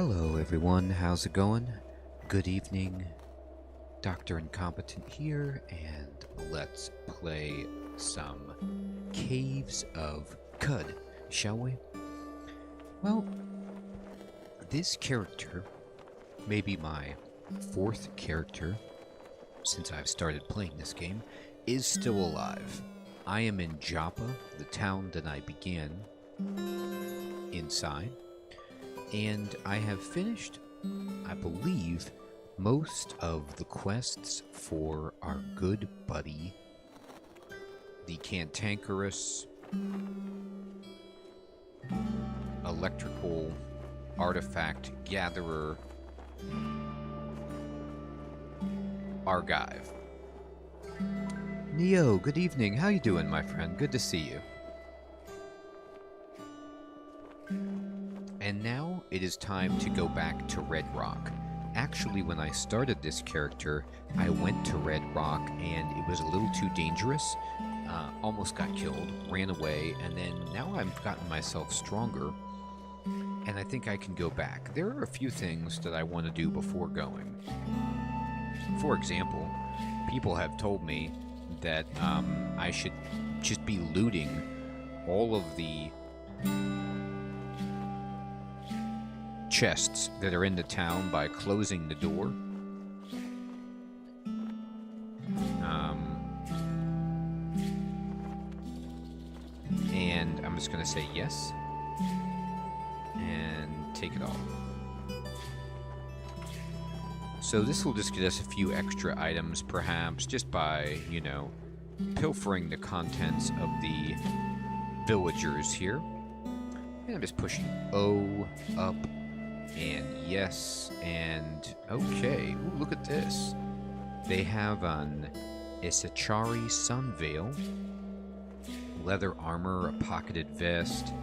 Hello everyone, how's it going? Good evening, Dr. Incompetent here, and let's play some Caves of Qud, shall we? Well, this character may be my fourth character since I've started playing this game, is still alive. I am in Joppa, the town that I began inside. And I have finished, I believe, most of the quests for our good buddy, the cantankerous electrical artifact gatherer, Argive. Neo, good evening. How you doing, my friend? Good to see you. And now it is time to go back to Red Rock. Actually, when I started this character, I went to Red Rock and it was a little too dangerous. Almost got killed, ran away, and then now I've gotten myself stronger, and I think I can go back. There are a few things that I want to do before going. For example, people have told me that I should just be looting all of the chests that are in the town by closing the door. And I'm just going to say yes and take it all. So this will just get us a few extra items, perhaps, just by, you know, pilfering the contents of the villagers here. And I'm just pushing O up. And yes, and okay. Ooh, look at this. They have an Isachari Sun Veil, leather armor, a pocketed vest,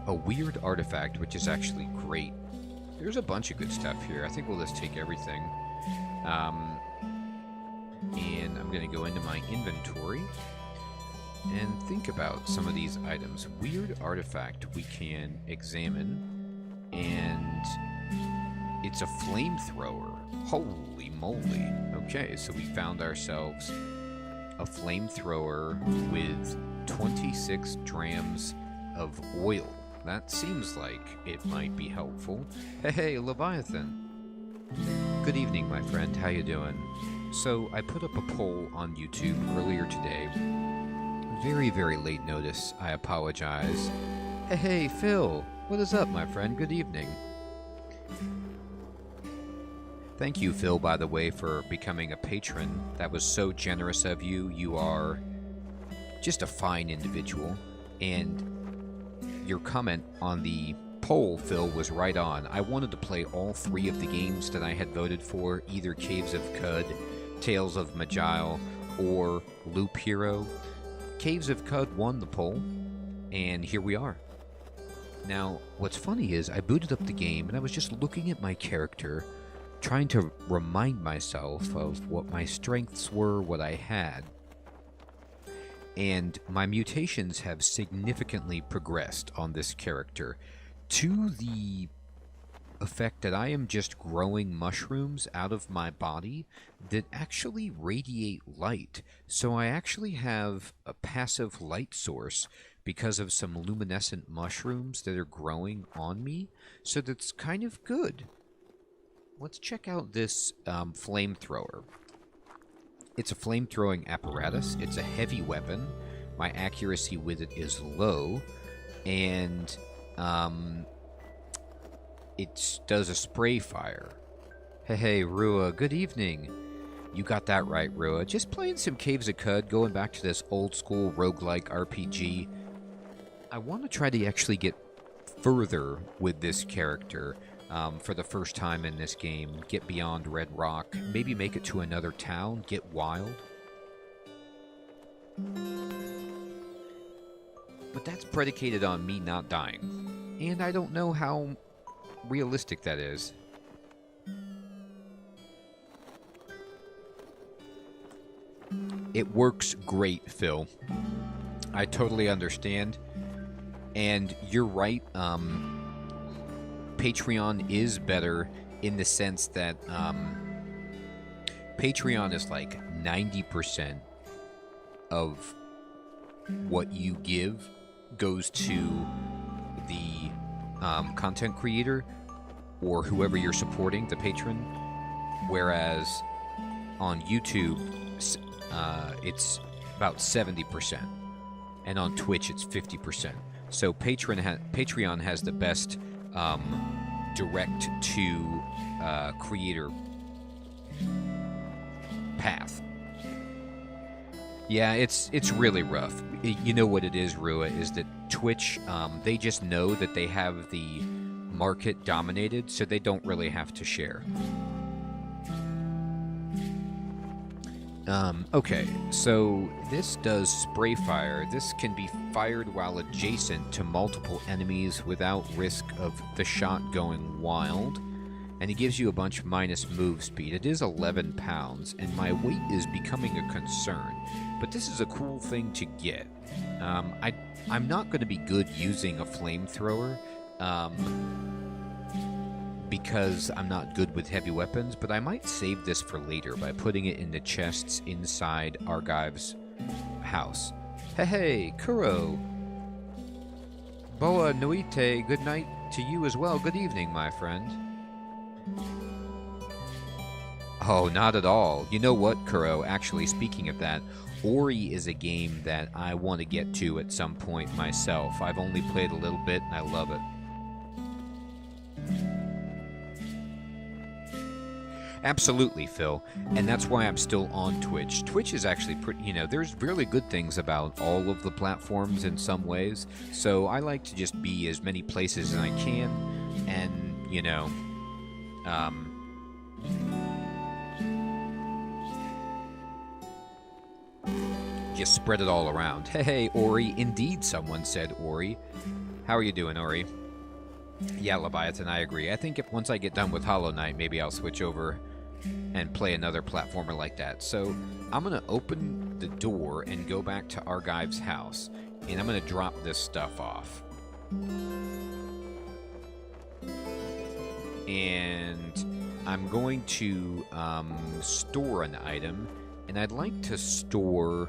a weird artifact, which is actually great. There's a bunch of good stuff here. I think we'll just take everything. And I'm going to go into my inventory and think about some of these items. Weird artifact we can examine, and it's a flamethrower. Holy moly. Okay, so we found ourselves a flamethrower with 26 drams of oil. That seems like it might be helpful. Hey, Leviathan. Good evening, my friend. How you doing? So, I put up a poll on YouTube earlier today. Very, very late notice. I apologize. Hey, Phil. What is up, my friend? Good evening. Thank you, Phil, by the way, for becoming a patron. That was so generous of you. You are just a fine individual. And your comment on the poll, Phil, was right on. I wanted to play all three of the games that I had voted for, either Caves of Qud, Tales of Majile, or Loop Hero. Caves of Qud won the poll, and here we are. Now, what's funny is I booted up the game, and I was just looking at my character, trying to remind myself of what my strengths were, what I had. And my mutations have significantly progressed on this character to the effect that I am just growing mushrooms out of my body that actually radiate light. So I actually have a passive light source because of some luminescent mushrooms that are growing on me. So that's kind of good. Let's check out this flamethrower. It's a flamethrowing apparatus. It's a heavy weapon. My accuracy with it is low. And it does a spray fire. Hey, Rua, good evening. You got that right, Rua. Just playing some Caves of Qud, going back to this old school roguelike RPG. I want to try to actually get further with this character for the first time in this game. Get beyond Red Rock. Maybe make it to another town. Get wild. But that's predicated on me not dying. And I don't know how realistic that is. It works great, Phil. I totally understand. And you're right, Patreon is better in the sense that Patreon is like 90% of what you give goes to the content creator or whoever you're supporting, the patron, whereas on YouTube it's about 70%, and on Twitch it's 50%. So Patreon has the best direct to creator path. Yeah, it's really rough. You know what it is, Rua, is that Twitch, they just know that they have the market dominated, so they don't really have to share. Okay, so this does spray fire. This can be fired while adjacent to multiple enemies without risk of the shot going wild. And it gives you a bunch minus move speed. It is 11 pounds, and my weight is becoming a concern. But this is a cool thing to get. I'm not going to be good using a flamethrower, because I'm not good with heavy weapons, but I might save this for later by putting it in the chests inside Argive's house. Hey, Kuro! Boa Nuite, good night to you as well. Good evening, my friend. Oh, not at all. You know what, Kuro? Actually, speaking of that, Ori is a game that I want to get to at some point myself. I've only played a little bit, and I love it. Absolutely, Phil. And that's why I'm still on Twitch. Twitch is actually pretty, you know, there's really good things about all of the platforms in some ways. So I like to just be as many places as I can. And, you know, just spread it all around. Hey, Ori. Indeed, someone said Ori. How are you doing, Ori? Yeah, Leviathan, I agree. I think once I get done with Hollow Knight, maybe I'll switch over and play another platformer like that. So I'm going to open the door and go back to Argive's house, and I'm going to drop this stuff off. And I'm going to store an item, and I'd like to store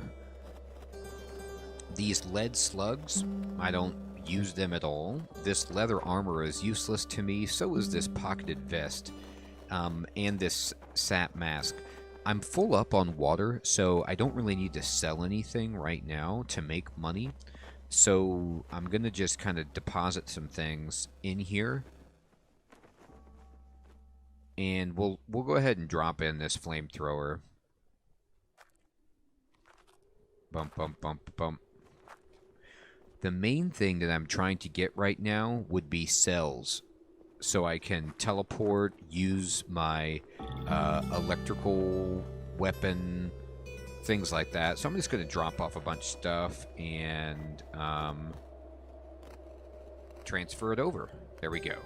these lead slugs. I don't use them at all. This leather armor is useless to me, so is this pocketed vest, and this sap mask. I'm full up on water, so I don't really need to sell anything right now to make money. So I'm gonna just kind of deposit some things in here, and we'll go ahead and drop in this flamethrower. Bump, bump, bump, bump. The main thing that I'm trying to get right now would be cells, so I can teleport, use my electrical weapon, things like that. So I'm just going to drop off a bunch of stuff and transfer it over. There we go.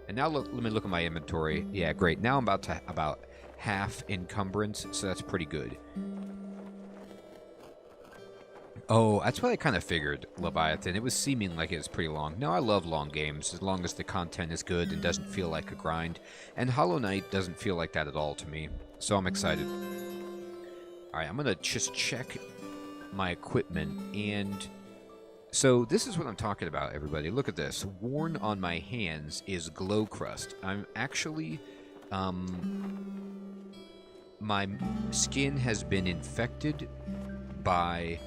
And now let me look at my inventory. Yeah, great. Now I'm about half encumbrance, so that's pretty good. Oh, that's what I kind of figured, Leviathan. It was seeming like it was pretty long. No, I love long games, as long as the content is good and doesn't feel like a grind. And Hollow Knight doesn't feel like that at all to me, so I'm excited. Alright, I'm going to just check my equipment, and... So, this is what I'm talking about, everybody. Look at this. Worn on my hands is glow crust. I'm actually... my skin has been infected by...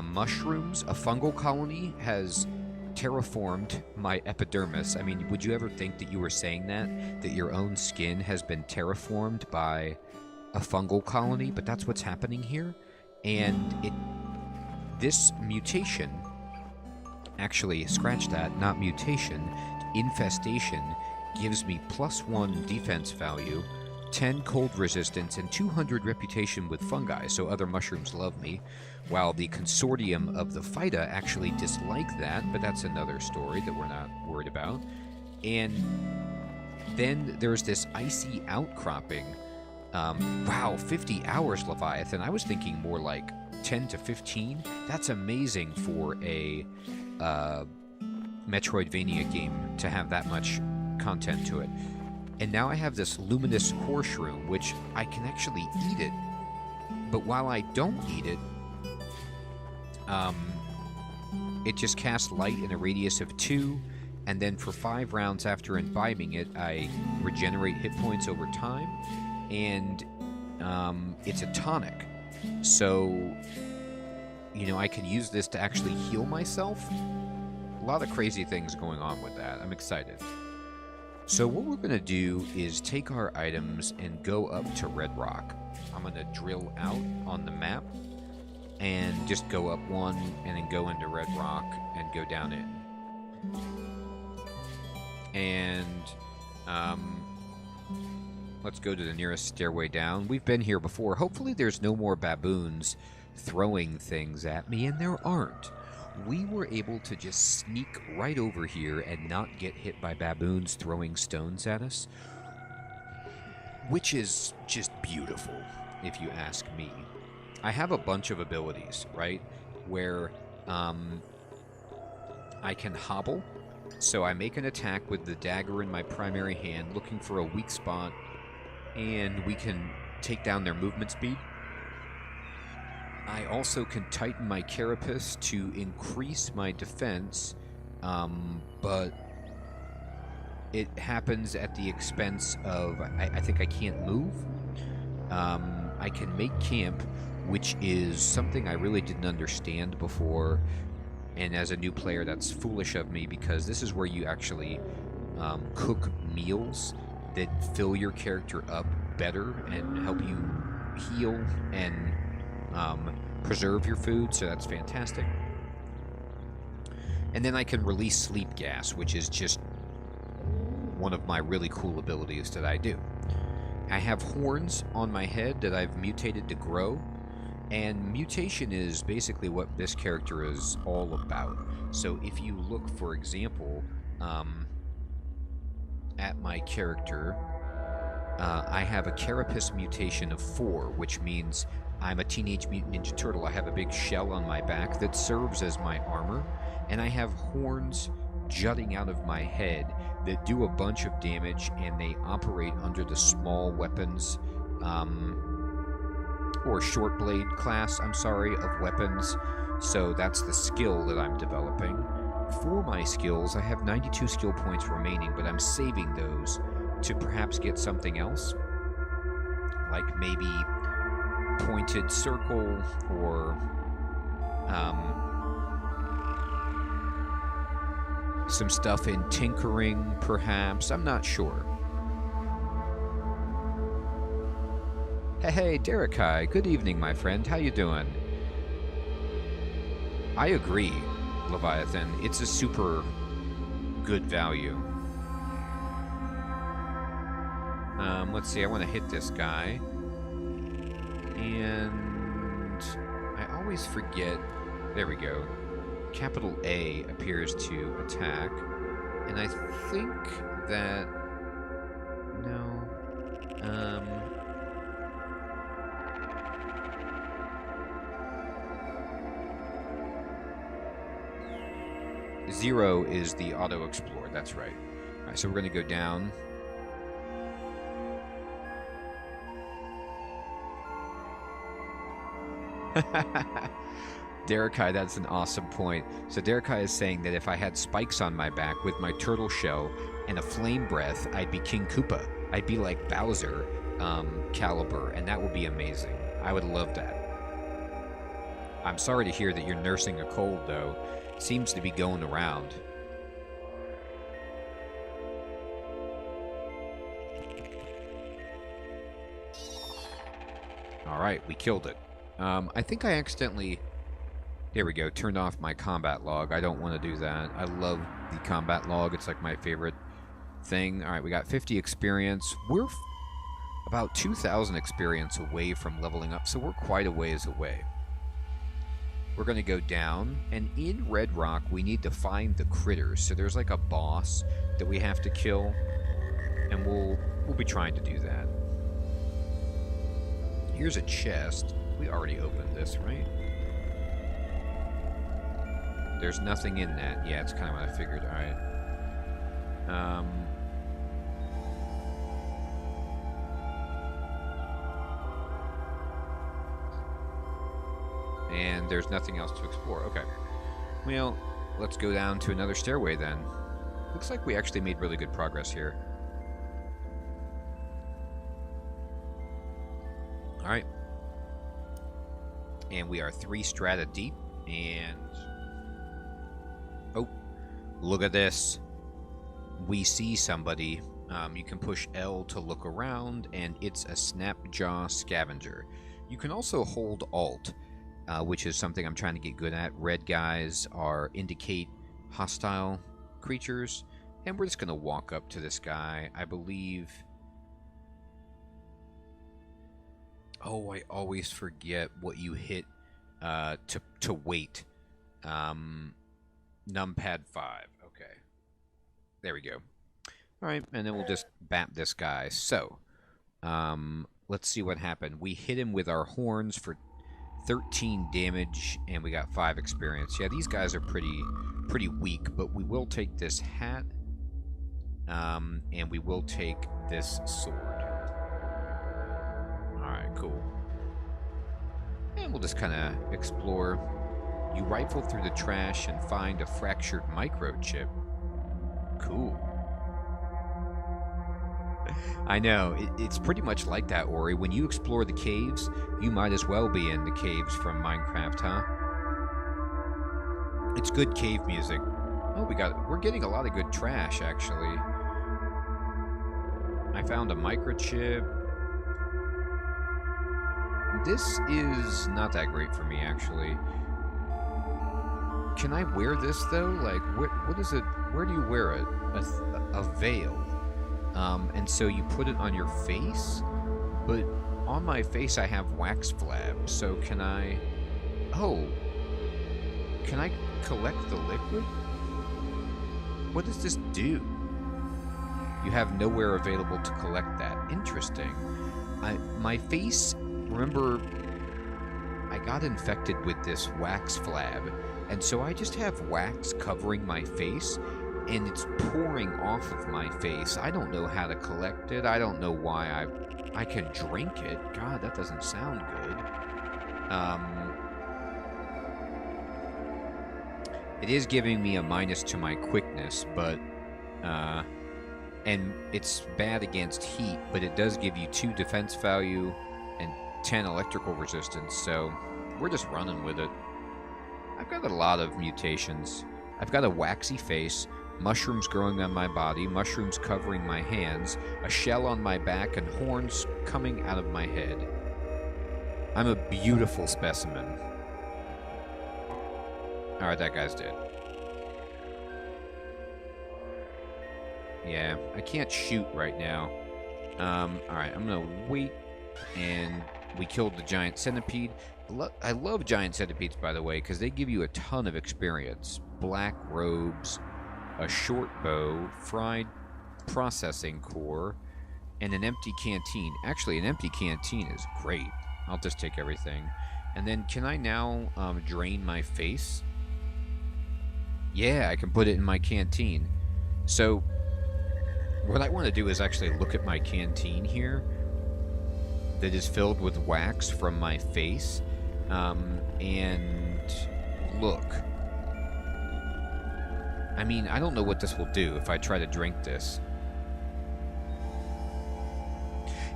mushrooms. A fungal colony has terraformed my epidermis. I mean, would you ever think that you were saying that your own skin has been terraformed by a fungal colony? But that's what's happening here. And this mutation, actually, scratch that, not mutation, infestation, gives me +1 defense value, 10 cold resistance, and 200 reputation with fungi, so other mushrooms love me, while the consortium of the Phyta actually dislike that, but that's another story that we're not worried about. And then there's this icy outcropping. Wow, 50 hours, Leviathan. I was thinking more like 10 to 15. That's amazing for a Metroidvania game to have that much content to it. And now I have this luminous horseshoe, which I can actually eat it. But while I don't eat it, it just casts light in a radius of 2, and then for 5 rounds after imbibing it, I regenerate hit points over time, and it's a tonic. So, you know, I can use this to actually heal myself. A lot of crazy things going on with that. I'm excited. So what we're going to do is take our items and go up to Red Rock. I'm going to drill out on the map and just go up 1 and then go into Red Rock and go down in. And let's go to the nearest stairway down. We've been here before. Hopefully there's no more baboons throwing things at me, and there aren't. We were able to just sneak right over here and not get hit by baboons throwing stones at us, which is just beautiful, if you ask me. I have a bunch of abilities, right, where I can hobble. So I make an attack with the dagger in my primary hand, looking for a weak spot, and we can take down their movement speed. I also can tighten my carapace to increase my defense, but it happens at the expense of, I think I can't move. I can make camp, which is something I really didn't understand before, and as a new player that's foolish of me, because this is where you actually cook meals that fill your character up better and help you heal and preserve your food, so that's fantastic. And then I can release sleep gas, which is just one of my really cool abilities that I do. I have horns on my head that I've mutated to grow, and mutation is basically what this character is all about. So if you look, for example, at my character, I have a carapace mutation of 4, which means I'm a Teenage Mutant Ninja Turtle. I have a big shell on my back that serves as my armor, and I have horns jutting out of my head that do a bunch of damage, and they operate under the small weapons, or short blade class, of weapons. So that's the skill that I'm developing. For my skills, I have 92 skill points remaining, but I'm saving those to perhaps get something else, like maybe pointed circle, or some stuff in tinkering, perhaps. I'm not sure. Hey, Derekai. Good evening, my friend. How you doing? I agree, Leviathan. It's a super good value. Let's see. I want to hit this guy. And I always forget. There we go. Capital A appears to attack. And I think that... No. 0 is the auto-explore. That's right. All right, so we're going to go down. Derekai, that's an awesome point. So Derekai is saying that if I had spikes on my back with my turtle shell and a flame breath, I'd be King Koopa. I'd be like Bowser caliber, and that would be amazing. I would love that. I'm sorry to hear that you're nursing a cold, though. Seems to be going around. Alright, we killed it. I think I accidentally... There we go, turned off my combat log. I don't want to do that. I love the combat log. It's like my favorite thing. Alright, we got 50 experience. We're about 2,000 experience away from leveling up, so we're quite a ways away. We're going to go down, and in Red Rock, we need to find the critters. So there's like a boss that we have to kill, and we'll be trying to do that. Here's a chest. We already opened this, right? There's nothing in that. Yeah, it's kind of what I figured. Alright. And there's nothing else to explore. Okay. Well, let's go down to another stairway then. Looks like we actually made really good progress here. Alright. And we are 3 strata deep. And... oh, look at this. We see somebody. You can push L to look around, and it's a Snapjaw Scavenger. You can also hold Alt, which is something I'm trying to get good at. Red guys indicate hostile creatures, and we're just going to walk up to this guy. I believe... oh, I always forget what you hit to wait. Numpad 5. Okay. There we go. Alright, and then we'll just bap this guy. So, let's see what happened. We hit him with our horns for 13 damage, and we got 5 experience. Yeah, these guys are pretty weak, but we will take this hat, and we will take this sword. Alright, cool. And we'll just kind of explore. You rifle through the trash and find a fractured microchip. Cool. I know, it's pretty much like that, Ori. When you explore the caves, you might as well be in the caves from Minecraft, huh? It's good cave music. Oh, we're getting a lot of good trash, actually. I found a microchip. This is not that great for me, actually. Can I wear this, though? Like, what is it? Where do you wear it? A veil. And so you put it on your face, but on my face I have wax flab, so can I... oh, can I collect the liquid? What does this do? You have nowhere available to collect that. Interesting. My face, remember, I got infected with this wax flab, and so I just have wax covering my face, and it's pouring off of my face. I don't know how to collect it. I don't know why I can drink it. God, that doesn't sound good. It is giving me a minus to my quickness, but and it's bad against heat, but it does give you 2 defense value and 10 electrical resistance, so we're just running with it. I've got a lot of mutations. I've got a waxy face, mushrooms growing on my body, mushrooms covering my hands, a shell on my back, and horns coming out of my head. I'm a beautiful specimen. Alright, that guy's dead. Yeah, I can't shoot right now. Alright, I'm gonna wait, and we killed the giant centipede. I love giant centipedes, by the way, because they give you a ton of experience. Black robes, a short bow, fried processing core, and an empty canteen. Actually, an empty canteen is great. I'll just take everything. And then, can I now drain my face? Yeah, I can put it in my canteen. So, what I want to do is actually look at my canteen here that is filled with wax from my face, and look. I mean, I don't know what this will do if I try to drink this.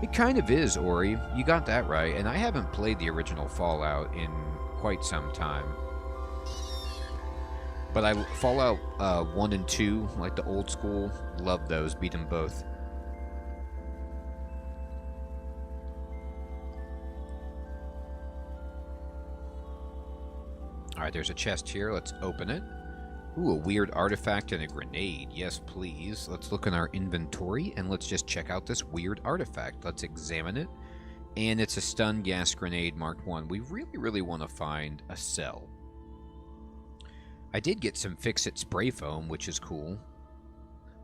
It kind of is, Ori. You got that right, and I haven't played the original Fallout in quite some time. But Fallout 1 and 2, like the old school, love those, beat them both. Alright, there's a chest here. Let's open it. Ooh, a weird artifact and a grenade. Yes, please. Let's look in our inventory, and let's just check out this weird artifact. Let's examine it. And it's a stun gas grenade Mark 1. We really, really want to find a cell. I did get some Fix-It spray foam, which is cool.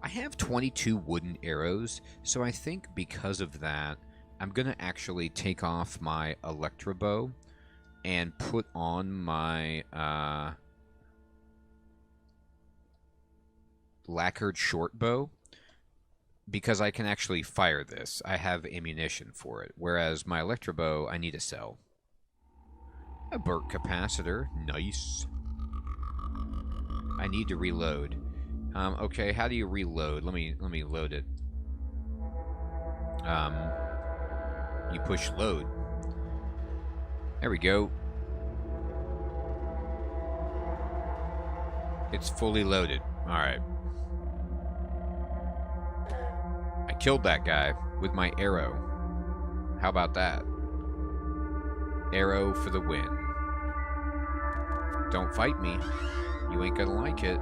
I have 22 wooden arrows, so I think because of that, I'm going to actually take off my Electro bow and put on my lacquered short bow, because I can actually fire this. I have ammunition for it, whereas my Electro bow, I need a cell. A burnt capacitor. Nice. I need to reload. Okay, how do you reload? Let me load it. You push load. There we go. It's fully loaded. Alright. I killed that guy with my arrow. How about that? Arrow for the win. Don't fight me. You ain't gonna like it.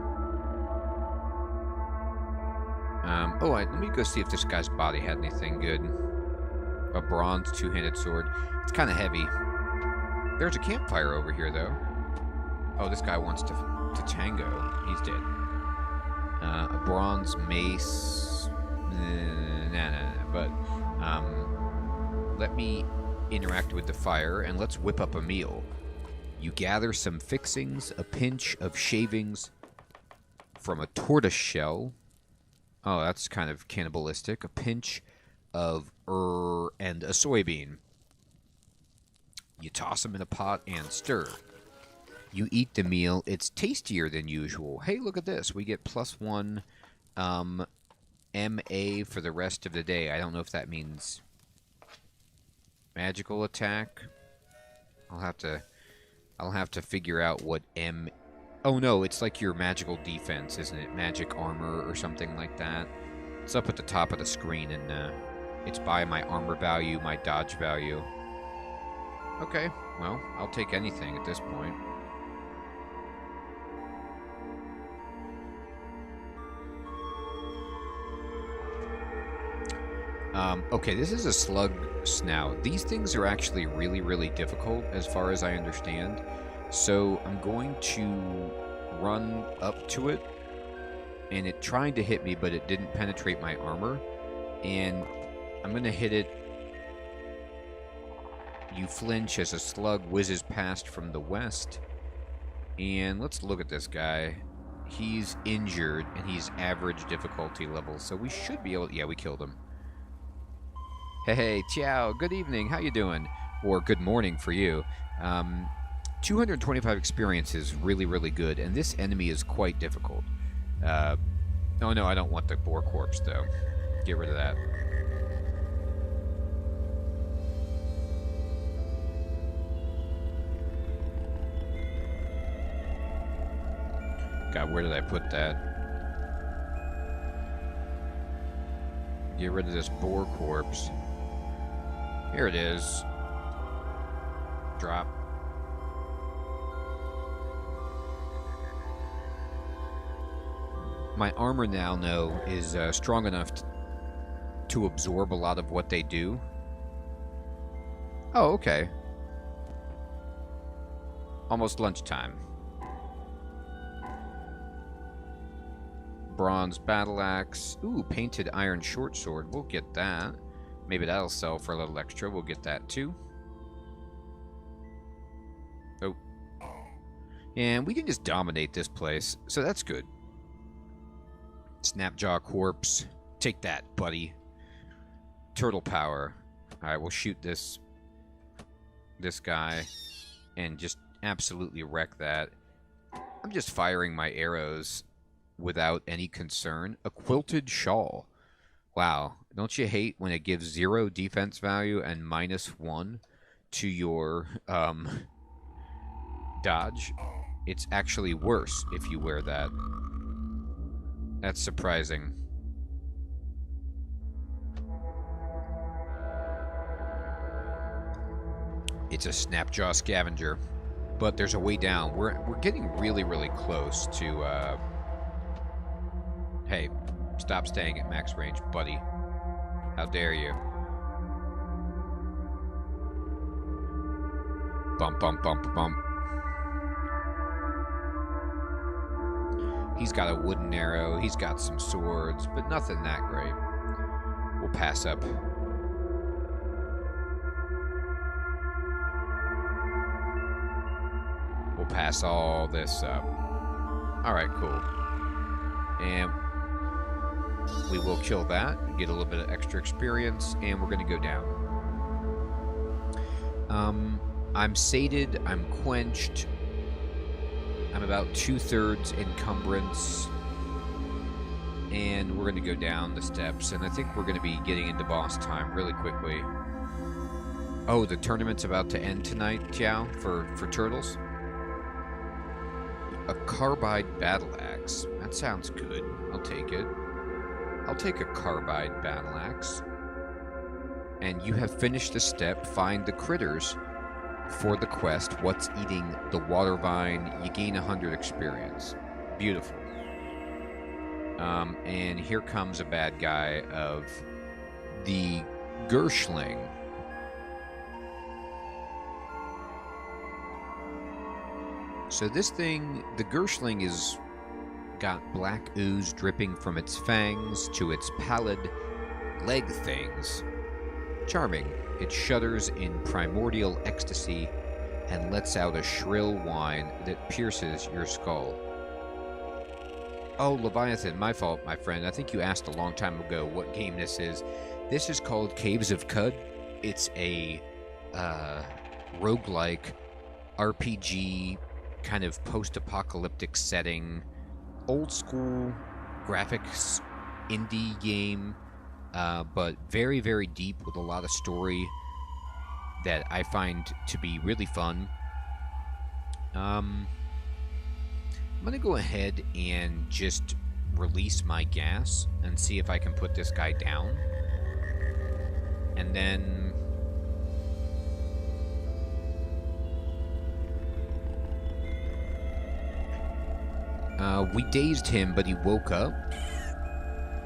Let me go see if this guy's body had anything good. A bronze two-handed sword. It's kind of heavy. There's a campfire over here, though. Oh, this guy wants to tango. He's dead. A bronze mace. But let me interact with the fire, and let's whip up a meal. You gather some fixings, a pinch of shavings from a tortoise shell. Oh, that's kind of cannibalistic. A pinch of and a soybean. You toss them in a pot and stir. You eat the meal. It's tastier than usual. Hey, look at this. We get +1 MA for the rest of the day. I don't know if that means magical attack. I'll have to figure out what M... Oh no, it's like your magical defense, isn't it? Magic armor or something like that. It's up at the top of the screen, and it's by my armor value, my dodge value. Okay, well, I'll take anything at this point. Okay, this is a Slug Snout. These things are actually really, really difficult, as far as I understand. So I'm going to run up to it, and it tried to hit me, but it didn't penetrate my armor. And I'm going to hit it. You flinch as a slug whizzes past from the west. And let's look at this guy. He's injured, and he's average difficulty level, so we should be able to... Yeah, we killed him. Hey, ciao, good evening, how you doing? Or good morning for you. 225 experience is really, really good, and this enemy is quite difficult. Oh no, I don't want the boar corpse, though. Get rid of that. God, where did I put that? Get rid of this boar corpse. Here it is. Drop. My armor now, is strong enough to absorb a lot of what they do. Oh, okay. Almost lunchtime. Bronze battle axe. Ooh, painted iron short sword. We'll get that. Maybe that'll sell for a little extra. We'll get that too. Oh. And we can just dominate this place, so that's good. Snapjaw corpse. Take that, buddy. Turtle power. Alright, we'll shoot this guy and just absolutely wreck that. I'm just firing my arrows without any concern. A quilted shawl. Wow. Don't you hate when it gives 0 defense value and -1 to your dodge? It's actually worse if you wear that. That's surprising. It's a Snapjaw scavenger, but there's a way down. We're getting really, really close to... Hey, stop staying at max range, buddy. How dare you? Bump, bump, bump, bump. He's got a wooden arrow. He's got some swords, but nothing that great. We'll pass up. We'll pass all this up. Alright, cool. And we will kill that, get a little bit of extra experience, and we're going to go down. I'm sated, I'm quenched, I'm about 2/3 encumbrance, and we're going to go down the steps, and I think we're going to be getting into boss time really quickly. Oh, the tournament's about to end tonight, Tiao, for turtles? A carbide battle axe. That sounds good. I'll take it. I'll take a carbide battle axe. And you have finished the step. Find the critters for the quest. What's eating the water vine? You gain 100 experience. Beautiful. And here comes a bad guy of the Gershling. So this thing, the Gershling, is got black ooze dripping from its fangs to its pallid leg things. Charming. It shudders in primordial ecstasy and lets out a shrill whine that pierces your skull. Oh, Leviathan, my fault, my friend. I think you asked a long time ago what game this is. This is called Caves of Qud. It's a roguelike RPG kind of post-apocalyptic setting, old school graphics indie game, but very, very deep with a lot of story that I find to be really fun. I'm gonna go ahead and just release my gas and see if I can put this guy down, and then we dazed him, but he woke up,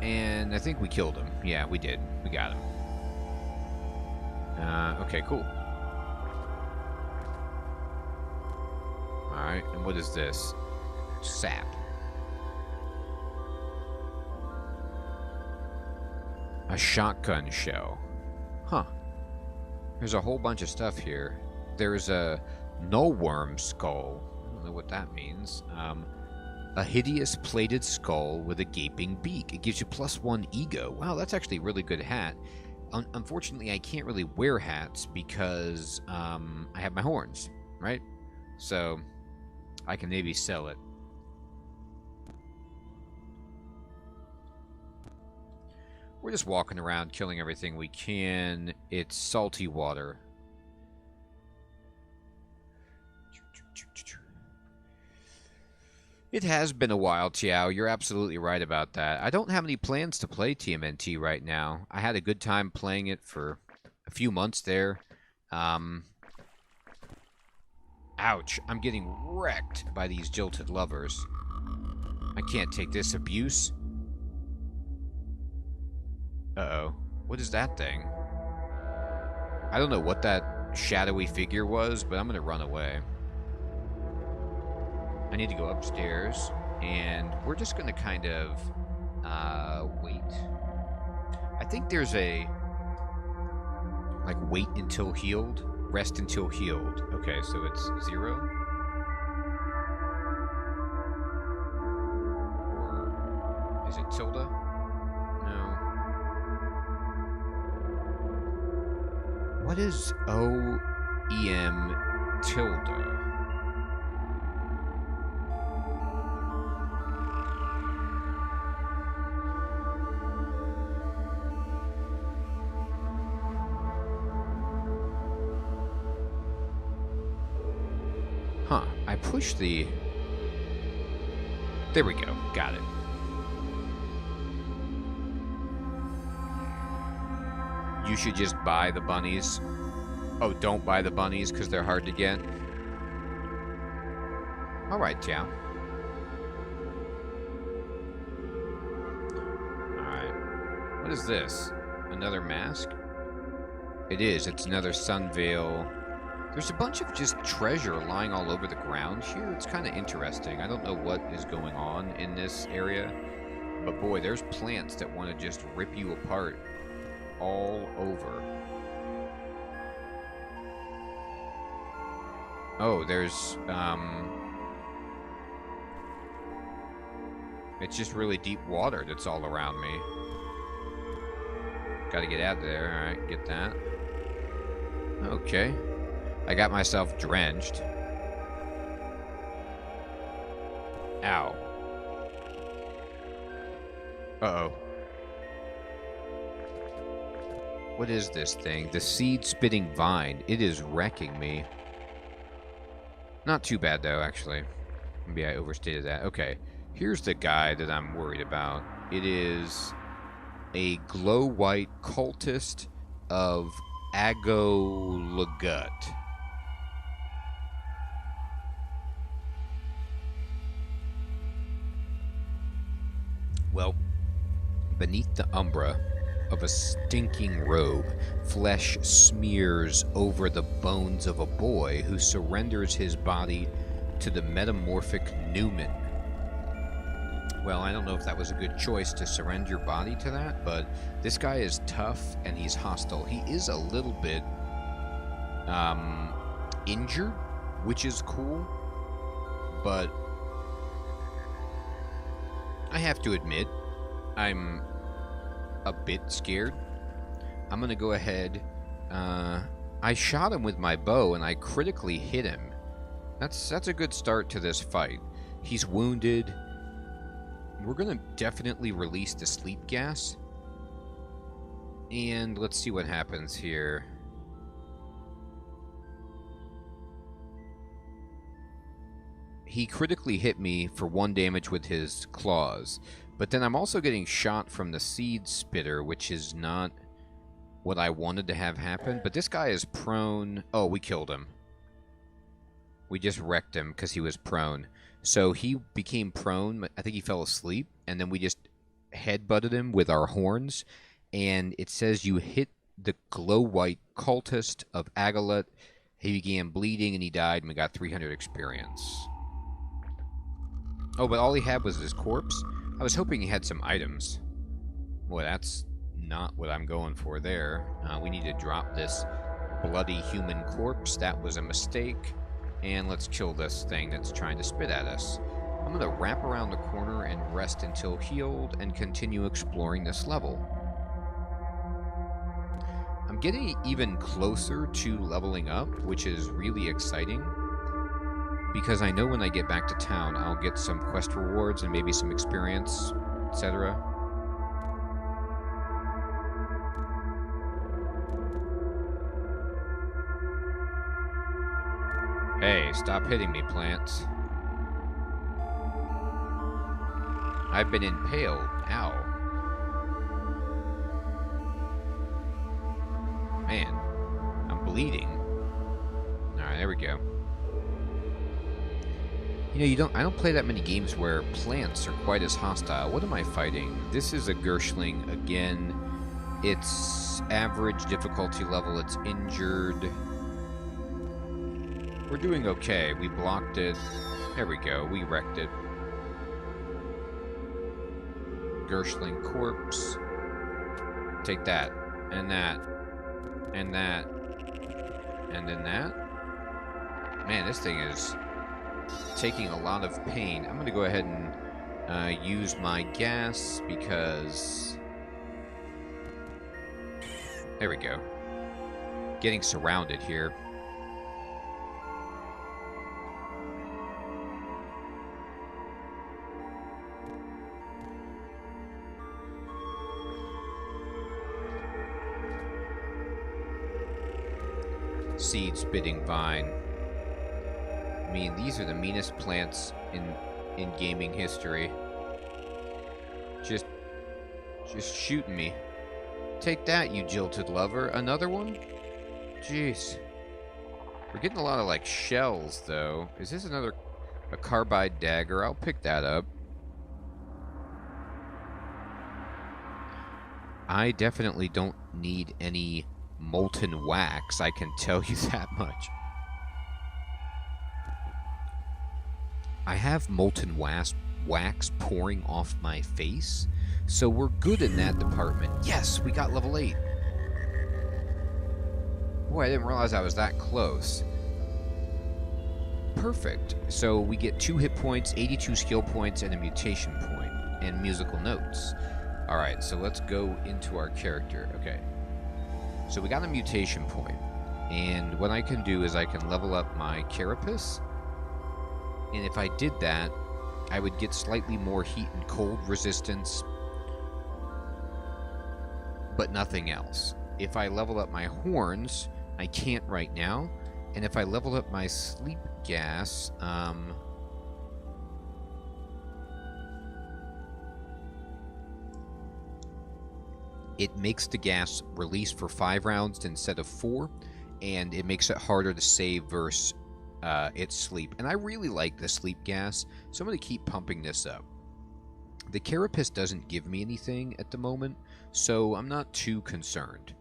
and I think we killed him. Yeah, we did. We got him. Okay, cool. Alright, and what is this? Sap. A shotgun shell. Huh. There's a whole bunch of stuff here. There's a nullworm skull. I don't know what that means. A hideous plated skull with a gaping beak. It gives you +1 ego. Wow, that's actually a really good hat. Unfortunately, I can't really wear hats because I have my horns, right? So I can maybe sell it. We're just walking around killing everything we can. It's salty water. It has been a while, Tiao. You're absolutely right about that. I don't have any plans to play TMNT right now. I had a good time playing it for a few months there. Ouch. I'm getting wrecked by these jilted lovers. I can't take this abuse. Uh-oh. What is that thing? I don't know what that shadowy figure was, but I'm gonna run away. I need to go upstairs, and we're just going to kind of wait. I think there's a, like, wait until healed, rest until healed. Okay, so it's 0. Or is it tilde? No. What is OEM tilde? Huh, I pushed the... There we go, got it. You should just buy the bunnies. Oh, don't buy the bunnies because they're hard to get. Alright, Tiao. Alright. What is this? Another mask? It is, it's another sun veil. There's a bunch of just treasure lying all over the ground here. It's kind of interesting. I don't know what is going on in this area, but boy, there's plants that want to just rip you apart all over. Oh, there's, it's just really deep water that's all around me. Gotta get out of there. Alright, get that. Okay. I got myself drenched. Ow. Uh-oh. What is this thing? The seed-spitting vine. It is wrecking me. Not too bad, though, actually. Maybe I overstated that. Okay. Here's the guy that I'm worried about. It is a glow-white cultist of Agolagut. Well, beneath the umbra of a stinking robe, flesh smears over the bones of a boy who surrenders his body to the metamorphic Newman. Well, I don't know if that was a good choice to surrender your body to that, but this guy is tough and he's hostile. He is a little bit injured, which is cool, but I have to admit, I'm a bit scared. I'm gonna go ahead. I shot him with my bow and I critically hit him. That's a good start to this fight. He's wounded. We're gonna definitely release the sleep gas. And let's see what happens here. He critically hit me for 1 damage with his claws. But then I'm also getting shot from the seed spitter, which is not what I wanted to have happen. But this guy is prone. Oh, we killed him. We just wrecked him because he was prone. So he became prone. I think he fell asleep. And then we just headbutted him with our horns. And it says you hit the glow-white cultist of Agolagut. He began bleeding and he died. And we got 300 experience. Oh, but all he had was his corpse? I was hoping he had some items. Well, that's not what I'm going for there. We need to drop this bloody human corpse. That was a mistake. And let's kill this thing that's trying to spit at us. I'm going to wrap around the corner and rest until healed and continue exploring this level. I'm getting even closer to leveling up, which is really exciting. Because I know when I get back to town, I'll get some quest rewards and maybe some experience, etc. Hey, stop hitting me, plants. I've been impaled. Ow. Man, I'm bleeding. Alright, there we go. You know, I don't play that many games where plants are quite as hostile. What am I fighting? This is a Gershling again. It's average difficulty level. It's injured. We're doing okay. We blocked it. There we go. We wrecked it. Gershling corpse. Take that. And that. And that. And then that. Man, this thing is taking a lot of pain. I'm going to go ahead and use my gas because... There we go. Getting surrounded here. Seed-spitting vine. I mean, these are the meanest plants in gaming history. Just shooting me. Take that, you jilted lover. Another one? Jeez. We're getting a lot of, like, shells, though. Is this a carbide dagger? I'll pick that up. I definitely don't need any molten wax, I can tell you that much. I have molten wax pouring off my face, so we're good in that department. Yes, we got level 8. Boy, I didn't realize I was that close. Perfect. So we get 2 hit points, 82 skill points, and a mutation point, and musical notes. Alright, so let's go into our character. Okay. So we got a mutation point. And what I can do is I can level up my carapace. And if I did that, I would get slightly more heat and cold resistance, but nothing else. If I level up my horns, I can't right now. And if I level up my sleep gas, it makes the gas release for 5 rounds instead of 4, and it makes it harder to save versus its sleep. And I really like the sleep gas, so I'm going to keep pumping this up. The carapace doesn't give me anything at the moment, so I'm not too concerned.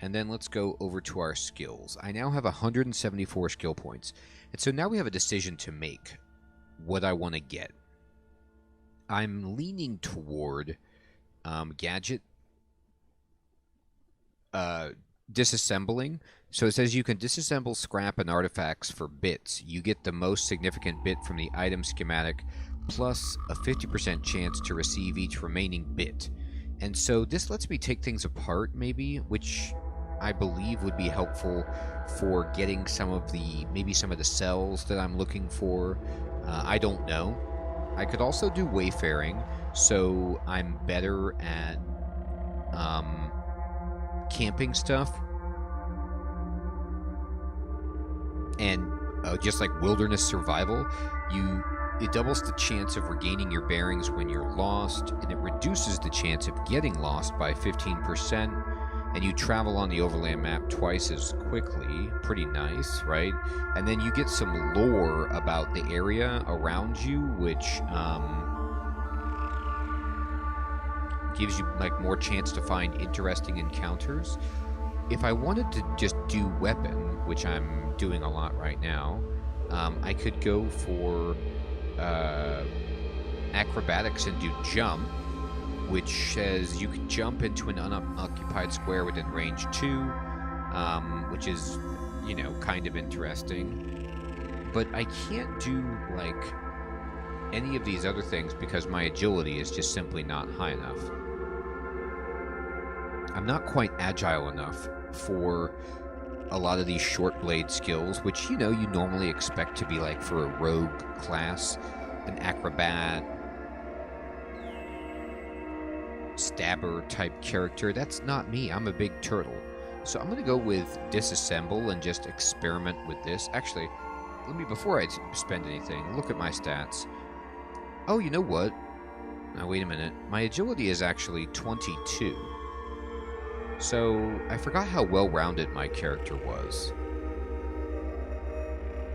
And then let's go over to our skills. I now have 174 skill points, and so now we have a decision to make what I want to get. I'm leaning toward gadget disassembling. So it says you can disassemble scrap and artifacts for bits. You get the most significant bit from the item schematic, plus a 50% chance to receive each remaining bit. And so this lets me take things apart, maybe, which I believe would be helpful for getting some of the cells that I'm looking for. I don't know. I could also do wayfaring, so I'm better at camping stuff, and just like wilderness survival, it doubles the chance of regaining your bearings when you're lost, and it reduces the chance of getting lost by 15%, and you travel on the overland map twice as quickly. Pretty nice, right? And then you get some lore about the area around you, which gives you like more chance to find interesting encounters. If I wanted to just do weapon, which I'm doing a lot right now, I could go for acrobatics and do jump, which says you can jump into an unoccupied square within range 2, which is, kind of interesting. But I can't do like any of these other things because my agility is just simply not high enough. I'm not quite agile enough for a lot of these short blade skills, which, you normally expect to be like for a rogue class, an acrobat, stabber type character. That's not me. I'm a big turtle. So I'm going to go with disassemble and just experiment with this. Actually, before I spend anything, look at my stats. Oh, you know what? Now, wait a minute. My agility is actually 22. So, I forgot how well-rounded my character was.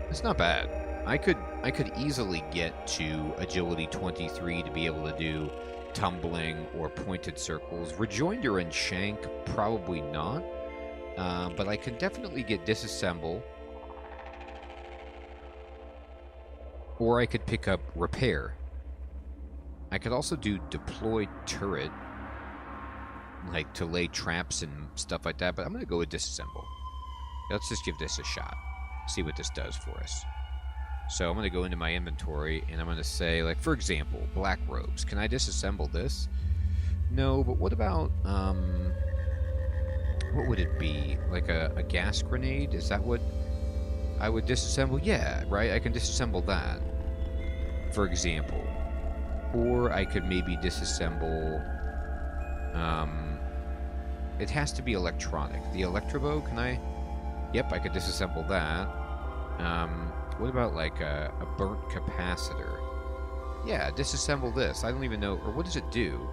It's not bad. I could easily get to agility 23 to be able to do tumbling or pointed circles. Rejoinder and shank, probably not. But I can definitely get disassemble. Or I could pick up repair. I could also do deploy turret, like to lay traps and stuff like that, but I'm going to go with disassemble. Let's just give this a shot. See what this does for us. So I'm going to go into my inventory, and I'm going to say, like, for example, black robes. Can I disassemble this? No, but what about, what would it be? Like a gas grenade? Is that what I would disassemble? Yeah, right? I can disassemble that, for example. Or I could maybe disassemble, it has to be electronic. The electrobow, can I? Yep, I could disassemble that. What about like a burnt capacitor? Yeah, disassemble this. I don't even know, or what does it do?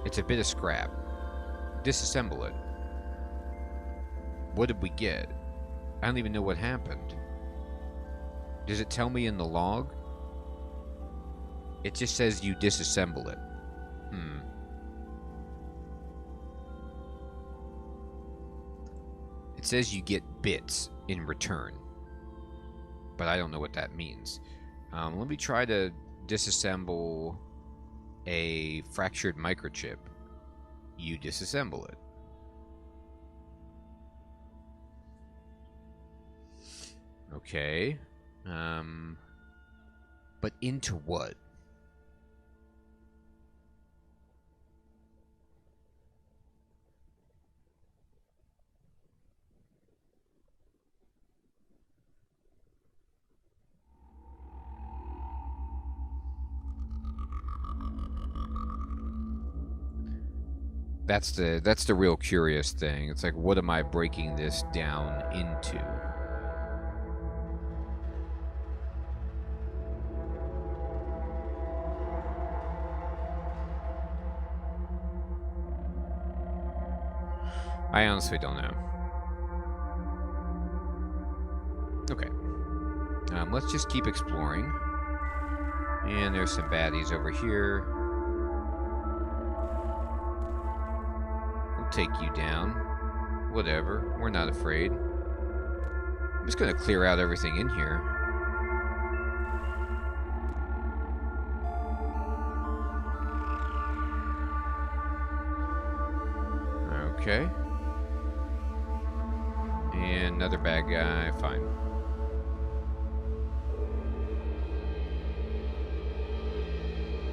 It's a bit of scrap. Disassemble it. What did we get? I don't even know what happened. Does it tell me in the log? It just says you disassemble it. It says you get bits in return, but I don't know what that means. Let me try to disassemble a fractured microchip. You disassemble it. Okay. But into what? That's the real curious thing. It's like, what am I breaking this down into? I honestly don't know. Okay. Let's just keep exploring. And there's some baddies over here. We'll take you down. Whatever. We're not afraid. I'm just going to clear out everything in here. Okay. And another bad guy. Fine.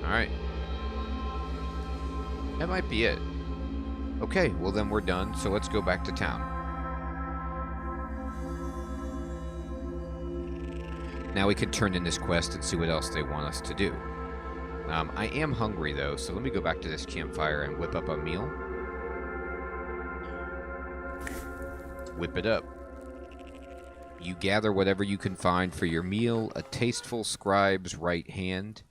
Alright. That might be it. Okay, well then we're done, so let's go back to town. Now we can turn in this quest and see what else they want us to do. I am hungry though, so let me go back to this campfire and whip up a meal. Whip it up. You gather whatever you can find for your meal, a tasteful scribe's right hand.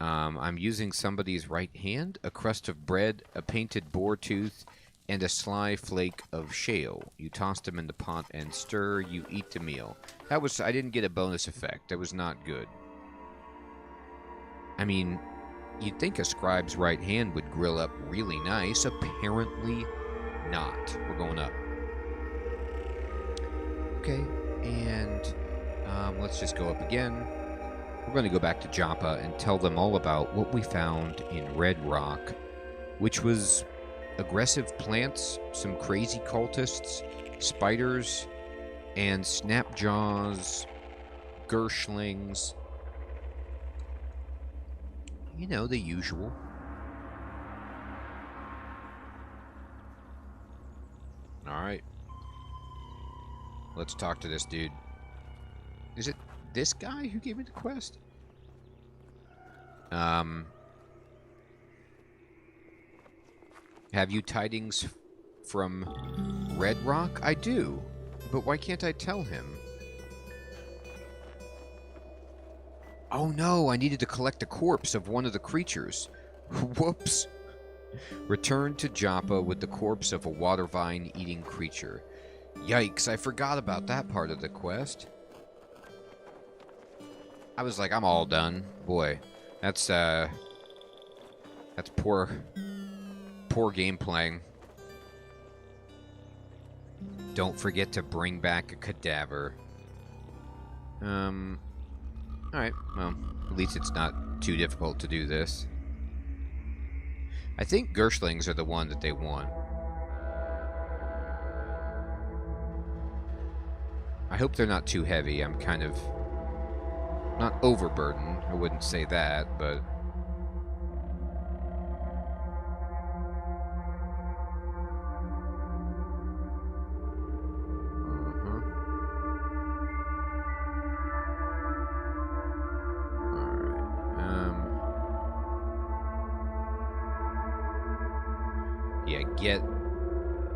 I'm using somebody's right hand, a crust of bread, a painted boar tooth, and a sly flake of shale. You toss them in the pot and stir, you eat the meal. I didn't get a bonus effect. That was not good. I mean, you'd think a scribe's right hand would grill up really nice. Apparently not. We're going up. Okay, and let's just go up again. We're going to go back to Joppa and tell them all about what we found in Red Rock, which was aggressive plants, some crazy cultists, spiders, and snapjaws, gershlings. You know, the usual. Alright. Let's talk to this dude. Is it this guy who gave me the quest? Have you tidings from Red Rock? I do. But why can't I tell him? Oh no, I needed to collect the corpse of one of the creatures. Whoops. Return to Joppa with the corpse of a water vine eating creature. Yikes, I forgot about that part of the quest. I was like, I'm all done. Boy, that's poor game playing. Don't forget to bring back a cadaver. Alright, well, at least it's not too difficult to do this. I think gershlings are the one that they want. I hope they're not too heavy. I'm kind of not overburdened. I wouldn't say that, but yeah, get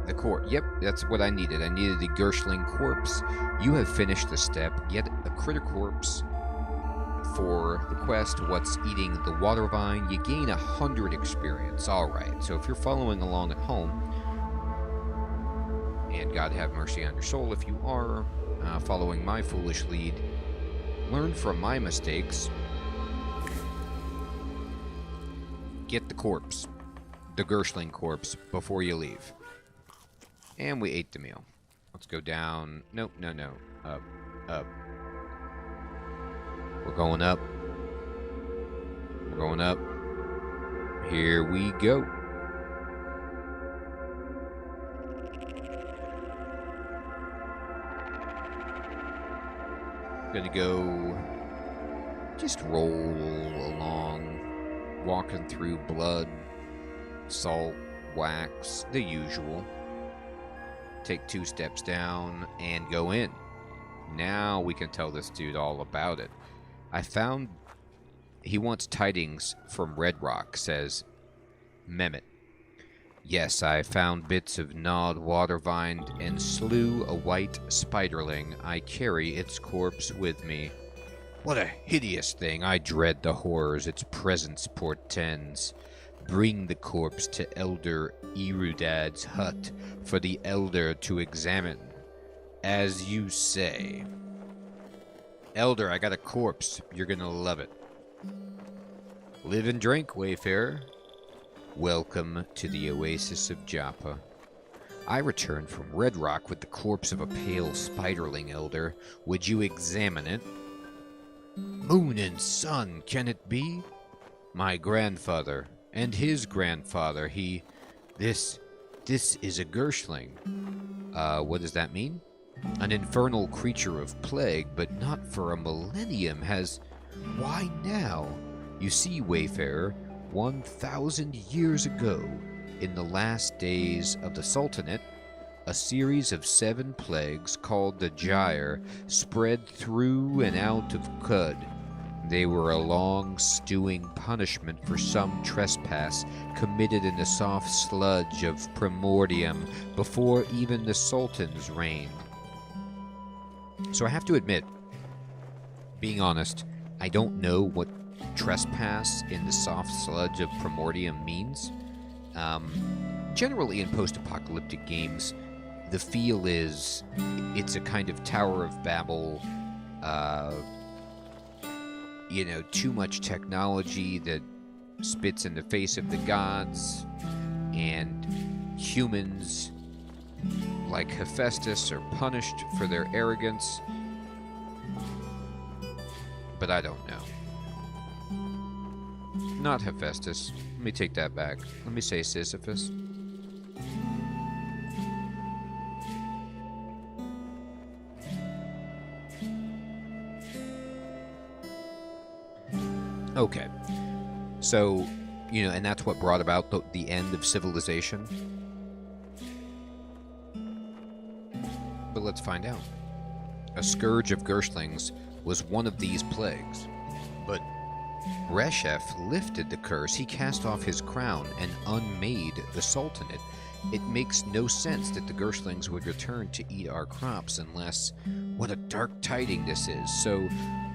the corpse. Yep, that's what I needed. I needed the Gershling corpse. You have finished the step. Get a critter corpse for the quest. What's eating the water vine? You gain 100 experience. Alright, so if you're following along at home, and God have mercy on your soul if you are following my foolish lead, learn from my mistakes. Get the corpse. The Gershling corpse before you leave. And we ate the meal. Let's go down. Nope, no. Up, up. We're going up. We're going up. Here we go. Gonna go just roll along, walking through blood, salt, wax, the usual. Take 2 steps down and go in. Now we can tell this dude all about it. I found he wants tidings from Red Rock, says Mehmet. Yes, I found bits of gnawed water vine and slew a white spiderling. I carry its corpse with me. What a hideous thing! I dread the horrors its presence portends. Bring the corpse to Elder Erudad's hut for the Elder to examine. As you say. Elder, I got a corpse. You're gonna love it. Live and drink, Wayfarer. Welcome to the Oasis of Joppa. I returned from Red Rock with the corpse of a pale spiderling, Elder. Would you examine it? Moon and sun, can it be? My grandfather, and his grandfather, This is a Gershling. What does that mean? An infernal creature of plague, but not for a millennium Why now? You see, Wayfarer, 1,000 years ago, in the last days of the Sultanate, a series of 7 plagues called the Gyre spread through and out of Qud. They were a long, stewing punishment for some trespass committed in the soft sludge of Primordium before even the Sultans reigned. So I have to admit, being honest, I don't know what trespass in the soft sludge of Primordium means. Generally in post-apocalyptic games, the feel is it's a kind of Tower of Babel, too much technology that spits in the face of the gods, and humans like Hephaestus are punished for their arrogance. But I don't know. Not Hephaestus. Let me take that back. Let me say Sisyphus. Okay. So, and that's what brought about the end of civilization. But let's find out. A scourge of Gershlings was one of these plagues. But Reshef lifted the curse. He cast off his crown and unmade the Sultanate. It makes no sense that the Gershlings would return to eat our crops unless... What a dark tiding this is. So,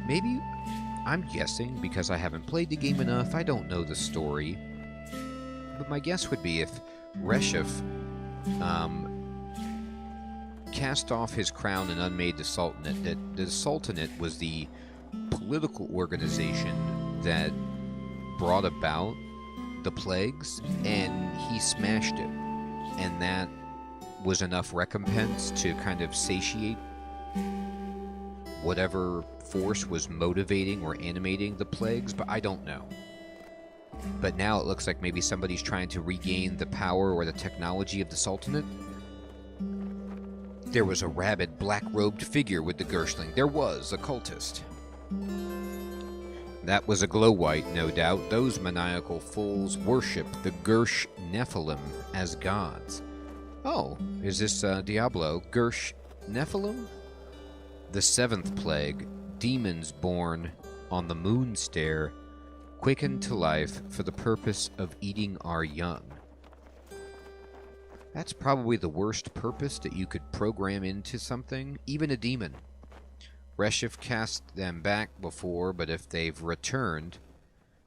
maybe... I'm guessing, because I haven't played the game enough, I don't know the story. But my guess would be if Reshef cast off his crown and unmade the Sultanate, that the Sultanate was the political organization that brought about the plagues, and he smashed it. And that was enough recompense to kind of satiate whatever force was motivating or animating the plagues, but I don't know. But now it looks like maybe somebody's trying to regain the power or the technology of the Sultanate. There was a rabid, black-robed figure with the Gershling. There was a cultist. That was a glow-white, no doubt. Those maniacal fools worship the Gersh Nephilim as gods. Oh, is this Diablo? Gersh Nephilim? The 7th plague, demons born on the moon stair, quickened to life for the purpose of eating our young. That's probably the worst purpose that you could program into something, even a demon. Reshef cast them back before, but if they've returned,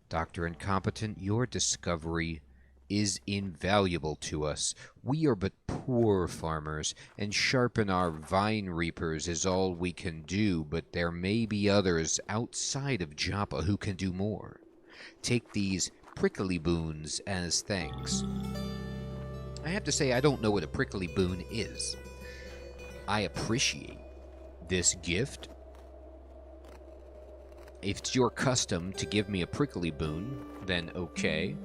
Dr. Incompetent, your discovery is invaluable to us. We are but poor farmers, and sharpen our vine reapers is all we can do, but there may be others outside of Joppa who can do more. Take these prickly boons as thanks. I have to say I don't know what a prickly boon is. I appreciate this gift. If it's your custom to give me a prickly boon, then okay.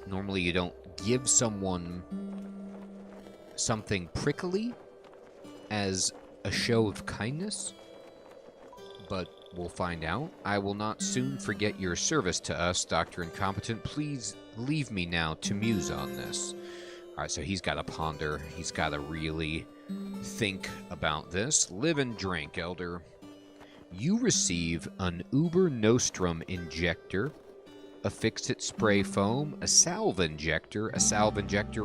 Normally you don't give someone something prickly as a show of kindness, but we'll find out. I will not soon forget your service to us, Dr. Incompetent. Please leave me now to muse on this. Alright, so he's got to ponder. He's got to really think about this. Live and drink, Elder. You receive an Uber Nostrum Injector a fix-it spray foam, a Salve Injector,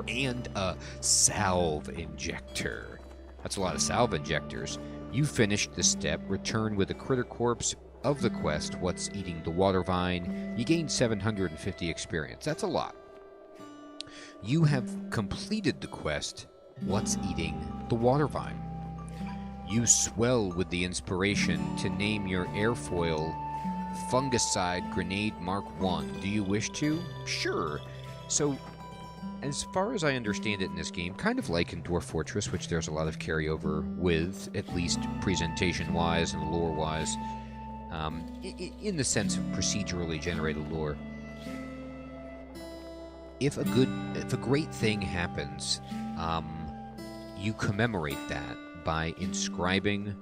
and a Salve Injector. That's a lot of Salve Injectors. You finished the step, return with a critter corpse of the quest, What's Eating the Water Vine. You gain 750 experience. That's a lot. You have completed the quest, What's Eating the Water Vine. You swell with the inspiration to name your airfoil Fungicide Grenade Mark 1. Do you wish to? Sure. So, as far as I understand it in this game, kind of like in Dwarf Fortress, which there's a lot of carryover with, at least presentation-wise and lore-wise, in the sense of procedurally generated lore. If a great thing happens, you commemorate that by inscribing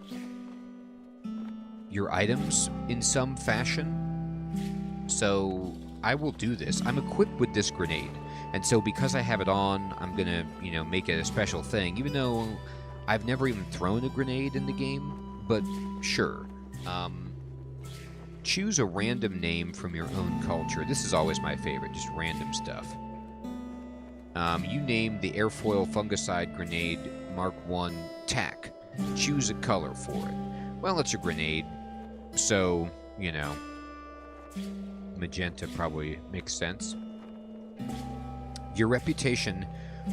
your items in some fashion. So I will do this. I'm equipped with this grenade, and so because I have it on, I'm gonna, make it a special thing, even though I've never even thrown a grenade in the game, but sure. Choose a random name from your own culture. This is always my favorite, just random stuff. You name the airfoil fungicide grenade Mark 1 TAC. Choose a color for it. Well, it's a grenade, so, magenta probably makes sense. Your reputation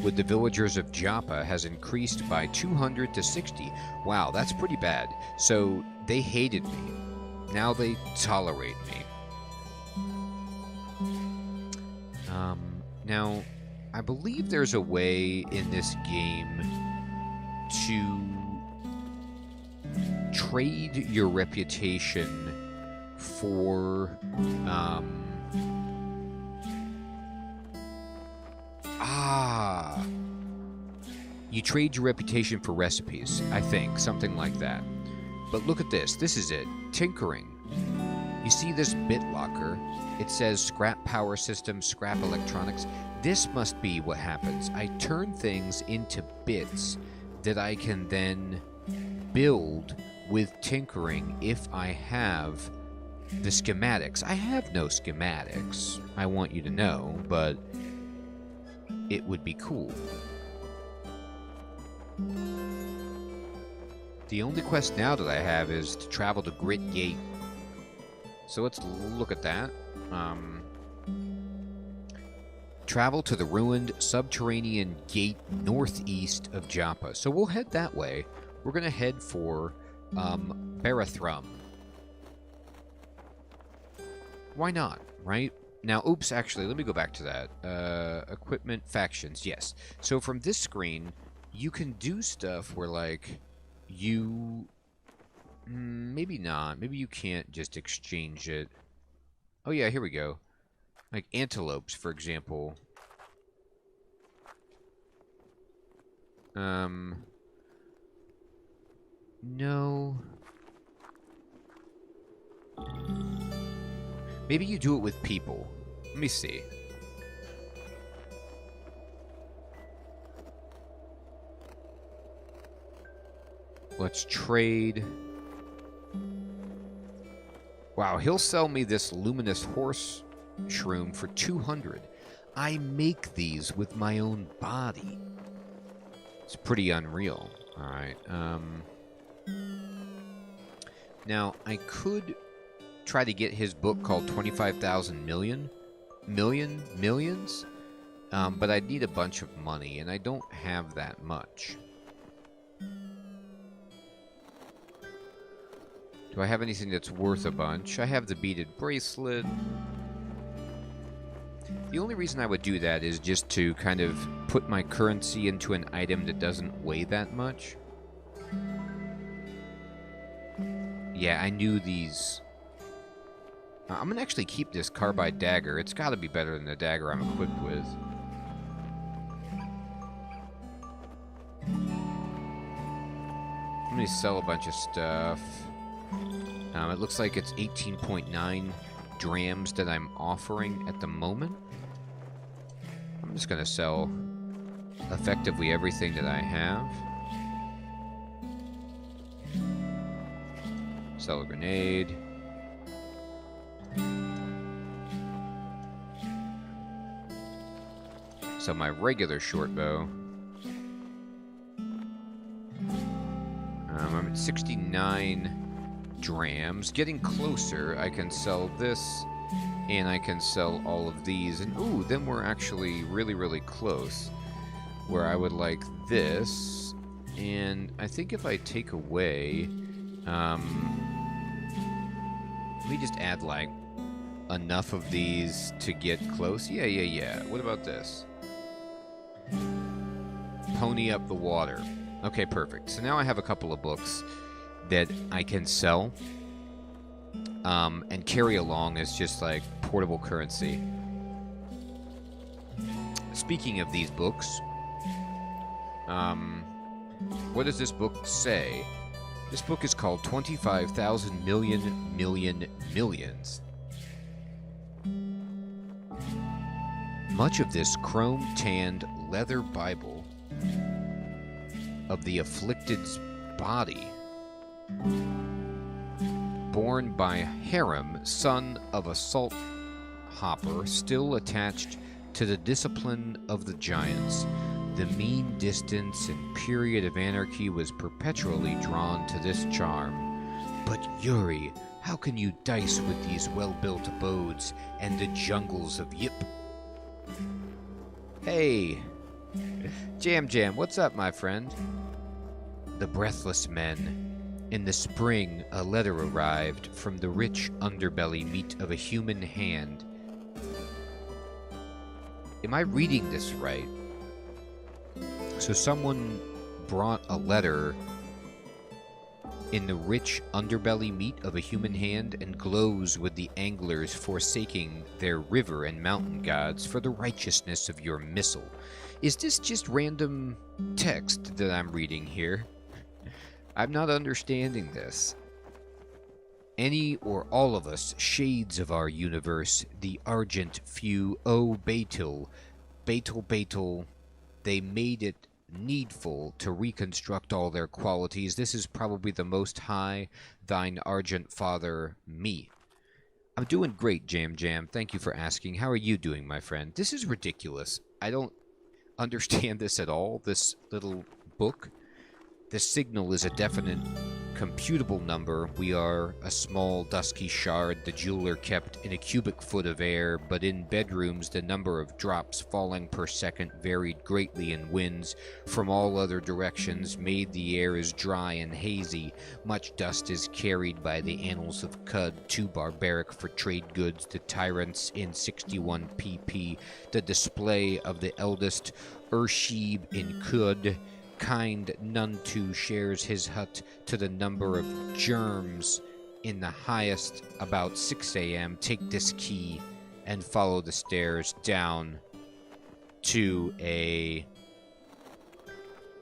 with the villagers of Joppa has increased by 200 to 60. Wow, that's pretty bad. So, they hated me. Now they tolerate me. Now, I believe there's a way in this game to trade your reputation for you trade your reputation for recipes, I think, something like that. But look at this. This is it. Tinkering. You see this bit locker? It says scrap power system, scrap electronics. This must be what happens. I turn things into bits that I can then build with tinkering if I have the schematics. I have no schematics, I want you to know, but it would be cool. The only quest now that I have is to travel to Grit Gate. So let's look at that. Travel to the ruined subterranean gate northeast of Joppa. So we'll head that way. We're going to head for Barathrum. Why not, right? Now, oops, actually, let me go back to that. Equipment, factions, yes. So from this screen, you can do stuff where, like, you... maybe not. Maybe you can't just exchange it. Oh, yeah, here we go. Like antelopes, for example. No. Maybe you do it with people. Let me see. Let's trade. Wow, he'll sell me this luminous horse shroom for 200. I make these with my own body. It's pretty unreal. Alright, now, I could try to get his book called 25,000 millions? But I'd need a bunch of money, and I don't have that much. Do I have anything that's worth a bunch? I have the beaded bracelet. The only reason I would do that is just to kind of put my currency into an item that doesn't weigh that much. Yeah, I knew these... I'm going to actually keep this carbide dagger. It's got to be better than the dagger I'm equipped with. Let me sell a bunch of stuff. It looks like it's 18.9 drams that I'm offering at the moment. I'm just going to sell effectively everything that I have. Sell a grenade. So my regular short bow. I'm at 69 drams. Getting closer, I can sell this, and I can sell all of these. And ooh, then we're actually really, really close. Where I would like this, and I think if I take away, let me just add like enough of these to get close. Yeah. What about this? Pony up the water. Okay, perfect. So now I have a couple of books that I can sell and carry along as just like portable currency. Speaking of these books, what does this book say? This book is called 25,000 Millions. Much of this chrome-tanned leather Bible of the afflicted's body, born by Harem, son of a salt hopper, still attached to the discipline of the giants. The mean distance and period of anarchy was perpetually drawn to this charm. But Yuri, how can you dice with these well-built abodes and the jungles of Yip? Hey! Jam, what's up, my friend? The breathless men. In the spring, a letter arrived from the rich underbelly meat of a human hand. Am I reading this right? So someone brought a letter in the rich underbelly meat of a human hand and glows with the anglers forsaking their river and mountain gods for the righteousness of your missile. Is this just random text that I'm reading here? I'm not understanding this. Any or all of us, shades of our universe, the argent few, oh Batel, they made it needful to reconstruct all their qualities. This is probably the most high, thine argent father, me. I'm doing great, Jam. Thank you for asking. How are you doing, my friend? This is ridiculous. I don't understand this at all, this little book. The signal is a definite computable number. We are a small, dusky shard the jeweler kept in a cubic foot of air, but in bedrooms the number of drops falling per second varied greatly, and winds from all other directions made the air as dry and hazy. Much dust is carried by the annals of Qud, too barbaric for trade goods, the tyrants in 61 pp, the display of the eldest Urshib in Qud, kind none too shares his hut to the number of germs in the highest about 6 a.m. Take this key and follow the stairs down to a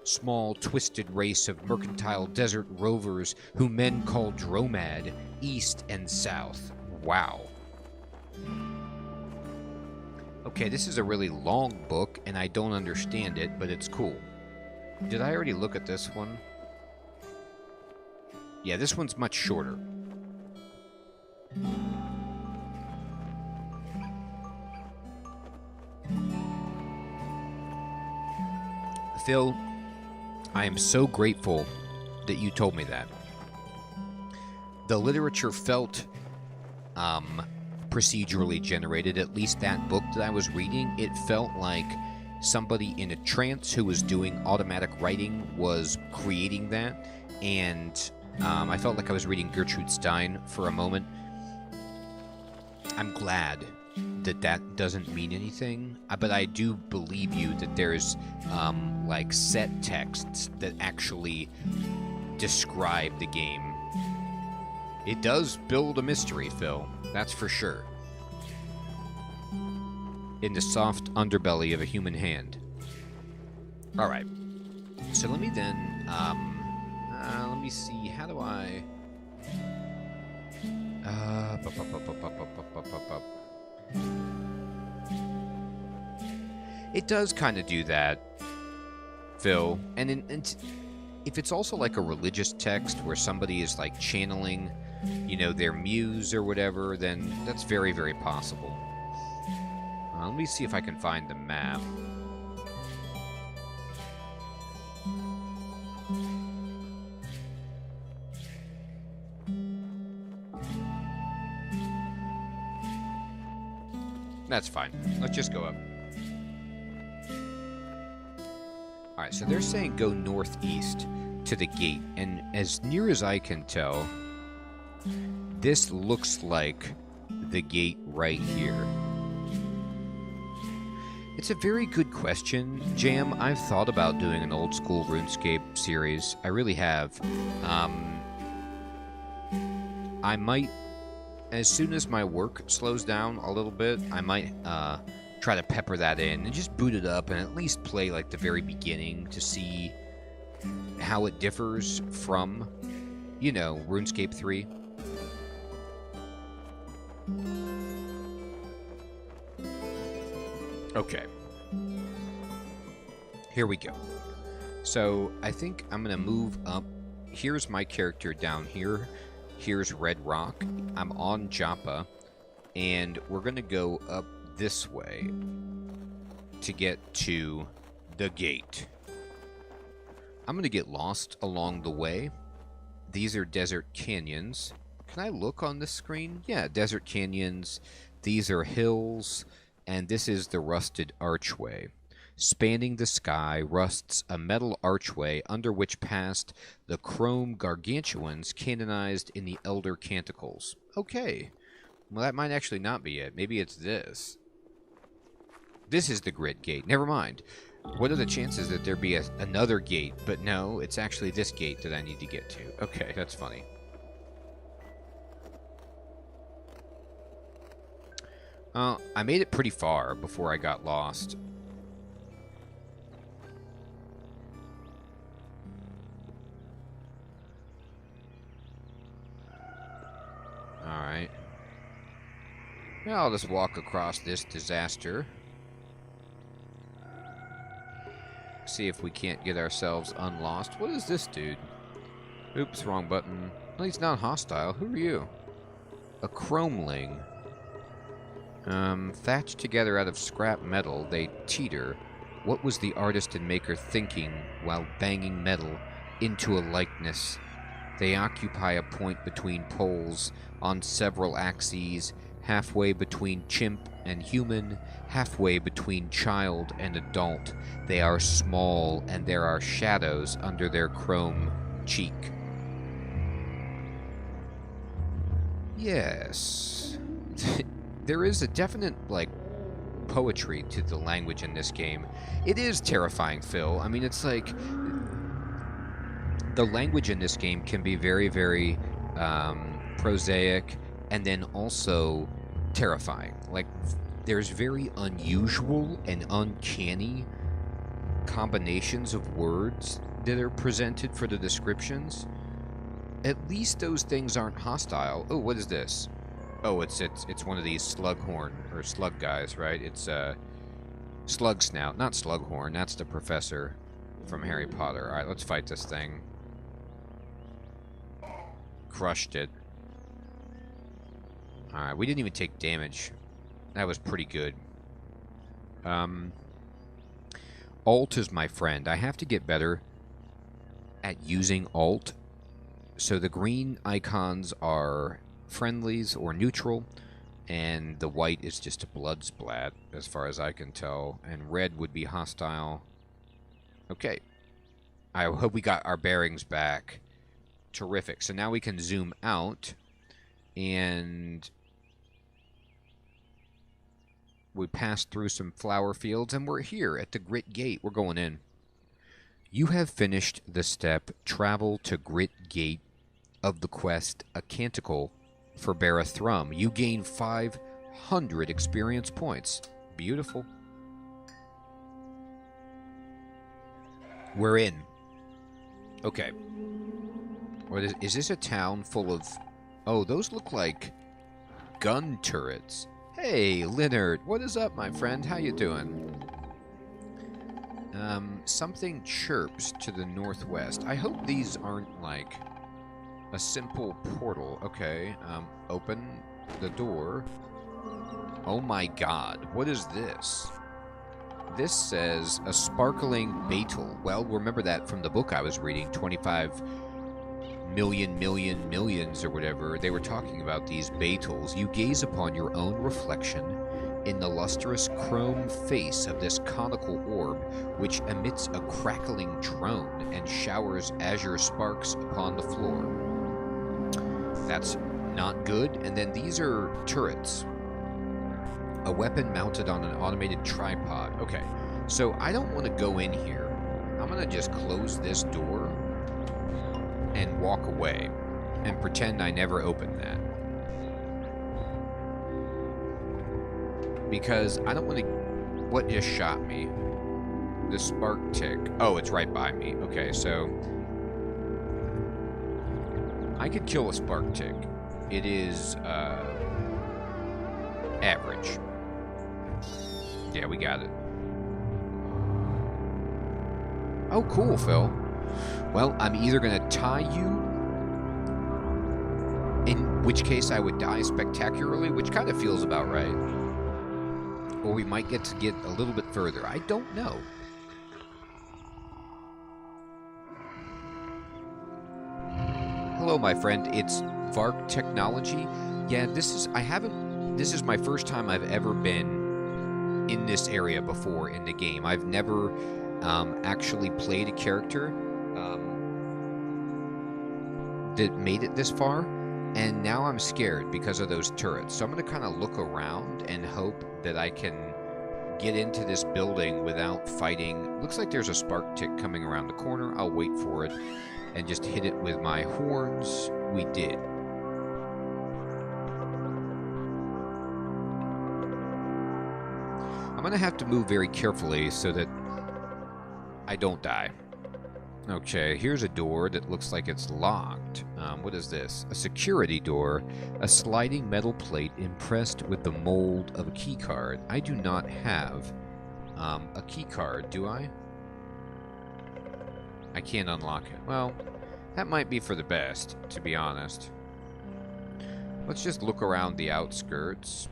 small twisted race of mercantile desert rovers who men call Dromad, east and south. Wow. Okay, this is a really long book and I don't understand it, but it's cool. Did I already look at this one? Yeah, this one's much shorter. Phil, I am so grateful that you told me that. The literature felt procedurally generated, at least that book that I was reading. It felt like somebody in a trance who was doing automatic writing was creating that, and I felt like I was reading Gertrude Stein for a moment. I'm glad that that doesn't mean anything, but I do believe you that there's like set texts that actually describe the game. It does build a mystery, Phil, that's for sure. In the soft underbelly of a human hand. Alright. So let me then, let me see, how do I... It does kind of do that, Phil. And if it's also like a religious text where somebody is like channeling, you know, their muse or whatever, then that's very, very possible. Let me see if I can find the map. That's fine. Let's just go up. Alright, so they're saying go northeast to the gate, and as near as I can tell, this looks like the gate right here. It's a very good question, Jam. I've thought about doing an old school RuneScape series. I really have. I might, as soon as my work slows down a little bit, I might try to pepper that in and just boot it up and at least play like the very beginning to see how it differs from, you know, RuneScape 3. Okay. Here we go. So, I think I'm going to move up. Here's my character down here. Here's Red Rock. I'm on Joppa. And we're going to go up this way to get to the gate. I'm going to get lost along the way. These are desert canyons. Can I look on this screen? Yeah, desert canyons. These are hills. And this is the rusted archway. Spanning the sky rusts a metal archway under which passed the chrome gargantuans canonized in the Elder Canticles. Okay. Well, that might actually not be it. Maybe it's this. This is the grit gate. Never mind. What are the chances that there be another gate? But no, it's actually this gate that I need to get to. Okay, that's funny. I made it pretty far before I got lost. Alright. Yeah, I'll just walk across this disaster. See if we can't get ourselves unlost. What is this dude? Oops, wrong button. Well, he's not hostile. Who are you? A chromeling. Thatched together out of scrap metal, they teeter. What was the artist and maker thinking while banging metal into a likeness? They occupy a point between poles on several axes, halfway between chimp and human, halfway between child and adult. They are small, and there are shadows under their chrome cheek. Yes. There is a definite, like, poetry to the language in this game. It is terrifying, Phil. I mean, it's like... The language in this game can be very, very prosaic and then also terrifying. Like, there's very unusual and uncanny combinations of words that are presented for the descriptions. At least those things aren't hostile. Oh, what is this? Oh, it's one of these slughorn, or slug guys, right? It's Slug Snout, not Slughorn. That's the professor from Harry Potter. Alright, let's fight this thing. Crushed it. Alright, we didn't even take damage. That was pretty good. Alt is my friend. I have to get better at using Alt. So the green icons are friendlies or neutral, and the white is just a blood splat, as far as I can tell, and red would be hostile. Okay. I hope we got our bearings back. Terrific. So now we can zoom out, and we passed through some flower fields, and we're here at the Grit Gate. We're going in. You have finished the step, travel to Grit Gate of the quest, a canticle for Barathrum. You gain 500 experience points. Beautiful. We're in. Okay. What is this a town full of... Oh, those look like gun turrets. Hey, Leonard. What is up, my friend? How you doing? Something chirps to the northwest. I hope these aren't like a simple portal. Okay, open the door. Oh my god, what is this? This says a sparkling beetle. Well, remember that from the book I was reading, 25 millions or whatever. They were talking about these beetles. You gaze upon your own reflection in the lustrous chrome face of this conical orb, which emits a crackling drone and showers azure sparks upon the floor. That's not good. And then these are turrets. A weapon mounted on an automated tripod. Okay, so I don't want to go in here. I'm going to just close this door and walk away and pretend I never opened that. Because I don't want to... What just shot me? The spark tick. Oh, it's right by me. Okay, so... I could kill a spark tick. It is, average. Yeah, we got it. Oh, cool, Phil. Well, I'm either going to tie you, in which case I would die spectacularly, which kind of feels about right. Or we might get a little bit further. I don't know. Hello, my friend. It's Vark Technology. Yeah, this is my first time I've ever been in this area before in the game. I've never actually played a character that made it this far, and now I'm scared because of those turrets. So I'm going to kind of look around and hope that I can get into this building without fighting. Looks like there's a spark tick coming around the corner. I'll wait for it and just hit it with my horns. We did. I'm going to have to move very carefully so that I don't die. Okay, here's a door that looks like it's locked. What is this? A security door. A sliding metal plate impressed with the mold of a key card. I do not have a key card, do I? I can't unlock it. Well, that might be for the best, to be honest. Let's just look around the outskirts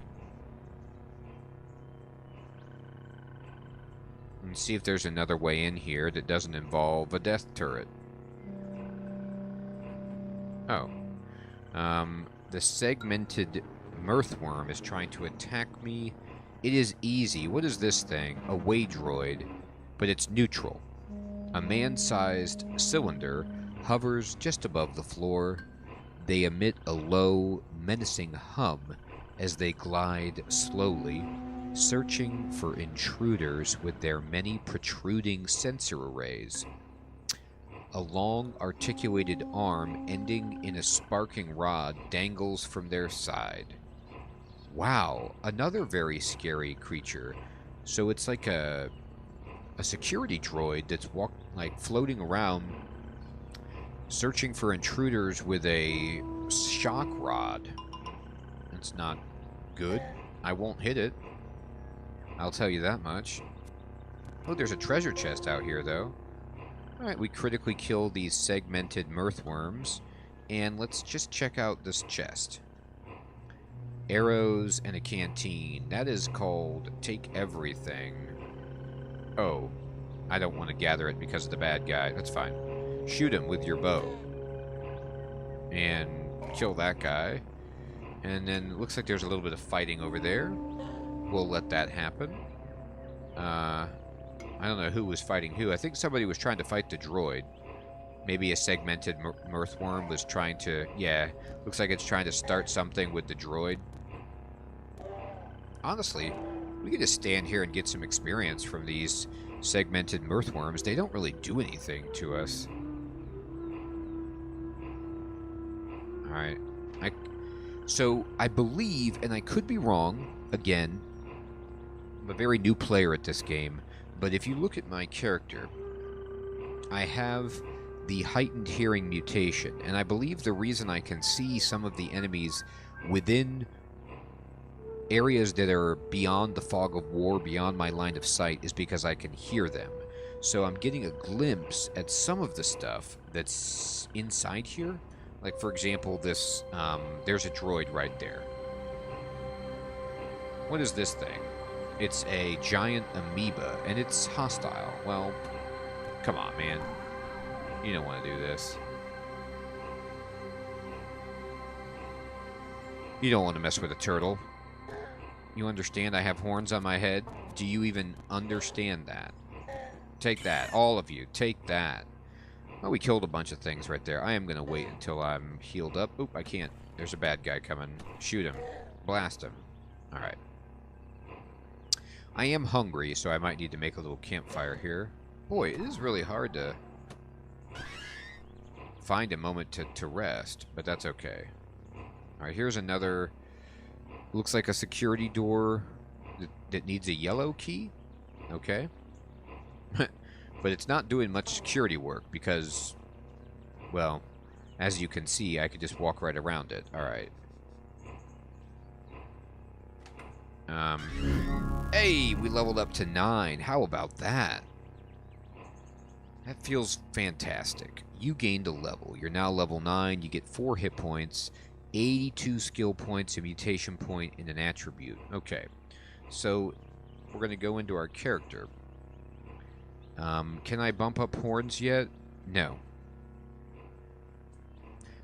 and see if there's another way in here that doesn't involve a death turret. Oh. The segmented mirthworm is trying to attack me. It is easy. What is this thing? A way droid, but it's neutral. A man-sized cylinder hovers just above the floor. They emit a low, menacing hum as they glide slowly, searching for intruders with their many protruding sensor arrays. A long, articulated arm ending in a sparking rod dangles from their side. Wow, another very scary creature. So it's like a security droid that's floating around, searching for intruders with a shock rod. That's not good. I won't hit it. I'll tell you that much. Oh, there's a treasure chest out here, though. Alright, we critically kill these segmented mirthworms. And let's just check out this chest. Arrows and a canteen. That is called Take Everything. Oh, I don't want to gather it because of the bad guy. That's fine. Shoot him with your bow. And kill that guy. And then it looks like there's a little bit of fighting over there. We'll let that happen. I don't know who was fighting who. I think somebody was trying to fight the droid. Maybe a segmented mirthworm was trying to... Yeah, looks like it's trying to start something with the droid. Honestly, we could just stand here and get some experience from these segmented mirthworms. They don't really do anything to us. Alright. So, I believe, and I could be wrong, again, I'm a very new player at this game, but if you look at my character, I have the heightened hearing mutation, and I believe the reason I can see some of the enemies within areas that are beyond the fog of war, beyond my line of sight, is because I can hear them. So I'm getting a glimpse at some of the stuff that's inside here. Like, for example, this, there's a droid right there. What is this thing? It's a giant amoeba, and it's hostile. Well, come on, man. You don't want to do this. You don't want to mess with a turtle. You understand I have horns on my head? Do you even understand that? Take that. All of you. Take that. Oh, we killed a bunch of things right there. I am going to wait until I'm healed up. Oop, I can't. There's a bad guy coming. Shoot him. Blast him. Alright. I am hungry, so I might need to make a little campfire here. Boy, it is really hard to find a moment to rest, but that's okay. Alright, here's another... Looks like a security door that needs a yellow key. Okay. But it's not doing much security work because, well, as you can see, I could just walk right around it. Alright. Hey, we leveled up to 9. How about that? That feels fantastic. You gained a level. You're now level 9. You get 4 hit points, 82 skill points, a mutation point, and an attribute. Okay. So, we're going to go into our character. Can I bump up horns yet? No.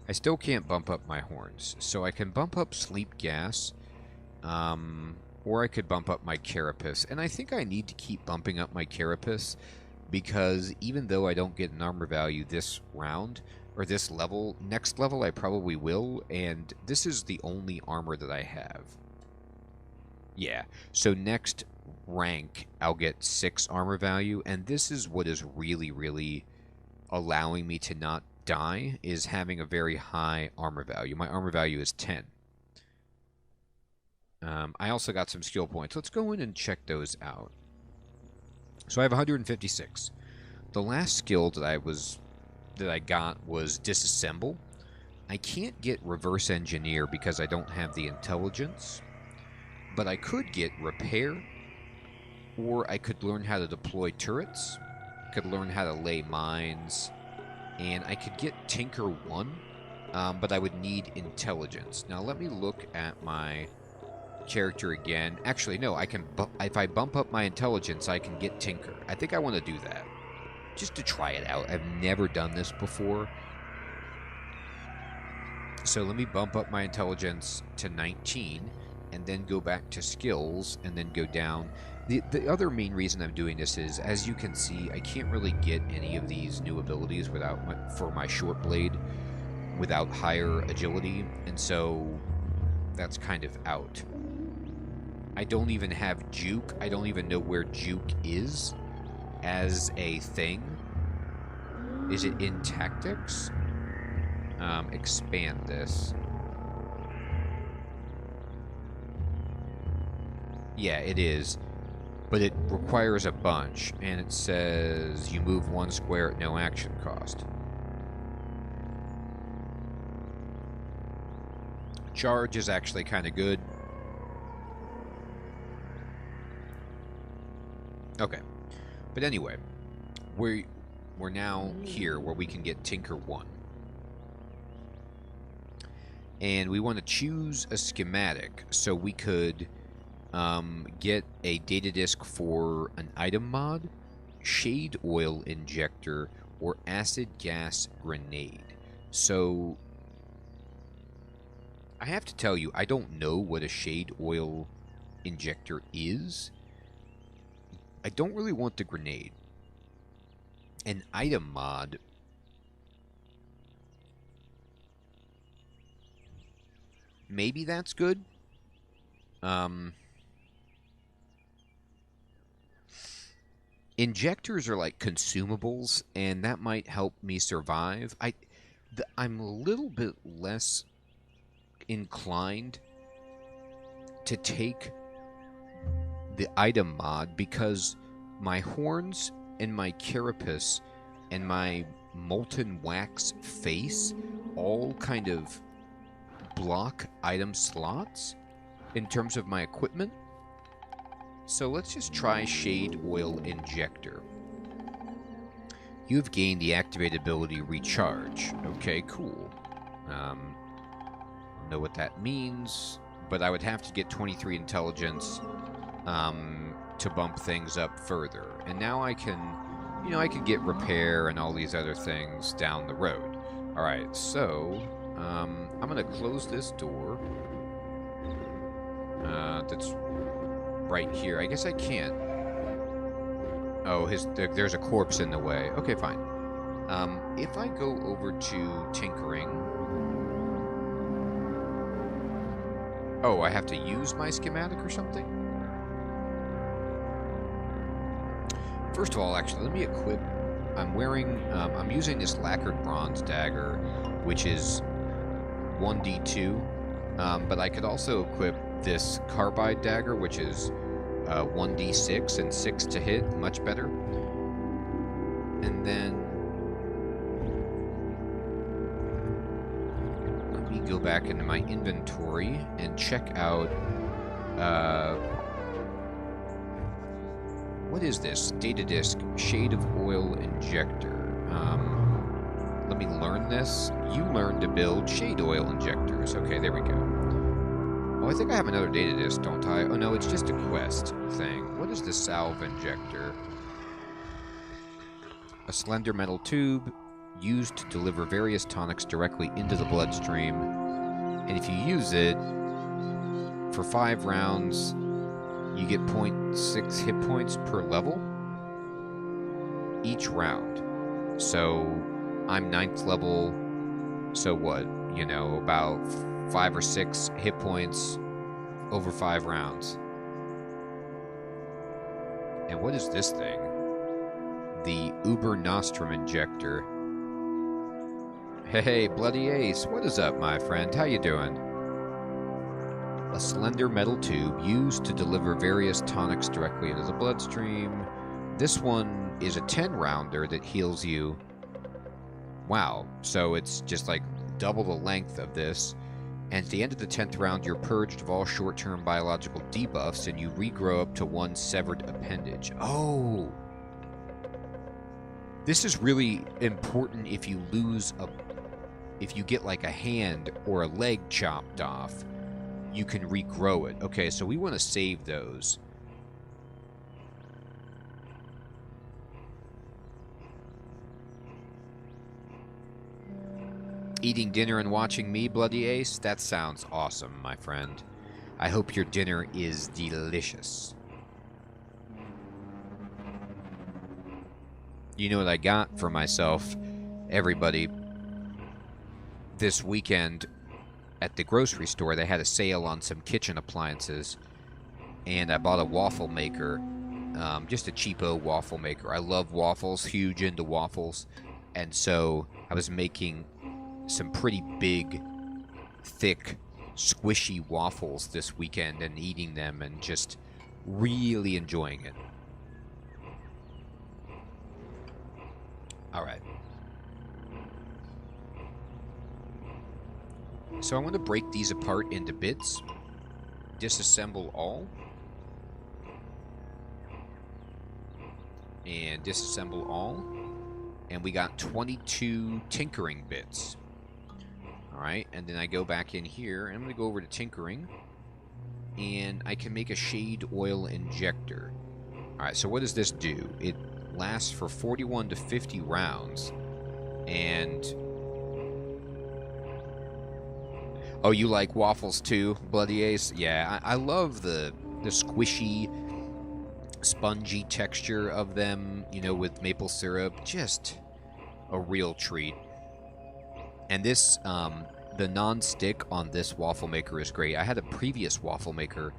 I still can't bump up my horns. So I can bump up sleep gas, or I could bump up my carapace. And I think I need to keep bumping up my carapace, because even though I don't get an armor value this round, or this level, next level I probably will, and this is the only armor that I have. Yeah, so next rank I'll get 6 armor value, and this is what is really, really allowing me to not die, is having a very high armor value. My armor value is 10. I also got some skill points. Let's go in and check those out. So I have 156. The last skill that I got was disassemble. I can't get reverse engineer because I don't have the intelligence, but I could get repair, or I could learn how to deploy turrets, could learn how to lay mines, and I could get Tinker 1, but I would need intelligence. Now let me look at my character again. Actually, no, I can. If I bump up my intelligence, I can get Tinker. I think I want to do that, just to try it out. I've never done this before. So let me bump up my intelligence to 19, and then go back to skills, and then go down. The other main reason I'm doing this is, as you can see, I can't really get any of these new abilities for my short blade without higher agility, and so that's kind of out. I don't even have juke. I don't even know where juke is as a thing. Is it in tactics? Expand this. Yeah, it is. But it requires a bunch, and it says you move 1 square at no action cost. Charge is actually kind of good. Okay. But anyway, we're now here where we can get Tinker 1. And we want to choose a schematic, so we could get a data disk for an item mod, shade oil injector, or acid gas grenade. So I have to tell you, I don't know what a shade oil injector is. I don't really want the grenade. An item mod, maybe that's good. Injectors are like consumables, and that might help me survive. I'm a little bit less inclined to take the item mod because my horns and my carapace and my molten wax face all kind of block item slots in terms of my equipment. So let's just try Shade Oil Injector. You've gained the activated ability Recharge. Okay, cool. Don't know what that means, but I would have to get 23 intelligence to bump things up further. And now I can, I can get repair and all these other things down the road. Alright, so I'm going to close this door. restaurant that's right here. I guess I can't. Oh, there's a corpse in the way. Okay, fine. If I go over to tinkering... Oh, I have to use my schematic or something? First of all, actually, let me equip... I'm using this lacquered bronze dagger, which is 1d2, but I could also equip this carbide dagger, which is 1d6 and 6 to hit, much better. And then let me go back into my inventory and check out what is this? Data disk, Shade of Oil Injector. Let me learn this. You learn to build shade oil injectors. Okay, there we go. Oh, I think I have another data disk, don't I? Oh, no, it's just a quest thing. What is the Salve Injector? A slender metal tube used to deliver various tonics directly into the bloodstream. And if you use it for 5 rounds, you get 0.6 hit points per level each round. So I'm 9th level, so what? You know, about 5 or 6 hit points over 5 rounds. And what is this thing? The Uber Nostrum Injector. Hey, Bloody Ace, what is up, my friend? How you doing? A slender metal tube used to deliver various tonics directly into the bloodstream. This one is a 10-rounder that heals you. Wow, so it's just like double the length of this. And at the end of the 10th round, you're purged of all short-term biological debuffs, and you regrow up to 1 severed appendage. Oh! This is really important if you if you get like a hand or a leg chopped off. You can regrow it. Okay, so we want to save those. Eating dinner and watching me, Bloody Ace? That sounds awesome, my friend. I hope your dinner is delicious. You know what I got for myself, everybody? This weekend at the grocery store, they had a sale on some kitchen appliances, and I bought a waffle maker, just a cheapo waffle maker. I love waffles, huge into waffles, and so I was making some pretty big, thick, squishy waffles this weekend and eating them and just really enjoying it. All right. So I want to break these apart into bits, disassemble all, and disassemble all, and we got 22 tinkering bits. All right, and then I go back in here, and I'm going to go over to tinkering, and I can make a shade oil injector. All right, so what does this do? It lasts for 41 to 50 rounds, and... Oh, you like waffles too, Bloody Ace? Yeah, I love the squishy, spongy texture of them, you know, with maple syrup. Just a real treat. And this, the non-stick on this waffle maker is great. I had a previous waffle maker,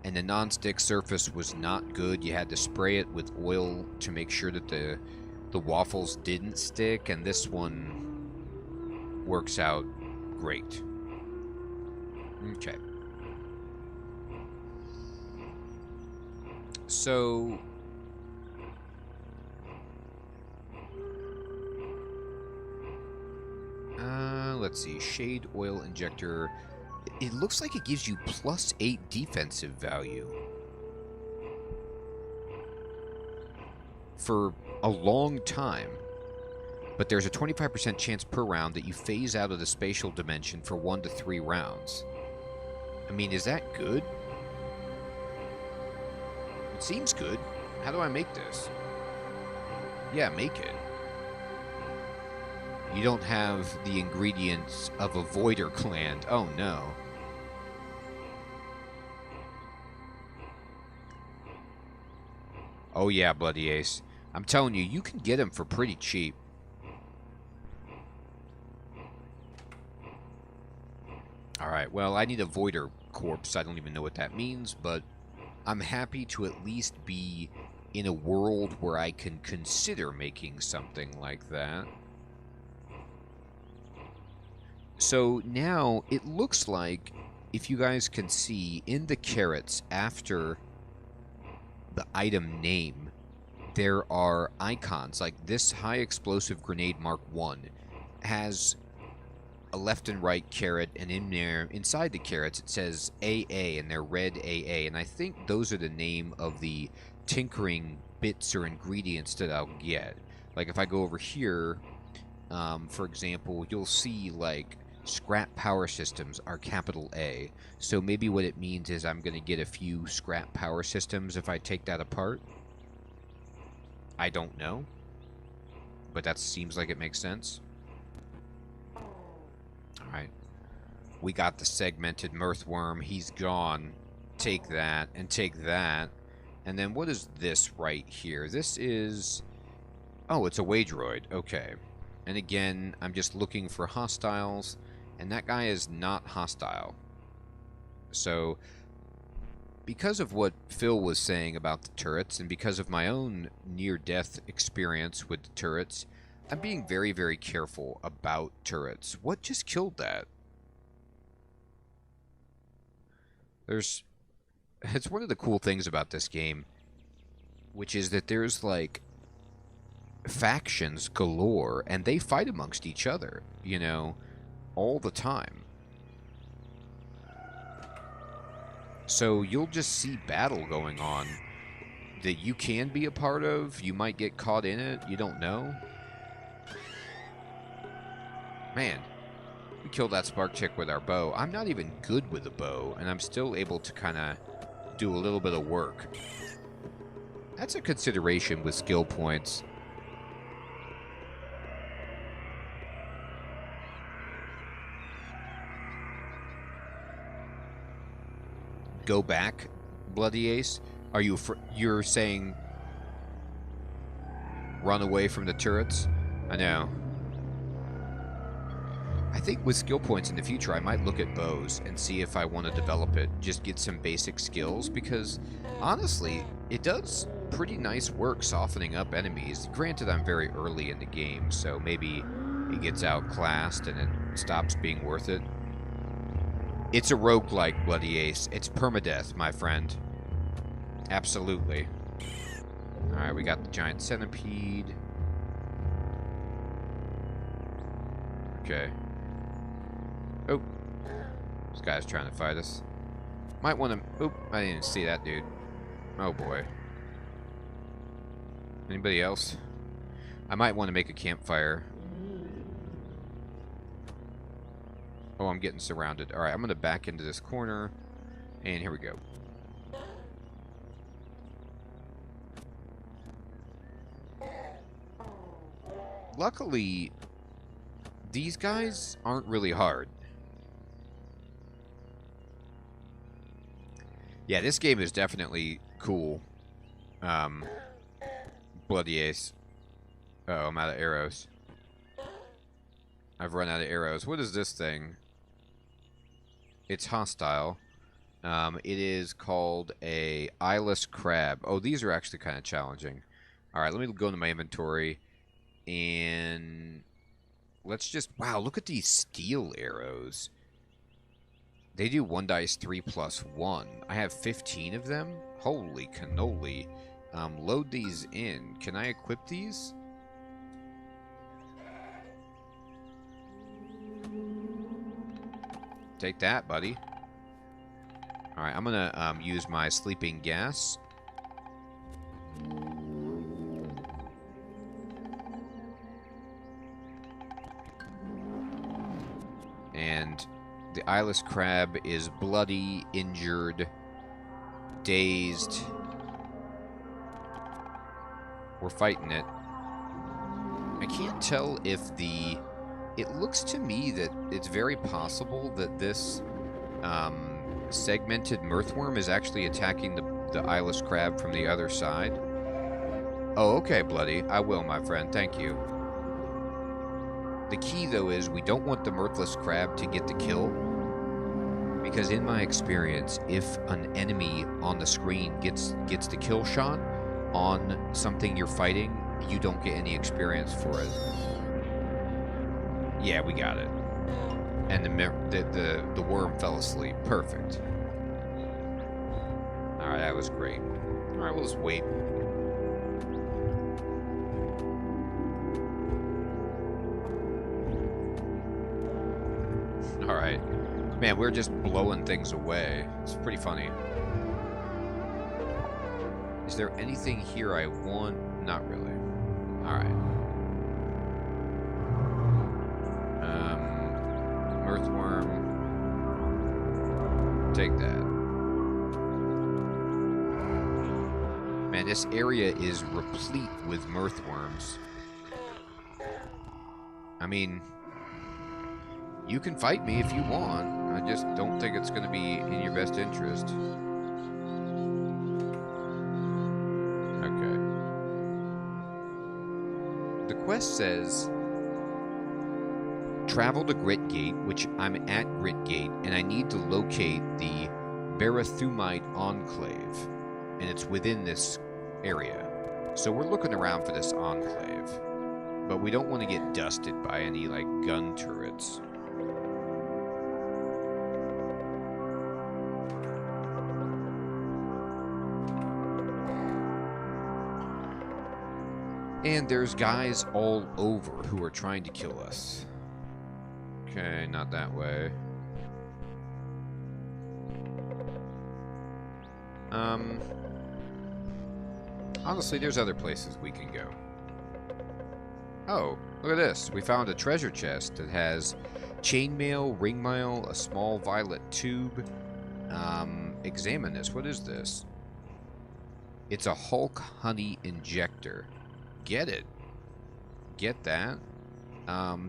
and the non-stick surface was not good. You had to spray it with oil to make sure that the waffles didn't stick, and this one works out great. Okay. So... let's see. Shade Oil Injector. It looks like it gives you +8 defensive value. For a long time. But there's a 25% chance per round that you phase out of the spatial dimension for 1 to 3 rounds. I mean, is that good? It seems good. How do I make this? Yeah, make it. You don't have the ingredients of a voider gland. Oh, no. Oh yeah, Bloody Ace. I'm telling you, you can get him for pretty cheap. Alright, well, I need a Voider corpse. I don't even know what that means, but I'm happy to at least be in a world where I can consider making something like that. So now it looks like, if you guys can see, in the carrots after the item name, there are icons. Like this high explosive grenade Mark 1 has a left and right carrot, and in there, inside the carrots, it says AA, and they're red AA, and I think those are the name of the tinkering bits or ingredients that I'll get. Like if I go over here, for example, you'll see like scrap power systems are capital A. So maybe what it means is I'm going to get a few scrap power systems if I take that apart. I don't know, but that seems like it makes sense. Alright, we got the segmented mirthworm. He's gone. Take that, and take that. And then what is this right here? This is... oh, it's a Wageroid. Okay. And again, I'm just looking for hostiles, and that guy is not hostile. So, because of what Phil was saying about the turrets, and because of my own near-death experience with the turrets, I'm being very, very careful about turrets. What just killed that? It's one of the cool things about this game, which is that there's, like, factions galore, and they fight amongst each other, you know, all the time. So you'll just see battle going on that you can be a part of. You might get caught in it. You don't know. Man, we killed that spark chick with our bow. I'm not even good with a bow, and I'm still able to kind of do a little bit of work. That's a consideration with skill points. Go back, Bloody Ace? Are you you're saying run away from the turrets? I know. I think with skill points in the future, I might look at bows and see if I want to develop it. Just get some basic skills, because honestly, it does pretty nice work softening up enemies. Granted, I'm very early in the game, so maybe it gets outclassed and it stops being worth it. It's a roguelike, Bloody Ace. It's permadeath, my friend. Absolutely. Alright, we got the giant centipede. Okay. Oh. This guy's trying to fight us. Might want to... oop, I didn't even see that dude. Oh boy. Anybody else? I might want to make a campfire. Oh, I'm getting surrounded. Alright, I'm going to back into this corner. And here we go. Luckily, these guys aren't really hard. Yeah, this game is definitely cool. Bloody Ace. Uh-oh, I'm out of arrows. I've run out of arrows. What is this thing? It's hostile. It is called a Eyeless Crab. Oh, these are actually kind of challenging. Alright, let me go into my inventory. And let's just... wow, look at these steel arrows. They do 1 dice 3 plus 1. I have 15 of them? Holy cannoli. Load these in. Can I equip these? Take that, buddy. Alright, I'm gonna use my sleeping gas. And the Eyeless Crab is bloody, injured, dazed. We're fighting it. I can't tell if the... it looks to me that it's very possible that this segmented mirthworm is actually attacking the Eyeless Crab from the other side. Oh, okay, Bloody. I will, my friend. Thank you. The key, though, is we don't want the Mirthless Crab to get the kill. Because in my experience, if an enemy on the screen gets the kill shot on something you're fighting, you don't get any experience for it. Yeah, we got it. And the worm fell asleep. Perfect. Alright, that was great. Alright, we'll just wait. Alright. Man, we're just blowing things away. It's pretty funny. Is there anything here I want? Not really. Alright. Earthworm. Take that. Man, this area is replete with mirthworms. I mean, you can fight me if you want. I just don't think it's going to be in your best interest. Okay. The quest says, travel to Gritgate, which I'm at Gritgate, and I need to locate the Barathumite Enclave, and it's within this area. So we're looking around for this enclave, but we don't want to get dusted by any, like, gun turrets. And there's guys all over who are trying to kill us. Okay, not that way. Honestly, there's other places we can go. Oh, look at this. We found a treasure chest that has chainmail, ringmail, a small violet tube. Examine this. What is this? It's a Hulk honey injector. Get it. Get that.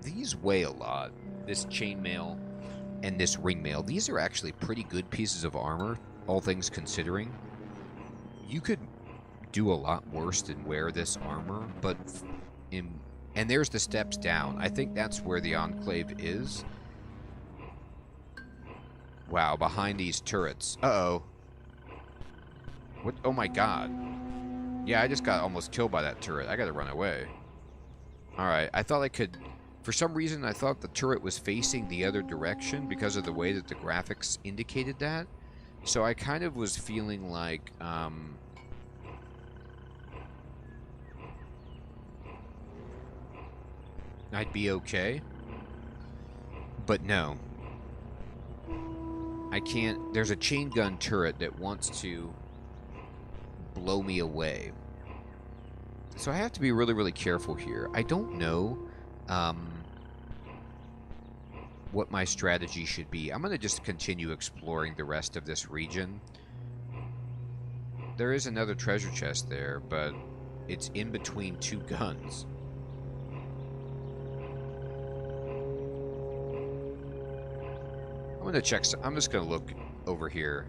These weigh a lot. This chainmail and this ringmail. These are actually pretty good pieces of armor, all things considering. You could do a lot worse than wear this armor, but and there's the steps down. I think that's where the enclave is. Wow, behind these turrets. Uh-oh. What? Oh my god. Yeah, I just got almost killed by that turret. I gotta run away. Alright, I thought I could... For some reason, I thought the turret was facing the other direction because of the way that the graphics indicated that. So I kind of was feeling like, I'd be okay. But no. I can't... There's a chain gun turret that wants to blow me away. So I have to be really, really careful here. I don't know what my strategy should be. I'm going to just continue exploring the rest of this region. There is another treasure chest there, but it's in between two guns. I'm going to check... I'm just going to look over here.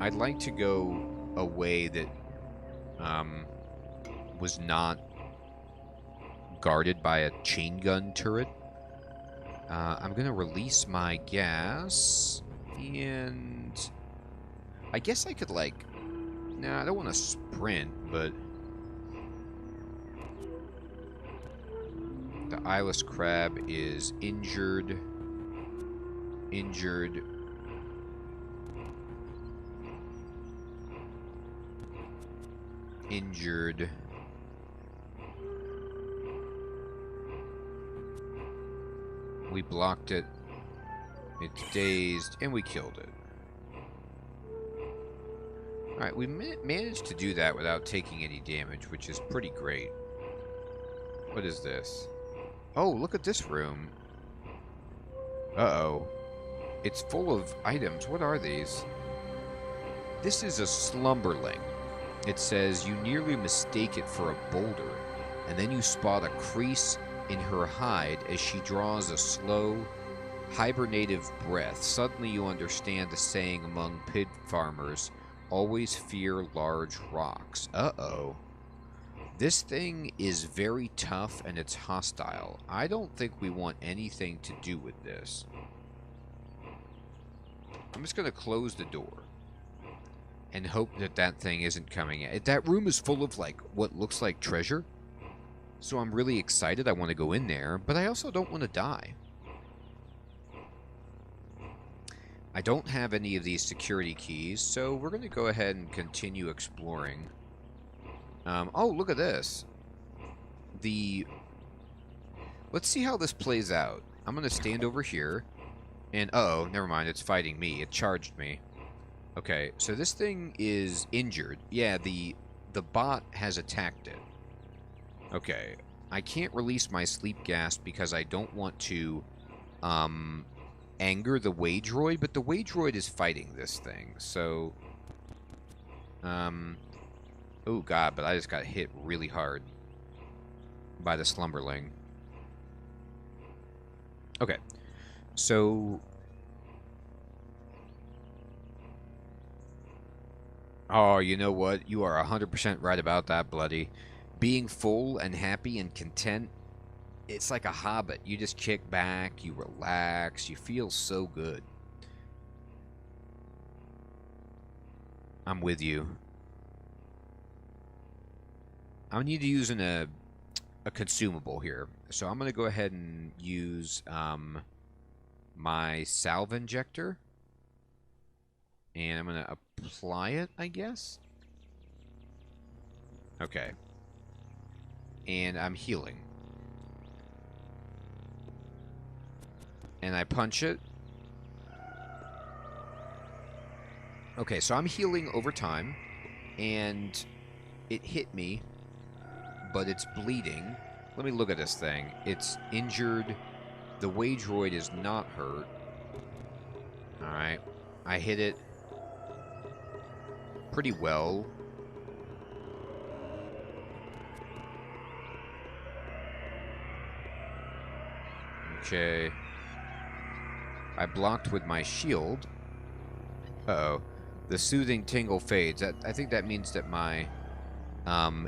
I'd like to go a way that was not guarded by a chain gun turret. I'm going to release my gas, and I guess I could, like... Nah, I don't want to sprint, but... The Eyeless Crab is injured. Injured. Injured. We blocked it. It's dazed, and we killed it. Alright, we managed to do that without taking any damage, which is pretty great. What is this? Oh, look at this room. Uh-oh. It's full of items. What are these? This is a slumberling. It says, you nearly mistake it for a boulder, and then you spot a crease in her hide as she draws a slow, hibernative breath. Suddenly you understand the saying among pig farmers, Always fear large rocks. Uh-oh. This thing is very tough and it's hostile. I don't think we want anything to do with this. I'm just going to close the door and hope that that thing isn't coming in. That room is full of, like, what looks like treasure. So I'm really excited. I want to go in there, but I also don't want to die. I don't have any of these security keys, so we're going to go ahead and continue exploring. Oh, look at this. Let's see how this plays out. I'm going to stand over here, and uh-oh, never mind, it's fighting me. It charged me. Okay, so this thing is injured. Yeah, the bot has attacked it. Okay, I can't release my sleep gas because I don't want to anger the Waydroid, but the Waydroid is fighting this thing, so oh god, but I just got hit really hard by the Slumberling. Okay, so oh, you know what? You are 100% right about that, Bloody. Being full and happy and content, it's like a hobbit. You just kick back, you relax, you feel so good. I'm with you. I need to use a consumable here. So I'm going to go ahead and use my Salve Injector. And I'm going to apply it, I guess. Okay. And I'm healing. And I punch it. Okay, so I'm healing over time. And it hit me. But it's bleeding. Let me look at this thing. It's injured. The Waydroid is not hurt. Alright. I hit it pretty well. Okay. I blocked with my shield. Uh-oh. The soothing tingle fades. I think that means that my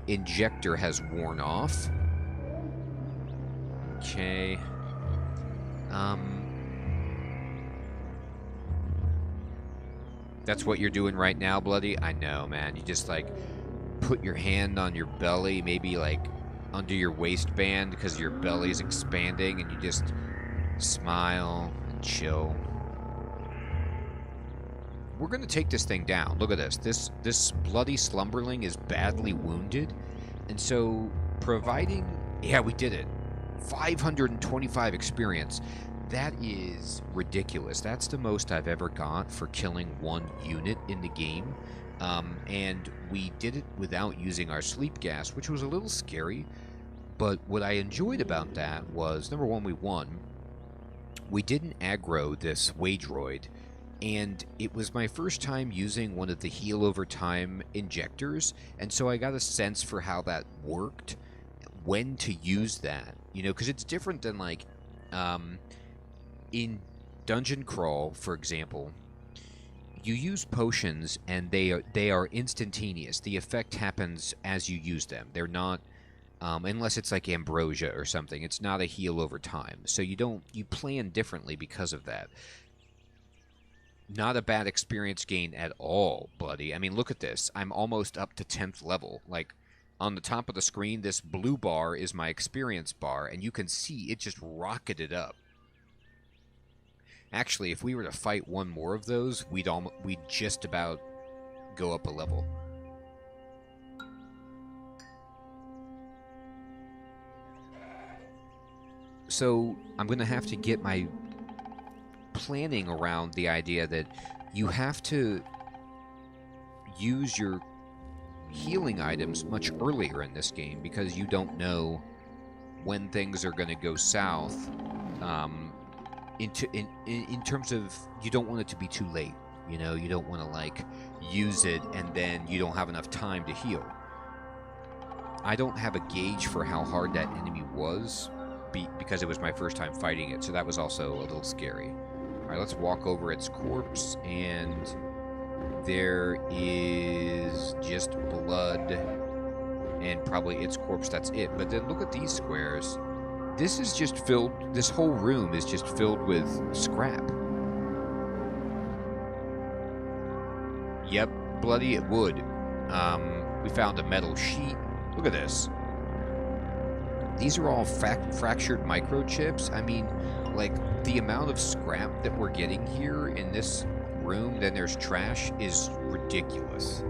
injector has worn off. Okay. That's what you're doing right now, Bloody? I know, man. You just, like, put your hand on your belly, maybe, like, under your waistband because your belly's expanding, and you just smile and chill. We're going to take this thing down. Look at this. This bloody slumberling is badly wounded, and so providing... Yeah, we did it. 525 experience. That is ridiculous. That's the most I've ever got for killing one unit in the game. And we did it without using our sleep gas, which was a little scary. But what I enjoyed about that was, number one, we won. We didn't aggro this Waydroid. And it was my first time using one of the heal over time injectors. And so I got a sense for how that worked, when to use that. You know, because it's different than, like... in Dungeon Crawl, for example, you use potions and they are instantaneous. The effect happens as you use them. They're not, unless it's like ambrosia or something. It's not a heal over time. So you plan differently because of that. Not a bad experience gain at all, Bloody. I mean, look at this. I'm almost up to 10th level. Like, on the top of the screen, this blue bar is my experience bar, and you can see it just rocketed up. Actually, if we were to fight one more of those, we'd just about go up a level. So, I'm going to have to get my planning around the idea that you have to use your healing items much earlier in this game because you don't know when things are going to go south. In terms of, you don't want it to be too late, you know, you don't want to, like, use it and then you don't have enough time to heal. I don't have a gauge for how hard that enemy was, because it was my first time fighting it, so that was also a little scary. Alright, let's walk over its corpse, and there is just blood and probably its corpse, that's it. But then look at these squares. This is just filled, this whole room is just filled with scrap. Yep, bloody wood. We found a metal sheet. Look at this. These are all fractured microchips. I mean, like, the amount of scrap that we're getting here in this room, then there's trash, is ridiculous.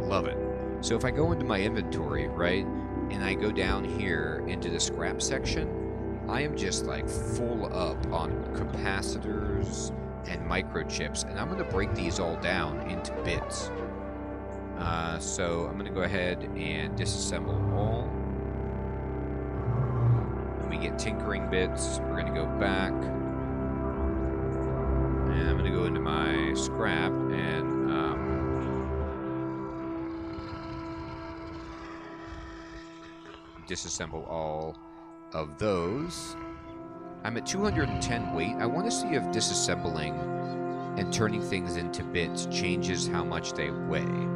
Love it. So if I go into my inventory, right, and I go down here into the scrap section, I am just, like, full up on capacitors and microchips, and I'm going to break these all down into bits. So I'm going to go ahead and disassemble all. And we get tinkering bits. We're going to go back. And I'm going to go into my scrap and disassemble all of those. I'm at 210 weight. I want to see if disassembling and turning things into bits changes how much they weigh.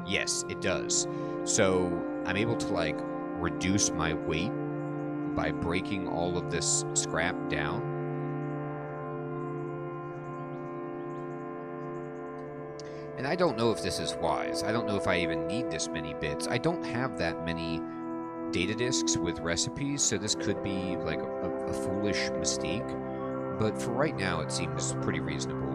Yes, it does. So I'm able to, like, reduce my weight by breaking all of this scrap down. And I don't know if this is wise. I don't know if I even need this many bits. I don't have that many data disks with recipes, so this could be like a foolish mistake. But for right now, it seems pretty reasonable.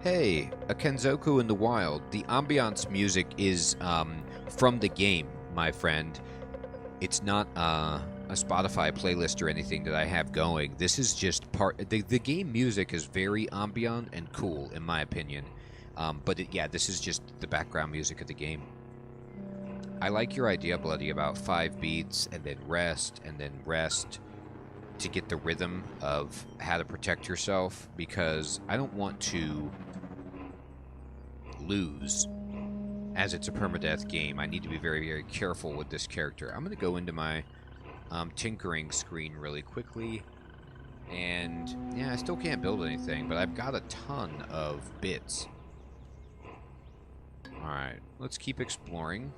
Hey, a Kenzoku in the wild. The ambiance music is from the game, my friend. It's not a Spotify playlist or anything that I have going. This is just part... The game music is very ambient and cool, in my opinion. But yeah, this is just the background music of the game. I like your idea, Bloody, about 5 beats, and then rest, to get the rhythm of how to protect yourself, because I don't want to lose as it's a permadeath game. I need to be very, very careful with this character. I'm going to go into my tinkering screen really quickly, and yeah, I still can't build anything, but I've got a ton of bits. Alright, let's keep exploring.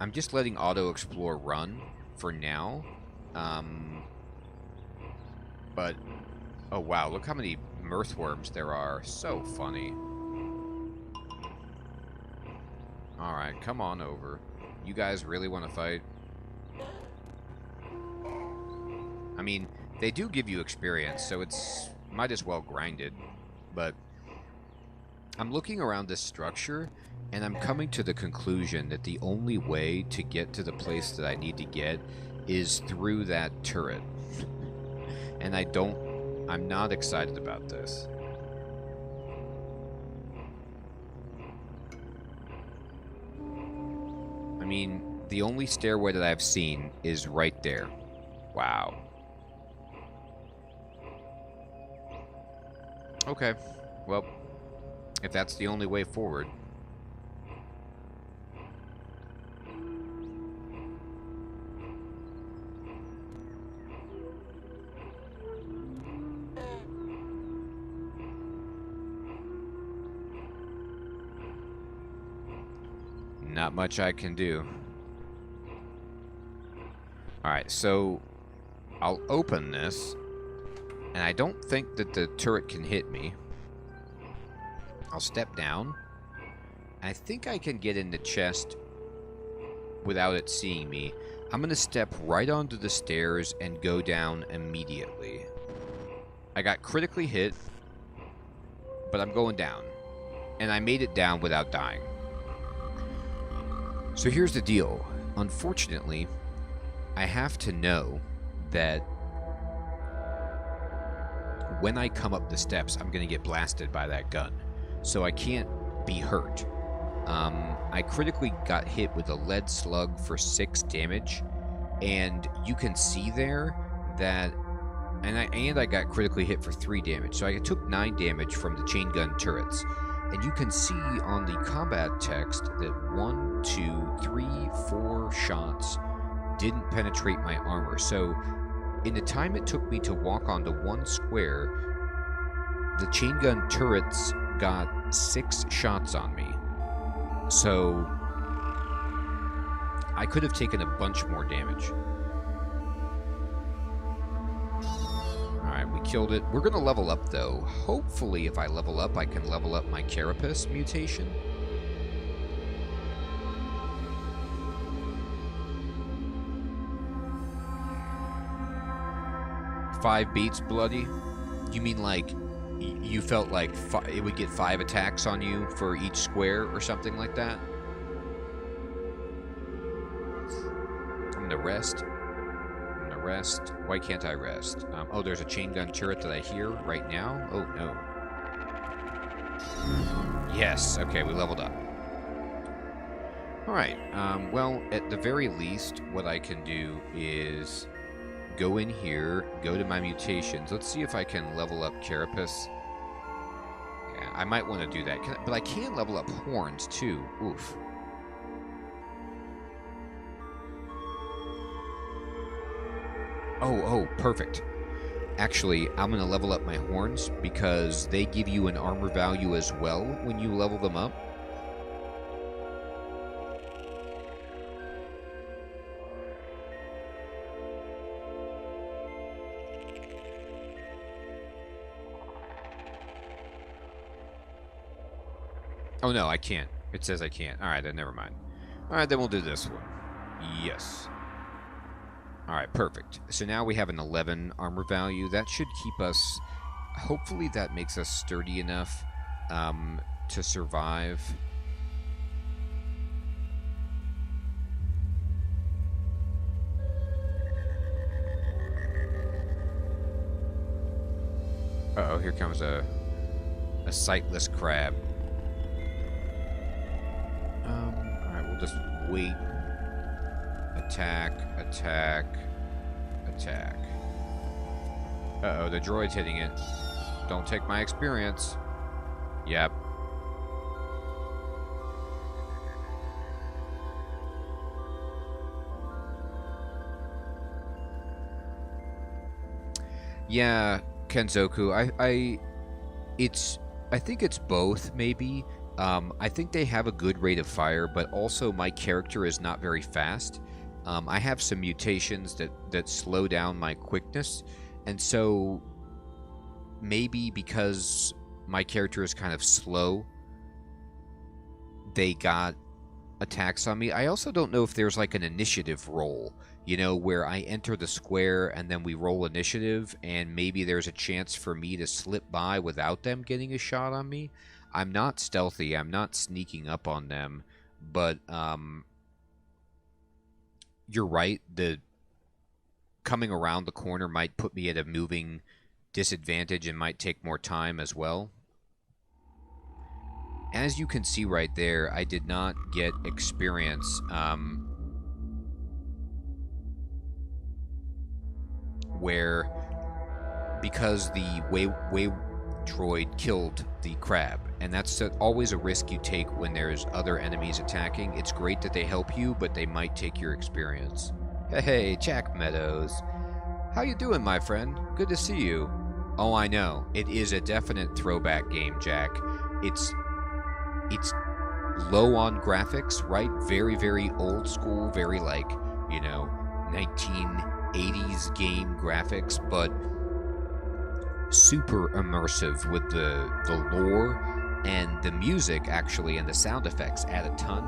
I'm just letting auto explore run for now. But oh wow, look how many mirthworms there are. So funny. Alright, come on over. You guys really want to fight? I mean, they do give you experience, so it's might as well grind it. But I'm looking around this structure, and I'm coming to the conclusion that the only way to get to the place that I need to get is through that turret. And I'm not excited about this. I mean, the only stairway that I've seen is right there. Wow. Okay, well, if that's the only way forward. Not much I can do. Alright, so I'll open this, and I don't think that the turret can hit me. I'll step down. I think I can get in the chest without it seeing me. I'm going to step right onto the stairs and go down immediately. I got critically hit, but I'm going down. And I made it down without dying. So here's the deal. Unfortunately, I have to know that when I come up the steps, I'm going to get blasted by that gun. So I can't be hurt. I critically got hit with a lead slug for 6 damage, and you can see there that, and I got critically hit for 3 damage, so I took 9 damage from the chain gun turrets. And you can see on the combat text that 1, 2, 3, 4 shots didn't penetrate my armor. So in the time it took me to walk onto 1 square, the chain gun turrets got 6 shots on me. So I could have taken a bunch more damage. Alright, we killed it. We're going to level up, though. Hopefully, if I level up, I can level up my Carapace mutation. Five beats, bloody? You mean like you felt like it would get 5 attacks on you for each square or something like that? I'm gonna rest. Rest. Why can't I rest? Oh, there's a chain gun turret that I hear right now. Oh, no. Yes. Okay, we leveled up. Alright. Well, at the very least, what I can do is go in here, go to my mutations. Let's see if I can level up Carapace. Yeah, I might want to do that. But I can level up horns, too. Oof. Oh, perfect. Actually, I'm going to level up my horns because they give you an armor value as well when you level them up. Oh, no, I can't. It says I can't. All right, then never mind. All right, then we'll do this one. Yes. Alright, perfect. So now we have an 11 armor value. That should keep us... Hopefully that makes us sturdy enough to survive. Uh-oh, here comes a sightless crab. Alright, we'll just wait. Attack, attack, attack. Uh-oh, the droid's hitting it. Don't take my experience. Yep. Yeah, Kenzoku, I think it's both, maybe. I think they have a good rate of fire, but also my character is not very fast. I have some mutations that slow down my quickness, and so maybe because my character is kind of slow, they got attacks on me. I also don't know if there's like an initiative roll, you know, where I enter the square and then we roll initiative, and maybe there's a chance for me to slip by without them getting a shot on me. I'm not stealthy, I'm not sneaking up on them, but you're right, the coming around the corner might put me at a moving disadvantage and might take more time as well. As you can see right there, I did not get experience where, because the way droid killed the crab, and that's always a risk you take when there's other enemies attacking. It's great that they help you, but they might take your experience. Hey, Jack Meadows. How you doing, my friend? Good to see you. Oh, I know. It is a definite throwback game, Jack. It's low on graphics, right? Very, very old school, very like, you know, 1980s game graphics, but super immersive with the lore, and the music actually and the sound effects add a ton.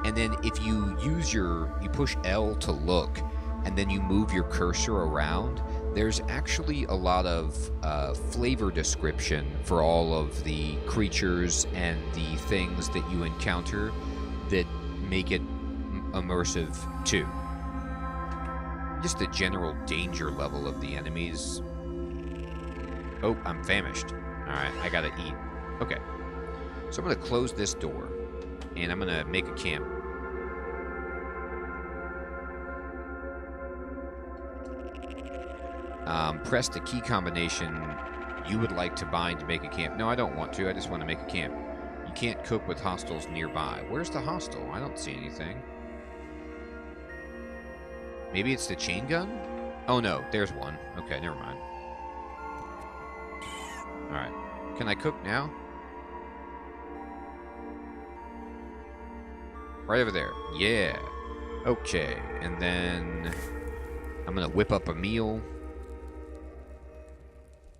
And then if you use you push L to look, and then you move your cursor around, there's actually a lot of flavor description for all of the creatures and the things that you encounter that make it immersive too. Just the general danger level of the enemies. Oh, I'm famished. Alright, I gotta eat. Okay. So I'm going to close this door, and I'm going to make a camp. Press the key combination you would like to bind to make a camp. No, I don't want to. I just want to make a camp. You can't cook with hostiles nearby. Where's the hostile? I don't see anything. Maybe it's the chain gun? Oh, no. There's one. Okay, never mind. Alright. Can I cook now? Right over there. Yeah. Okay. And then I'm going to whip up a meal.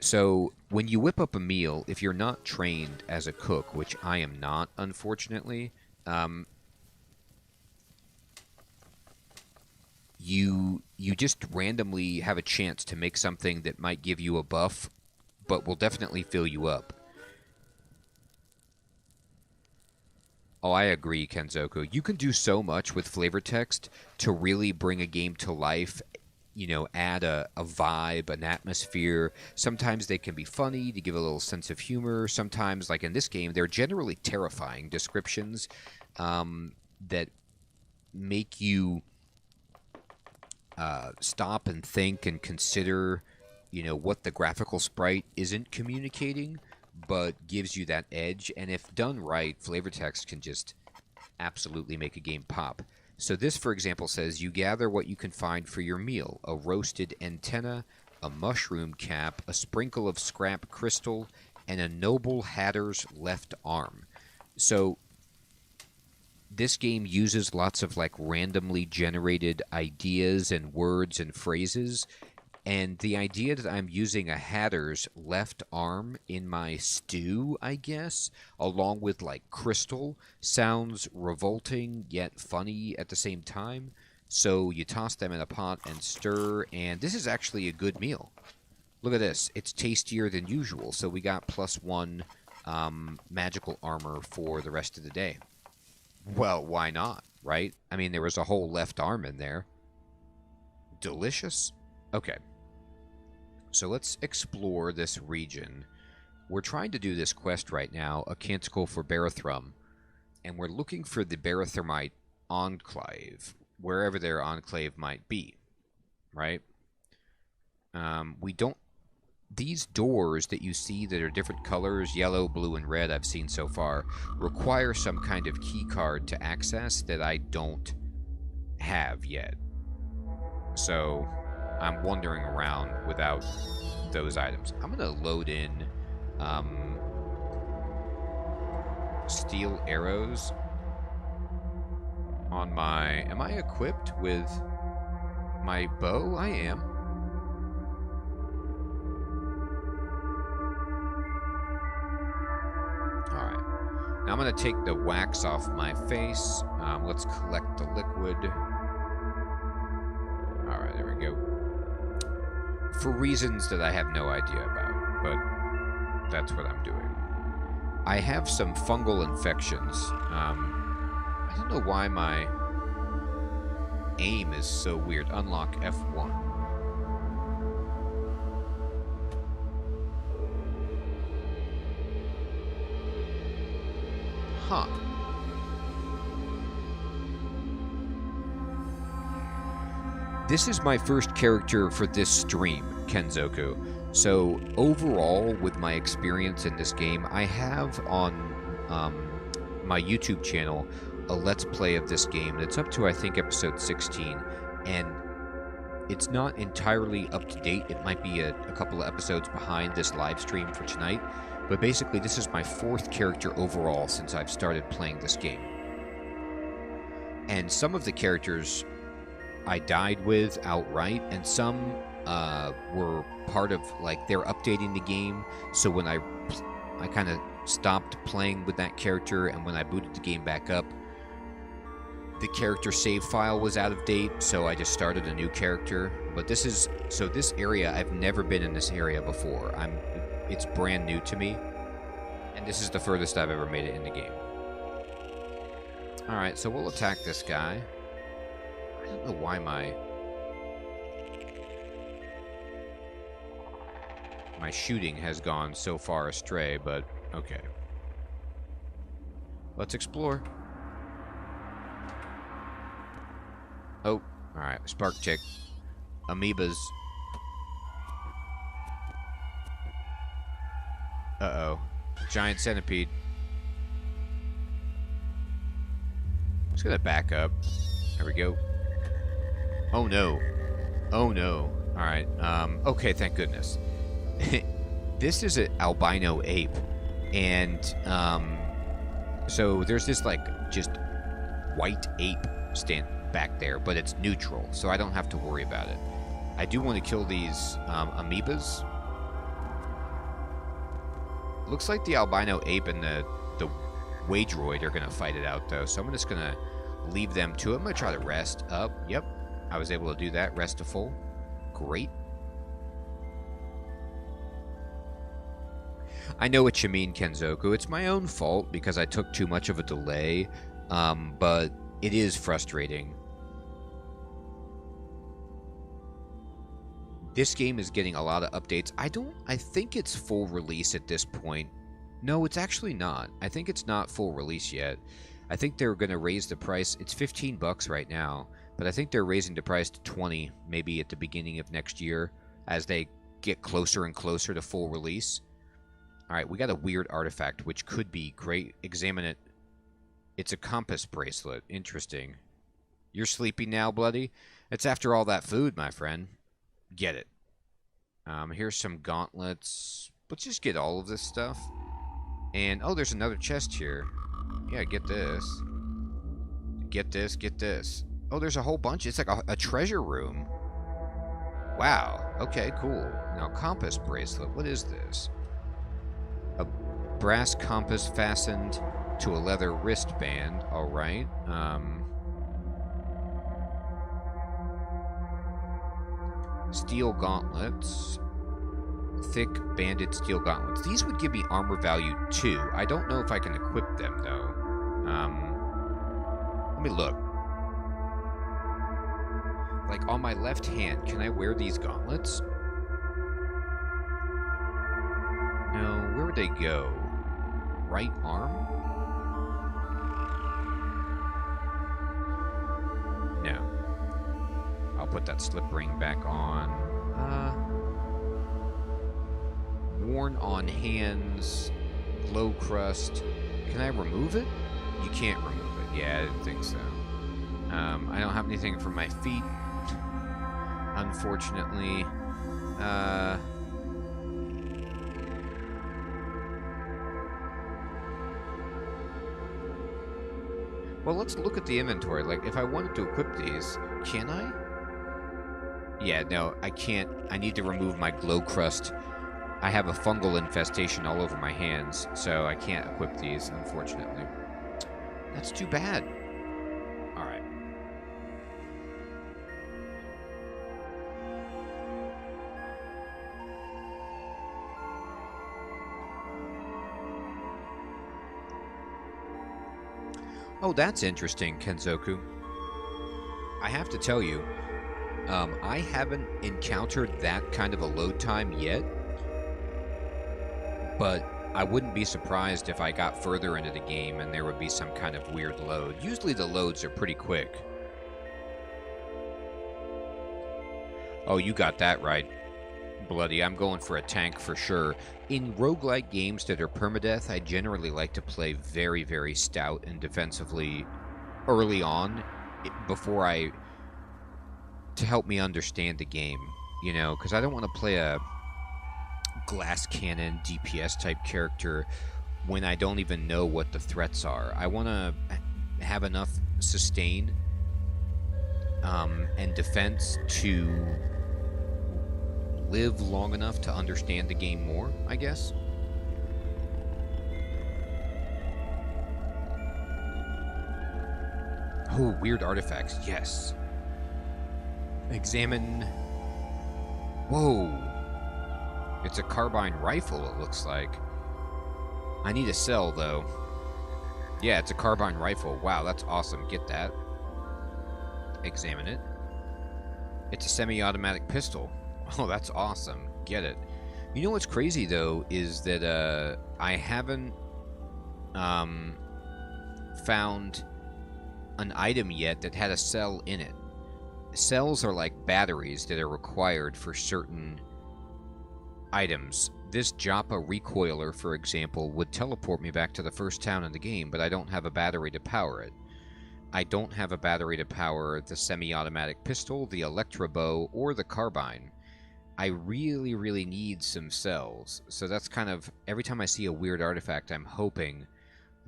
So, when you whip up a meal, if you're not trained as a cook, which I am not, unfortunately, you just randomly have a chance to make something that might give you a buff, but will definitely fill you up. Oh, I agree, Kenzoku. You can do so much with flavor text to really bring a game to life. You know, add a vibe, an atmosphere. Sometimes they can be funny to give a little sense of humor. Sometimes, like in this game, they're generally terrifying descriptions that make you stop and think and consider, you know, what the graphical sprite isn't communicating, but gives you that edge. And if done right, flavor text can just absolutely make a game pop. So this, for example, says you gather what you can find for your meal: a roasted antenna, a mushroom cap, a sprinkle of scrap crystal, and a noble hatter's left arm. So this game uses lots of like randomly generated ideas and words and phrases. And the idea that I'm using a hatter's left arm in my stew, I guess, along with like crystal, sounds revolting yet funny at the same time. So you toss them in a pot and stir, and this is actually a good meal. Look at this. It's tastier than usual, so we got +1 magical armor for the rest of the day. Well, why not, right? I mean, there was a whole left arm in there. Delicious. Okay. So let's explore this region. We're trying to do this quest right now, a canticle for Barathrum, and we're looking for the Barathrumite enclave, wherever their enclave might be, right? We don't... These doors that you see that are different colors, yellow, blue, and red, I've seen so far, require some kind of key card to access that I don't have yet. So I'm wandering around without those items. I'm going to load in steel arrows on my... Am I equipped with my bow? I am. Alright. Now I'm going to take the wax off my face. Let's collect the liquid. Alright, there we go. For reasons that I have no idea about, but that's what I'm doing. I have some fungal infections. I don't know why my aim is so weird. Unlock F1. Huh. This is my first character for this stream, Kenzoku. So overall, with my experience in this game, I have on my YouTube channel a Let's Play of this game that's up to, I think, episode 16. And it's not entirely up to date. It might be a couple of episodes behind this live stream for tonight. But basically, this is my 4th character overall since I've started playing this game. And some of the characters I died with outright, and some were part of, like, they're updating the game. So when I kind of stopped playing with that character, and when I booted the game back up, the character save file was out of date, so I just started a new character. But this is... So this area, I've never been in this area before. It's brand new to me, and this is the furthest I've ever made it in the game. Alright, so we'll attack this guy. I don't know why my shooting has gone so far astray, but okay. Let's explore. Oh, alright. Spark chick. Amoebas. Uh-oh. Giant centipede. I'm just gonna back up. There we go. Oh no. Oh no. Alright, okay, thank goodness. This is an albino ape. And, so there's this, like, just white ape stand back there, but it's neutral, so I don't have to worry about it. I do want to kill these, amoebas. Looks like the albino ape and the Wadroid are going to fight it out, though, so I'm just going to leave them to it. I'm going to try to rest up. Yep, I was able to do that. Rest to full. Great. I know what you mean, Kenzoku. It's my own fault because I took too much of a delay, but it is frustrating. This game is getting a lot of updates. I think it's full release at this point. No, it's actually not. I think it's not full release yet. I think they're going to raise the price. It's $15 right now, but I think they're raising the price to $20 maybe at the beginning of next year as they get closer and closer to full release. Alright, we got a weird artifact, which could be great. Examine it. It's a compass bracelet. Interesting. You're sleepy now, Bloody? It's after all that food, my friend. Get it. Here's some gauntlets. Let's just get all of this stuff. And, oh, there's another chest here. Yeah, get this. Get this, get this. Oh, there's a whole bunch. It's like a treasure room. Wow. Okay, cool. Now, compass bracelet. What is this? A brass compass fastened to a leather wristband. All right. Steel gauntlets. Thick banded steel gauntlets. These would give me armor value 2. I don't know if I can equip them, though. Let me look. Like, on my left hand, can I wear these gauntlets? No, where would they go? Right arm? No. I'll put that slip ring back on. Worn on hands. Glow crust. Can I remove it? You can't remove it. Yeah, I didn't think so. I don't have anything for my feet. Unfortunately. Well, let's look at the inventory. Like, if I wanted to equip these, can I? Yeah, no, I can't. I need to remove my glow crust. I have a fungal infestation all over my hands, so I can't equip these, unfortunately. That's too bad. Alright. Oh, that's interesting, Kenzoku. I have to tell you, I haven't encountered that kind of a load time yet, but I wouldn't be surprised if I got further into the game and there would be some kind of weird load. Usually the loads are pretty quick. Oh, you got that right, Bloody. I'm going for a tank for sure. In roguelike games that are permadeath, I generally like to play very, very stout and defensively early on to help me understand the game, you know, because I don't want to play a glass cannon DPS type character when I don't even know what the threats are. I want to have enough sustain and defense to live long enough to understand the game more, I guess. Oh, weird artifacts. Yes. Examine. Whoa. It's a carbine rifle, it looks like. I need a cell, though. Yeah, it's a carbine rifle. Wow, that's awesome. Get that. Examine it. It's a semi-automatic pistol. Oh, that's awesome. Get it. You know what's crazy, though, is that I haven't found an item yet that had a cell in it. Cells are like batteries that are required for certain items. This Joppa recoiler, for example, would teleport me back to the first town in the game, but I don't have a battery to power it. I don't have a battery to power the semi-automatic pistol, the Electro Bow, or the carbine. I really, really need some cells. So that's kind of, every time I see a weird artifact, I'm hoping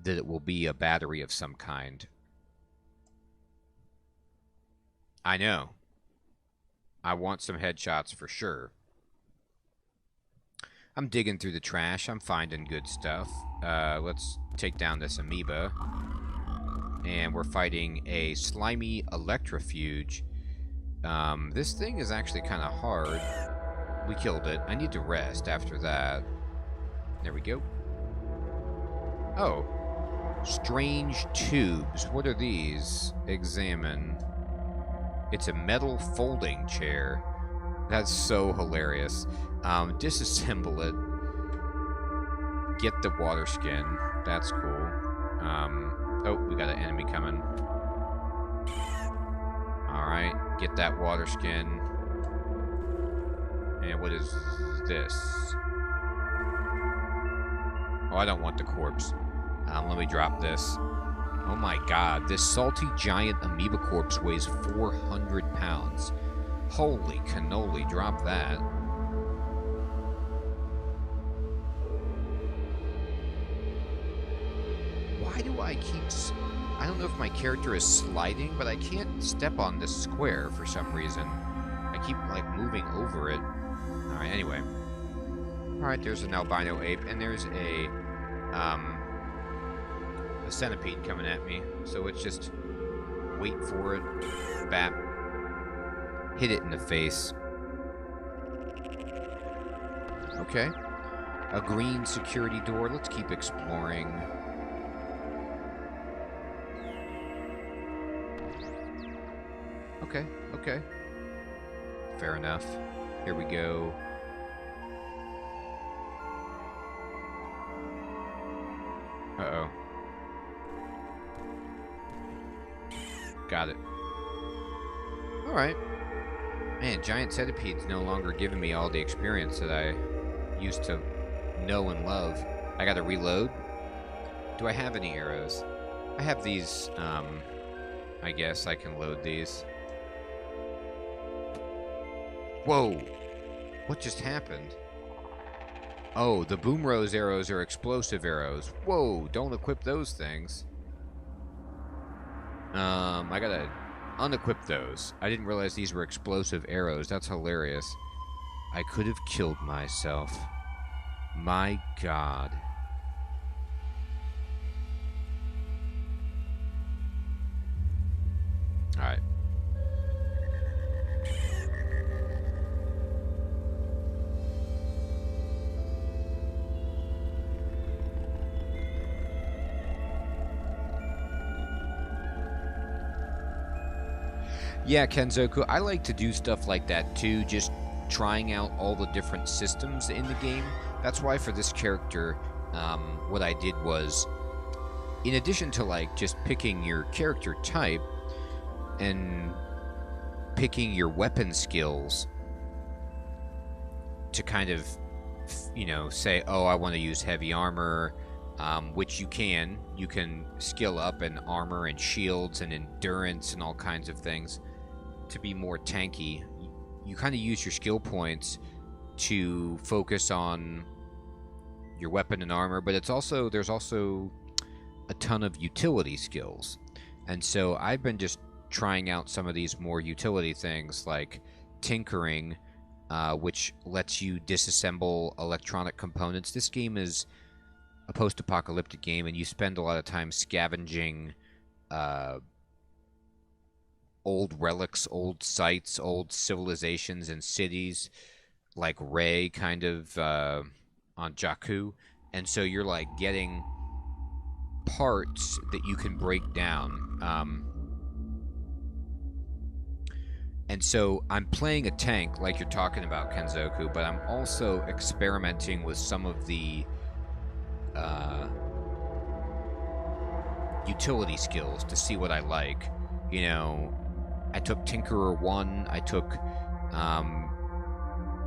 that it will be a battery of some kind. I know. I want some headshots for sure. I'm digging through the trash. I'm finding good stuff. Let's take down this amoeba. And we're fighting a slimy electrofuge. This thing is actually kind of hard. We killed it. I need to rest after that. There we go. Oh. Strange tubes. What are these? Examine. It's a metal folding chair. That's so hilarious. Disassemble it. Get the water skin. That's cool. Oh, we got an enemy coming. Alright, get that water skin. And what is this? Oh, I don't want the corpse. Let me drop this. Oh my god, this salty giant amoeba corpse weighs 400 pounds. Holy cannoli, drop that. Why do I keep... I don't know if my character is sliding, but I can't step on this square for some reason. I keep, like, moving over it. Alright, anyway. Alright, there's an albino ape, and there's a centipede coming at me. So it's just wait for it, bap, hit it in the face. Okay. A green security door. Let's keep exploring. Okay, okay. Fair enough. Here we go. Uh-oh. Got it. Alright. Man, giant centipede's no longer giving me all the experience that I used to know and love. I gotta reload. Do I have any arrows? I have these, I guess I can load these. Whoa! What just happened? Oh, the Boom Rose arrows are explosive arrows. Whoa, don't equip those things. I gotta unequip those. I didn't realize these were explosive arrows. That's hilarious. I could have killed myself. My God. Alright. Yeah, Kenzoku, I like to do stuff like that too, just trying out all the different systems in the game. That's why for this character, what I did was, in addition to like just picking your character type and picking your weapon skills to kind of, you know, say, oh, I want to use heavy armor, which you can skill up in armor and shields and endurance and all kinds of things to be more tanky. You kind of use your skill points to focus on your weapon and armor, but there's also a ton of utility skills. And so I've been just trying out some of these more utility things like tinkering, which lets you disassemble electronic components. This game is a post-apocalyptic game, and you spend a lot of time scavenging old relics, old sites, old civilizations and cities, like Ray, kind of, on Jakku. And so you're, like, getting parts that you can break down. And so I'm playing a tank, like you're talking about, Kenzoku, but I'm also experimenting with some of the utility skills to see what I like. You know, I took Tinkerer 1, I took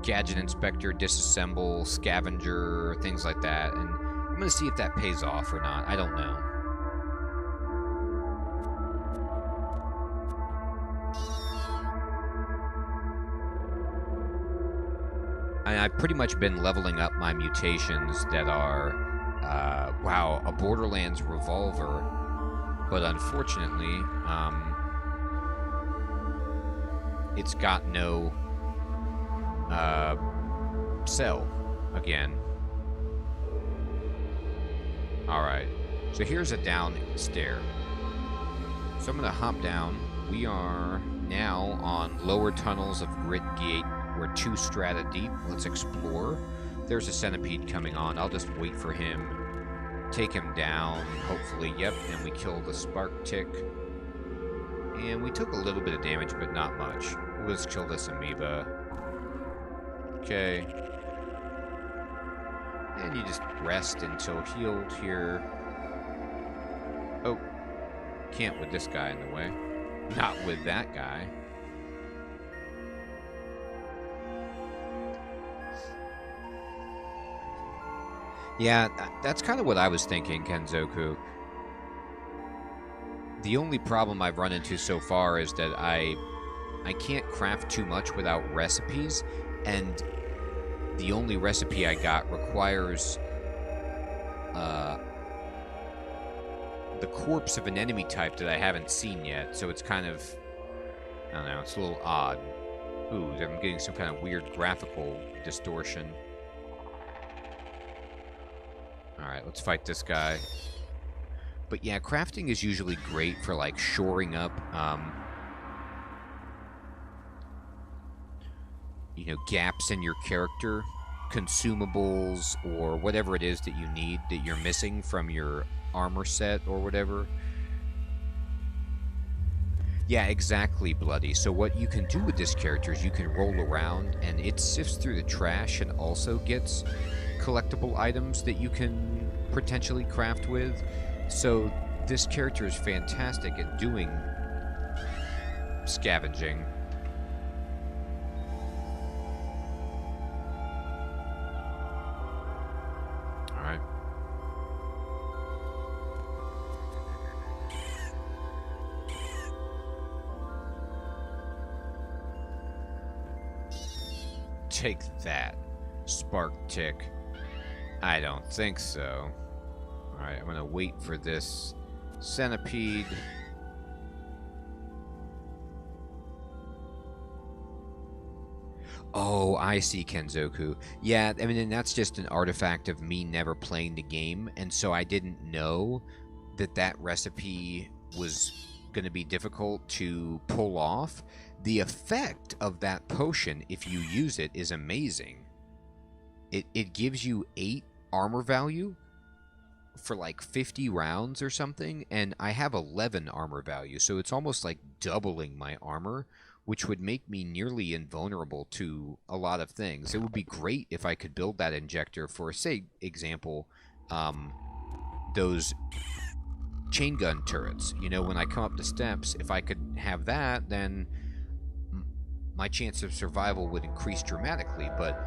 Gadget Inspector, Disassemble, Scavenger, things like that, and I'm going to see if that pays off or not. I don't know. I've pretty much been leveling up my mutations that are, wow, a Borderlands revolver, but unfortunately, it's got no cell again. Alright, so here's a down stair. So I'm going to hop down. We are now on lower tunnels of Grit Gate. We're 2 strata deep. Let's explore. There's a centipede coming on. I'll just wait for him. Take him down, hopefully. Yep, and we kill the spark tick. And we took a little bit of damage, but not much. Let's kill this amoeba. Okay. And you just rest until healed here. Oh. Can't with this guy in the way. Not with that guy. Yeah, that's kind of what I was thinking, Kenzoku. The only problem I've run into so far is that I can't craft too much without recipes, and the only recipe I got requires the corpse of an enemy type that I haven't seen yet, so it's kind of, I don't know, it's a little odd. Ooh, I'm getting some kind of weird graphical distortion. Alright, let's fight this guy. But yeah, crafting is usually great for, like, shoring up, you know, gaps in your character, consumables, or whatever it is that you need that you're missing from your armor set or whatever. Yeah, exactly, Bloody. So what you can do with this character is you can roll around, and it sifts through the trash and also gets collectible items that you can potentially craft with. So this character is fantastic at doing scavenging. Alright. Take that, Spark Tick. I don't think so. Alright, I'm gonna wait for this centipede. Oh, I see, Kenzoku. Yeah, I mean, and that's just an artifact of me never playing the game, and so I didn't know that that recipe was going to be difficult to pull off. The effect of that potion, if you use it, is amazing. It gives you 8 armor value for like 50 rounds or something, and I have 11 armor value, so it's almost like doubling my armor, which would make me nearly invulnerable to a lot of things. It would be great if I could build that injector for, say, example, those chain gun turrets. You know, when I come up the steps, if I could have that, then my chance of survival would increase dramatically, but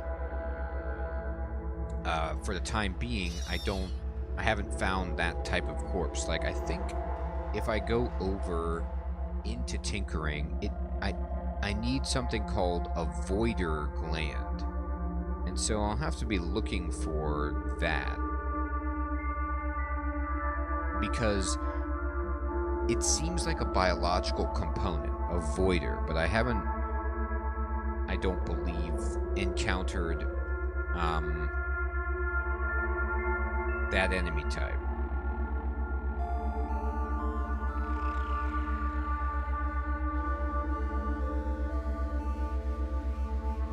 for the time being, I haven't found that type of corpse. Like, I think if I go over into tinkering, I need something called a voider gland, and so I'll have to be looking for that, because it seems like a biological component of voider, but I haven't, I don't believe, encountered that enemy type.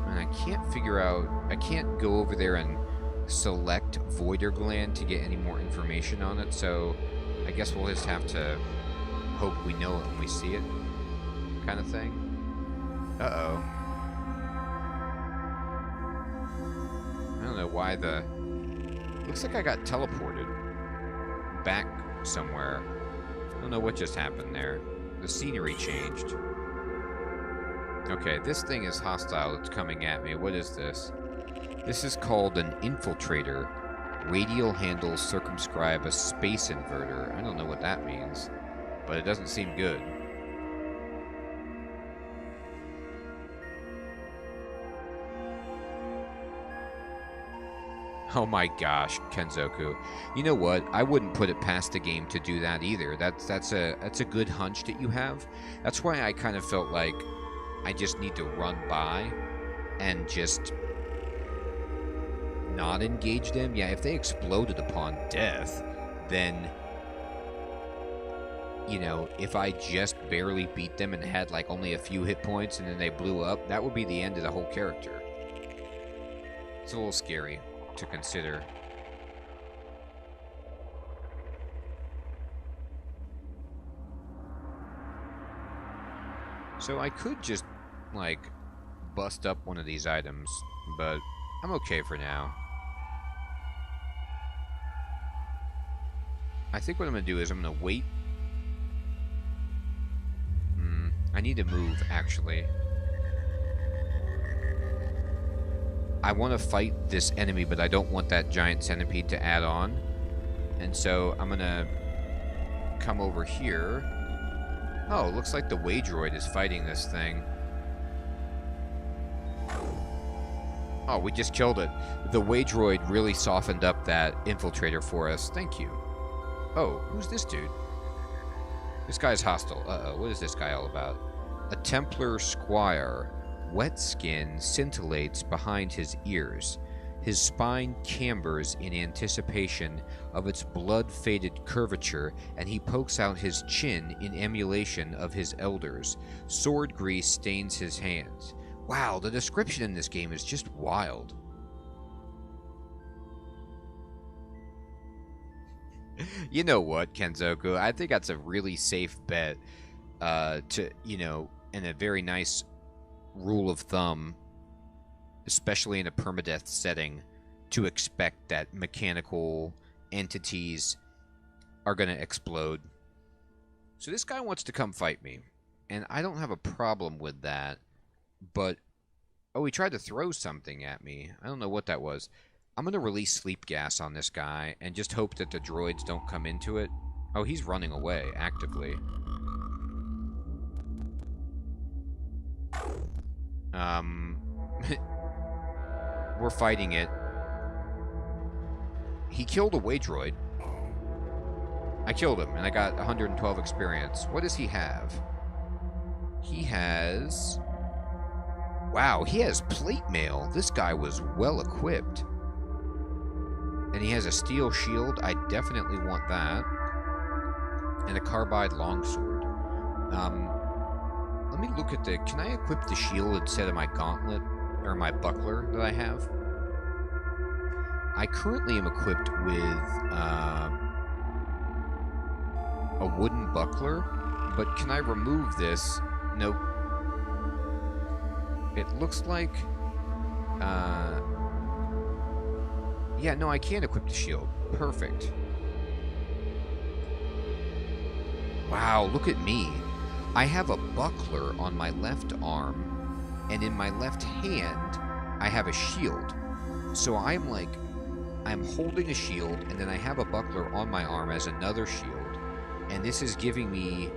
And I can't figure out, I can't go over there and select Voider Gland to get any more information on it, so I guess we'll just have to hope we know it when we see it, kind of thing. Uh-oh. I don't know why looks like I got teleported back somewhere. don't know what just happened there. The scenery changed. Okay, this thing is hostile. It's coming at me. What is this? This is called an infiltrator. Radial handles circumscribe a space inverter. I don't know what that means, but it doesn't seem good. Oh my gosh, Kenzoku. You know what? I wouldn't put it past the game to do that either. That's a good hunch that you have. That's why I kind of felt like I just need to run by and just not engage them. Yeah, if they exploded upon death, then, you know, if I just barely beat them and had like only a few hit points and then they blew up, that would be the end of the whole character. It's a little scary to consider. So I could just, like, bust up one of these items, but I'm okay for now. I think what I'm going to do is I'm going to wait. I need to move, actually. I want to fight this enemy, but I don't want that giant centipede to add on. And so I'm going to come over here. Oh, looks like the Waydroid is fighting this thing. Oh, we just killed it. The Waydroid really softened up that infiltrator for us. Thank you. Oh, who's this dude? This guy's hostile. Uh-oh, what is this guy all about? A Templar Squire. Wet skin scintillates behind his ears. His spine cambers in anticipation of its blood-faded curvature, and he pokes out his chin in emulation of his elders. Sword grease stains his hands. Wow, the description in this game is just wild. You know what, Kenzoku? I think that's a really safe bet to, you know, and a very nice rule of thumb, especially in a permadeath setting, to expect that mechanical entities are going to explode. So this guy wants to come fight me, and I don't have a problem with that, but... Oh, he tried to throw something at me. I don't know what that was. I'm going to release sleep gas on this guy and just hope that the droids don't come into it. Oh, he's running away, actively. We're fighting it. He killed a Waydroid. I killed him, and I got 112 experience. What does he have? He has... Wow, he has plate mail. This guy was well equipped. And he has a steel shield. I definitely want that. And a carbide longsword. Let me look at the... Can I equip the shield instead of my gauntlet? Or my buckler that I have? I currently am equipped with a wooden buckler. But can I remove this? Nope. It looks like... yeah, no, I can equip the shield. Perfect. Wow, look at me. I have a buckler on my left arm, and in my left hand, I have a shield. So I'm like... I'm holding a shield, and then I have a buckler on my arm as another shield. And this is giving me...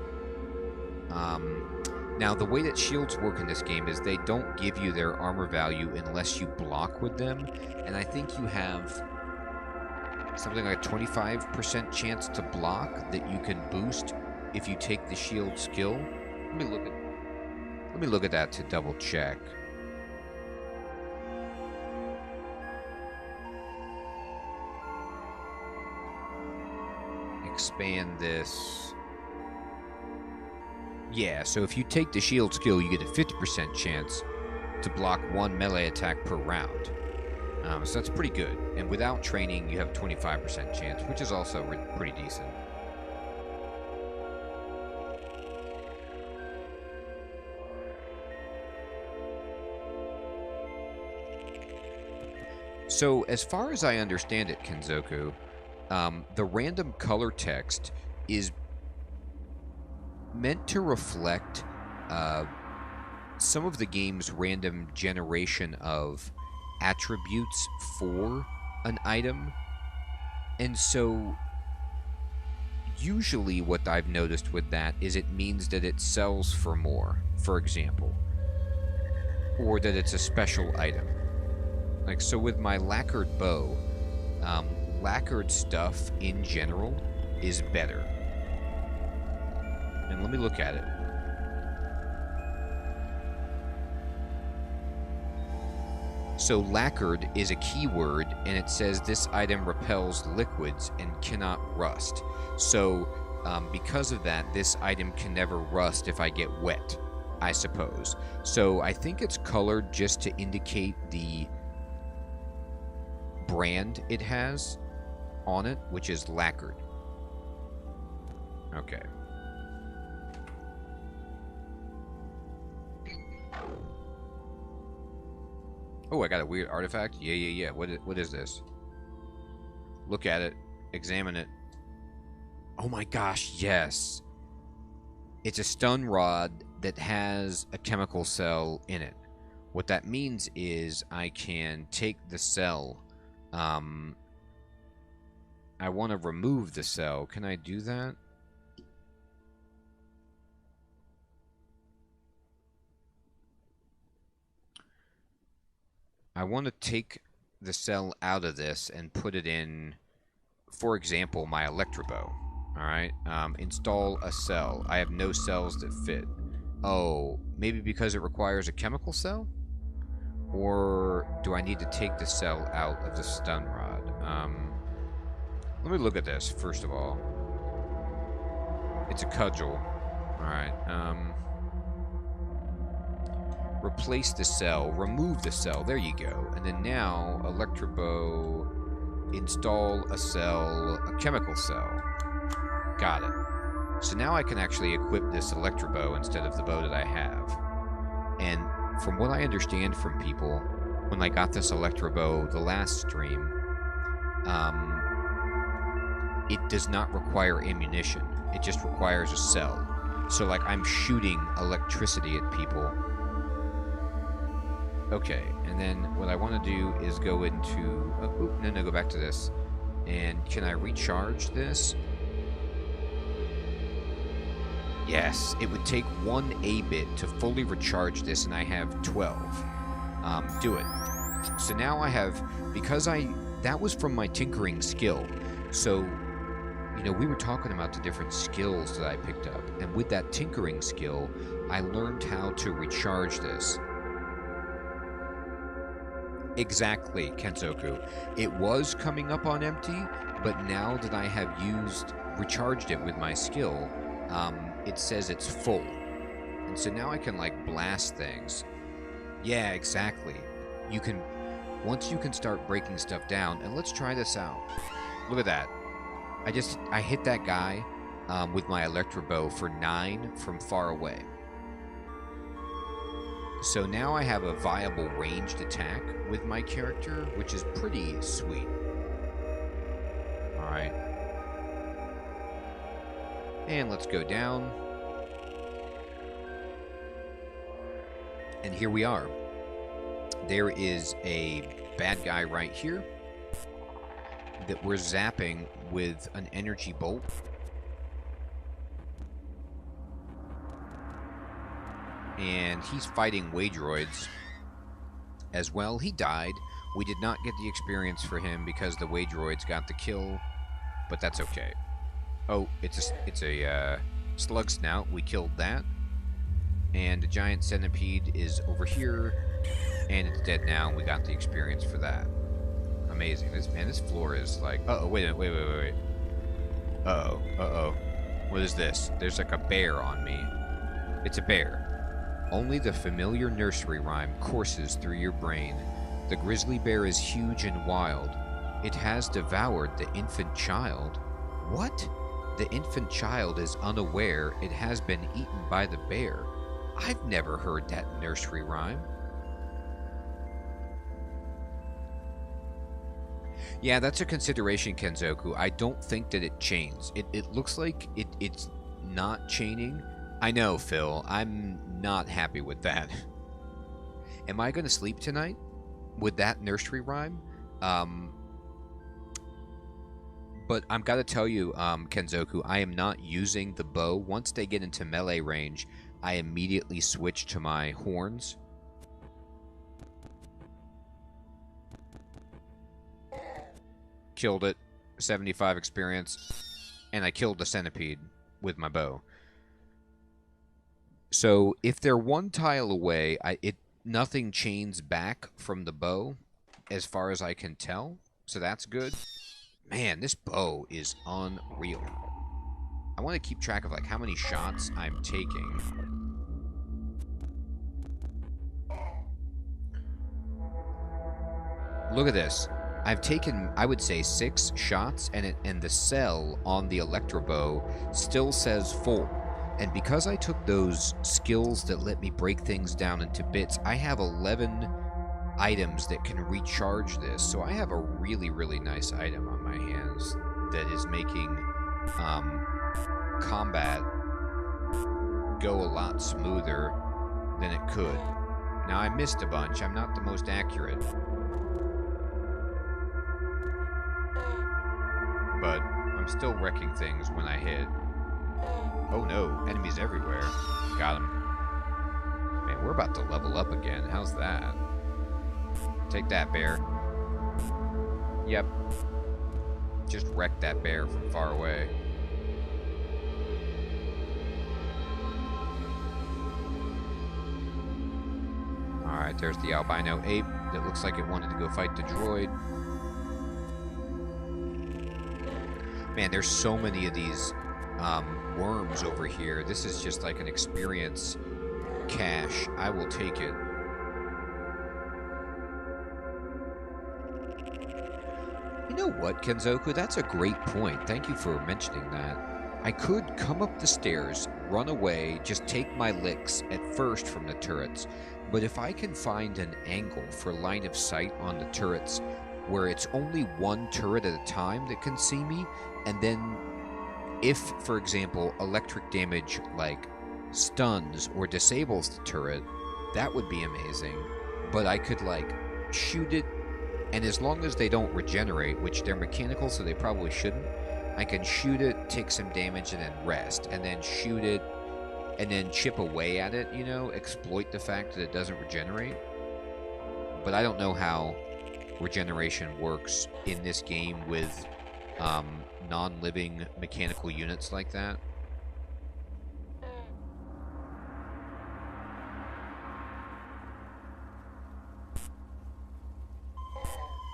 Now, the way that shields work in this game is they don't give you their armor value unless you block with them. And I think you have something like a 25% chance to block that you can boost if you take the shield skill. Let me look at that to double check. Expand this. Yeah, so if you take the shield skill, you get a 50% chance to block one melee attack per round. So that's pretty good. And without training, you have a 25% chance, which is also pretty decent. So, as far as I understand it, Kenzoku, the random color text is meant to reflect some of the game's random generation of attributes for an item. And so usually what I've noticed with that is it means that it sells for more, for example, or that it's a special item. Like, so with my lacquered bow, lacquered stuff in general is better. And let me look at it. So lacquered is a keyword, and it says this item repels liquids and cannot rust. So because of that, this item can never rust if I get wet, I suppose. So I think it's colored just to indicate the brand it has on it, which is lacquered. Okay. Oh, I got a weird artifact? Yeah. What is this? Look at it. Examine it. Oh my gosh, yes. It's a stun rod that has a chemical cell in it. What that means is I can take the cell. I want to remove the cell. Can I do that? I want to take the cell out of this and put it in, for example, my Electrobow. Alright, install a cell. I have no cells that fit. Oh, maybe because it requires a chemical cell? Or do I need to take the cell out of the stun rod? Let me look at this, first of all. It's a cudgel. Alright, replace the cell, remove the cell, there you go. And then now, Electrobow, install a cell, a chemical cell. Got it. So now I can actually equip this Electrobow instead of the bow that I have. And from what I understand from people, when I got this Electrobow the last stream, it does not require ammunition. It just requires a cell. So like I'm shooting electricity at people. Okay, and then what I want to do is go into... no, go back to this. And can I recharge this? Yes, it would take 1 A-bit to fully recharge this, and I have 12. Do it. So now I have... Because that was from my tinkering skill. So, you know, we were talking about the different skills that I picked up. And with that tinkering skill, I learned how to recharge this. Exactly, Kensoku. It was coming up on empty, but now that I have recharged it with my skill, it says it's full. And so now I can, like, blast things. Yeah, exactly. Once you can start breaking stuff down, and let's try this out. Look at that. I hit that guy with my Electrobow for 9 from far away. So now I have a viable ranged attack with my character, which is pretty sweet. Alright. And let's go down. And here we are. There is a bad guy right here that we're zapping with an energy bolt. And he's fighting Waydroids as well. He died. We did not get the experience for him because the Waydroids got the kill, but that's okay. Oh, it's a Slug Snout. We killed that. And the giant Centipede is over here, and it's dead now. We got the experience for that. Amazing. This floor is like... Uh-oh, wait a minute, wait. Uh-oh. What is this? There's like a bear on me. It's a bear. Only the familiar nursery rhyme courses through your brain. The grizzly bear is huge and wild. It has devoured the infant child. What? The infant child is unaware it has been eaten by the bear. I've never heard that nursery rhyme. Yeah, that's a consideration, Kenzoku. I don't think that it chains. It looks like it's not chaining, I know, Phil. I'm not happy with that. Am I going to sleep tonight with that nursery rhyme? But I've got to tell you, Kenzoku, I am not using the bow. Once they get into melee range, I immediately switch to my horns. Killed it. 75 experience. And I killed the centipede with my bow. So if they're one tile away, nothing chains back from the bow, as far as I can tell. So that's good. Man, this bow is unreal. I want to keep track of like how many shots I'm taking. Look at this. I've taken, I would say, 6 shots, and the cell on the Electro Bow still says full. And because I took those skills that let me break things down into bits, I have 11 items that can recharge this. So I have a really, really nice item on my hands that is making combat go a lot smoother than it could. Now, I missed a bunch. I'm not the most accurate. But I'm still wrecking things when I hit. Oh no, enemies everywhere. Got him. Man, we're about to level up again. How's that? Take that, bear. Yep. Just wrecked that bear from far away. Alright, there's the Albino Ape that looks like it wanted to go fight the droid. Man, there's so many of these worms over here. This is just like an experience cache. I will take it. You know what, Kenzoku? That's a great point. Thank you for mentioning that. I could come up the stairs, run away, just take my licks at first from the turrets. But if I can find an angle for line of sight on the turrets where it's only one turret at a time that can see me, and then if, for example, electric damage like stuns or disables the turret, that would be amazing. But I could like shoot it, and as long as they don't regenerate, which they're mechanical so they probably shouldn't, I can shoot it, take some damage, and then rest, and then shoot it, and then chip away at it, you know, exploit the fact that it doesn't regenerate. But I don't know how regeneration works in this game with non-living mechanical units like that.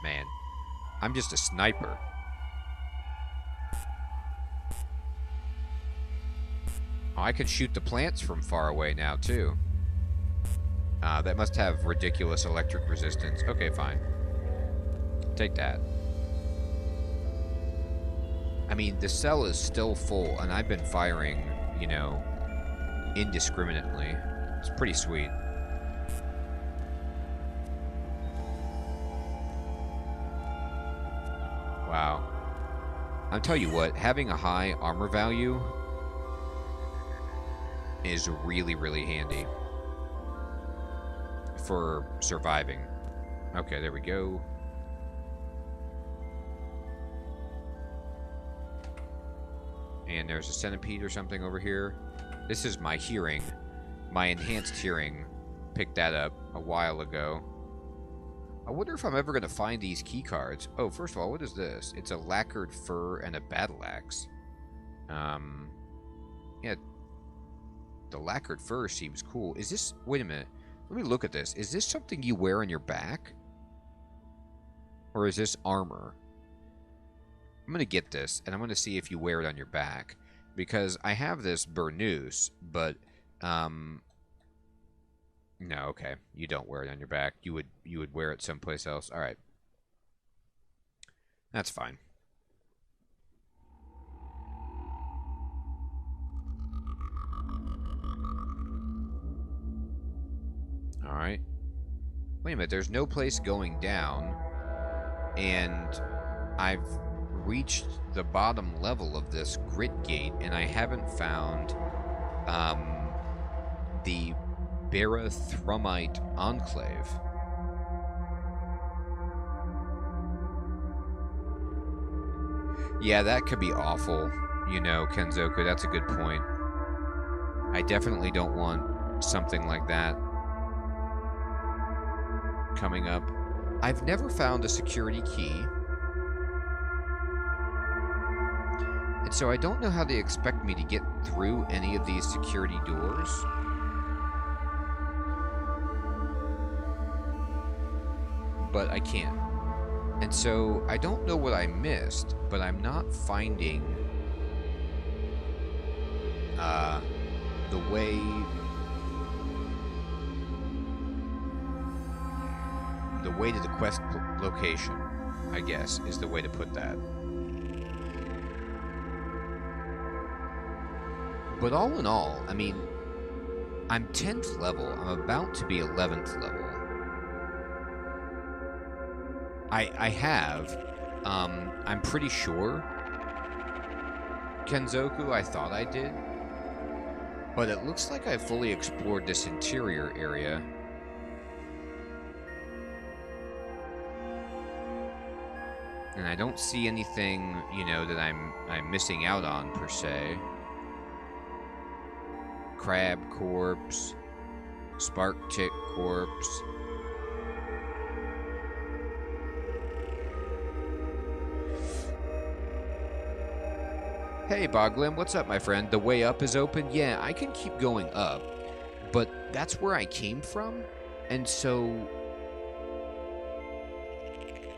Man, I'm just a sniper. Oh, I can shoot the plants from far away now, too. That must have ridiculous electric resistance. Okay, fine. Take that. I mean, the cell is still full, and I've been firing, you know, indiscriminately. It's pretty sweet. Wow. I'll tell you what, having a high armor value is really, really handy for surviving. Okay, there we go. And there's a centipede or something over here. This is my hearing. My enhanced hearing. Picked that up a while ago. I wonder if I'm ever going to find these key cards. Oh, first of all, what is this? It's a lacquered fur and a battle axe. Yeah. The lacquered fur seems cool. Is this... Wait a minute. Let me look at this. Is this something you wear on your back? Or is this armor? I'm going to get this, and I'm going to see if you wear it on your back. Because I have this burnous, but, no, okay. You don't wear it on your back. You would wear it someplace else. Alright. That's fine. Alright. Wait a minute, there's no place going down. And I've reached the bottom level of this grit gate, and I haven't found the Barathrumite Enclave. Yeah, that could be awful, you know, Kenzoku. That's a good point. I definitely don't want something like that coming up. I've never found a security key. And so I don't know how they expect me to get through any of these security doors. But I can. And so I don't know what I missed, but I'm not finding the way to the quest location, I guess, is the way to put that. But all in all, I mean, I'm 10th level. I'm about to be 11th level. I have, I'm pretty sure, Kenzoku, I thought I did. But it looks like I fully explored this interior area. And I don't see anything, you know, that I'm missing out on, per se. Crab corpse. Spark tick corpse. Hey, Boglin, what's up, my friend? The way up is open? Yeah, I can keep going up, but that's where I came from, and so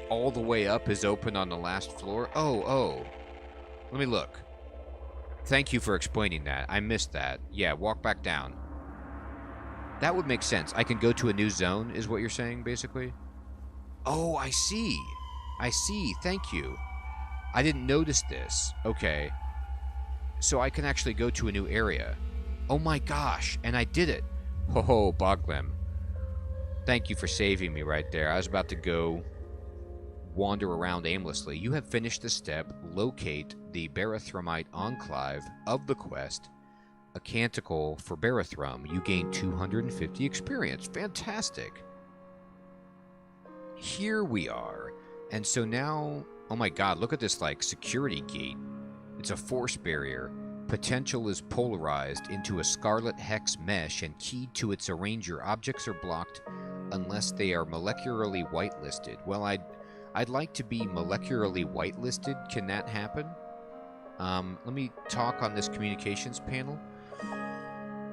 all the way up is open on the last floor? Oh. Let me look. Thank you for explaining that. I missed that. Yeah, walk back down. That would make sense. I can go to a new zone, is what you're saying, basically? Oh, I see. I see. Thank you. I didn't notice this. Okay. So I can actually go to a new area. Oh my gosh, and I did it. Ho, Boglem. Thank you for saving me right there. I was about to go wander around aimlessly. You have finished the step. Locate the Barathrumite Enclave of the quest. A canticle for Barathrum. You gain 250 experience. Fantastic. Here we are. And so now, oh my god, look at this, like, security gate. It's a force barrier. Potential is polarized into a scarlet hex mesh and keyed to its arranger. Objects are blocked unless they are molecularly whitelisted. Well, I'd like to be molecularly whitelisted. Can that happen? Let me talk on this communications panel.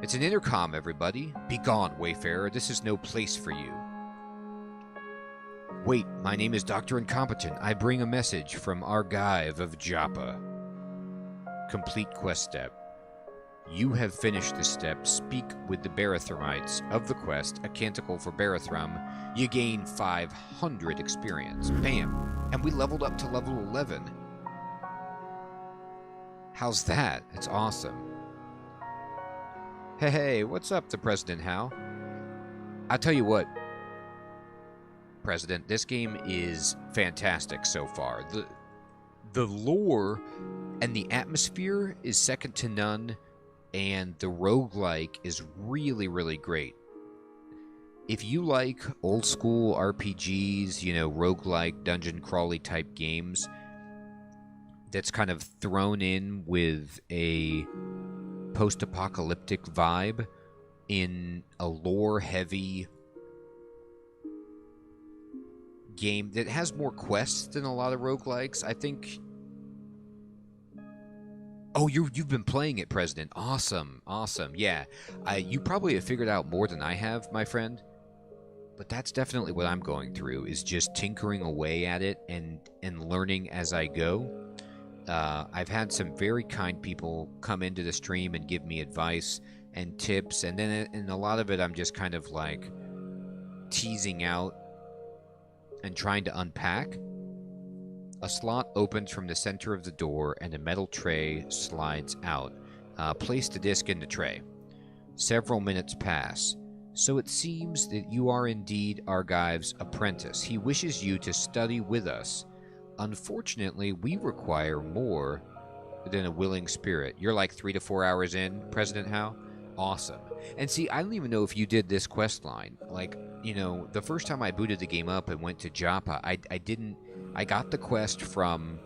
It's an intercom, everybody. Be gone, Wayfarer. This is no place for you. Wait, my name is Dr. Incompetent. I bring a message from Argive of Joppa. Complete quest step. You have finished this step. Speak with the Barathrumites of the quest, a canticle for Barathrum. You gain 500 experience. Bam! And we leveled up to level 11. How's that? It's awesome. Hey, what's up, the President How? I'll tell you what, President, this game is fantastic so far. The lore and the atmosphere is second to none, and the roguelike is really, really great. If you like old school RPGs, you know, roguelike, dungeon crawly type games, that's kind of thrown in with a post-apocalyptic vibe in a lore-heavy game that has more quests than a lot of roguelikes, I think. Oh, you've been playing it, President. Awesome. Yeah, you probably have figured out more than I have, my friend. But that's definitely what I'm going through, is just tinkering away at it and learning as I go. I've had some very kind people come into the stream and give me advice and tips, and then in a lot of it I'm just kind of like teasing out and trying to unpack. A slot opens from the center of the door and a metal tray slides out. Place the disc in the tray. Several minutes pass. So it seems that you are indeed Argive's apprentice. He wishes you to study with us. Unfortunately, we require more than a willing spirit. You're like 3 to 4 hours in, President How? Awesome. And see, I don't even know if you did this quest line. Like, you know, the first time I booted the game up and went to Joppa, I didn't... I got the quest from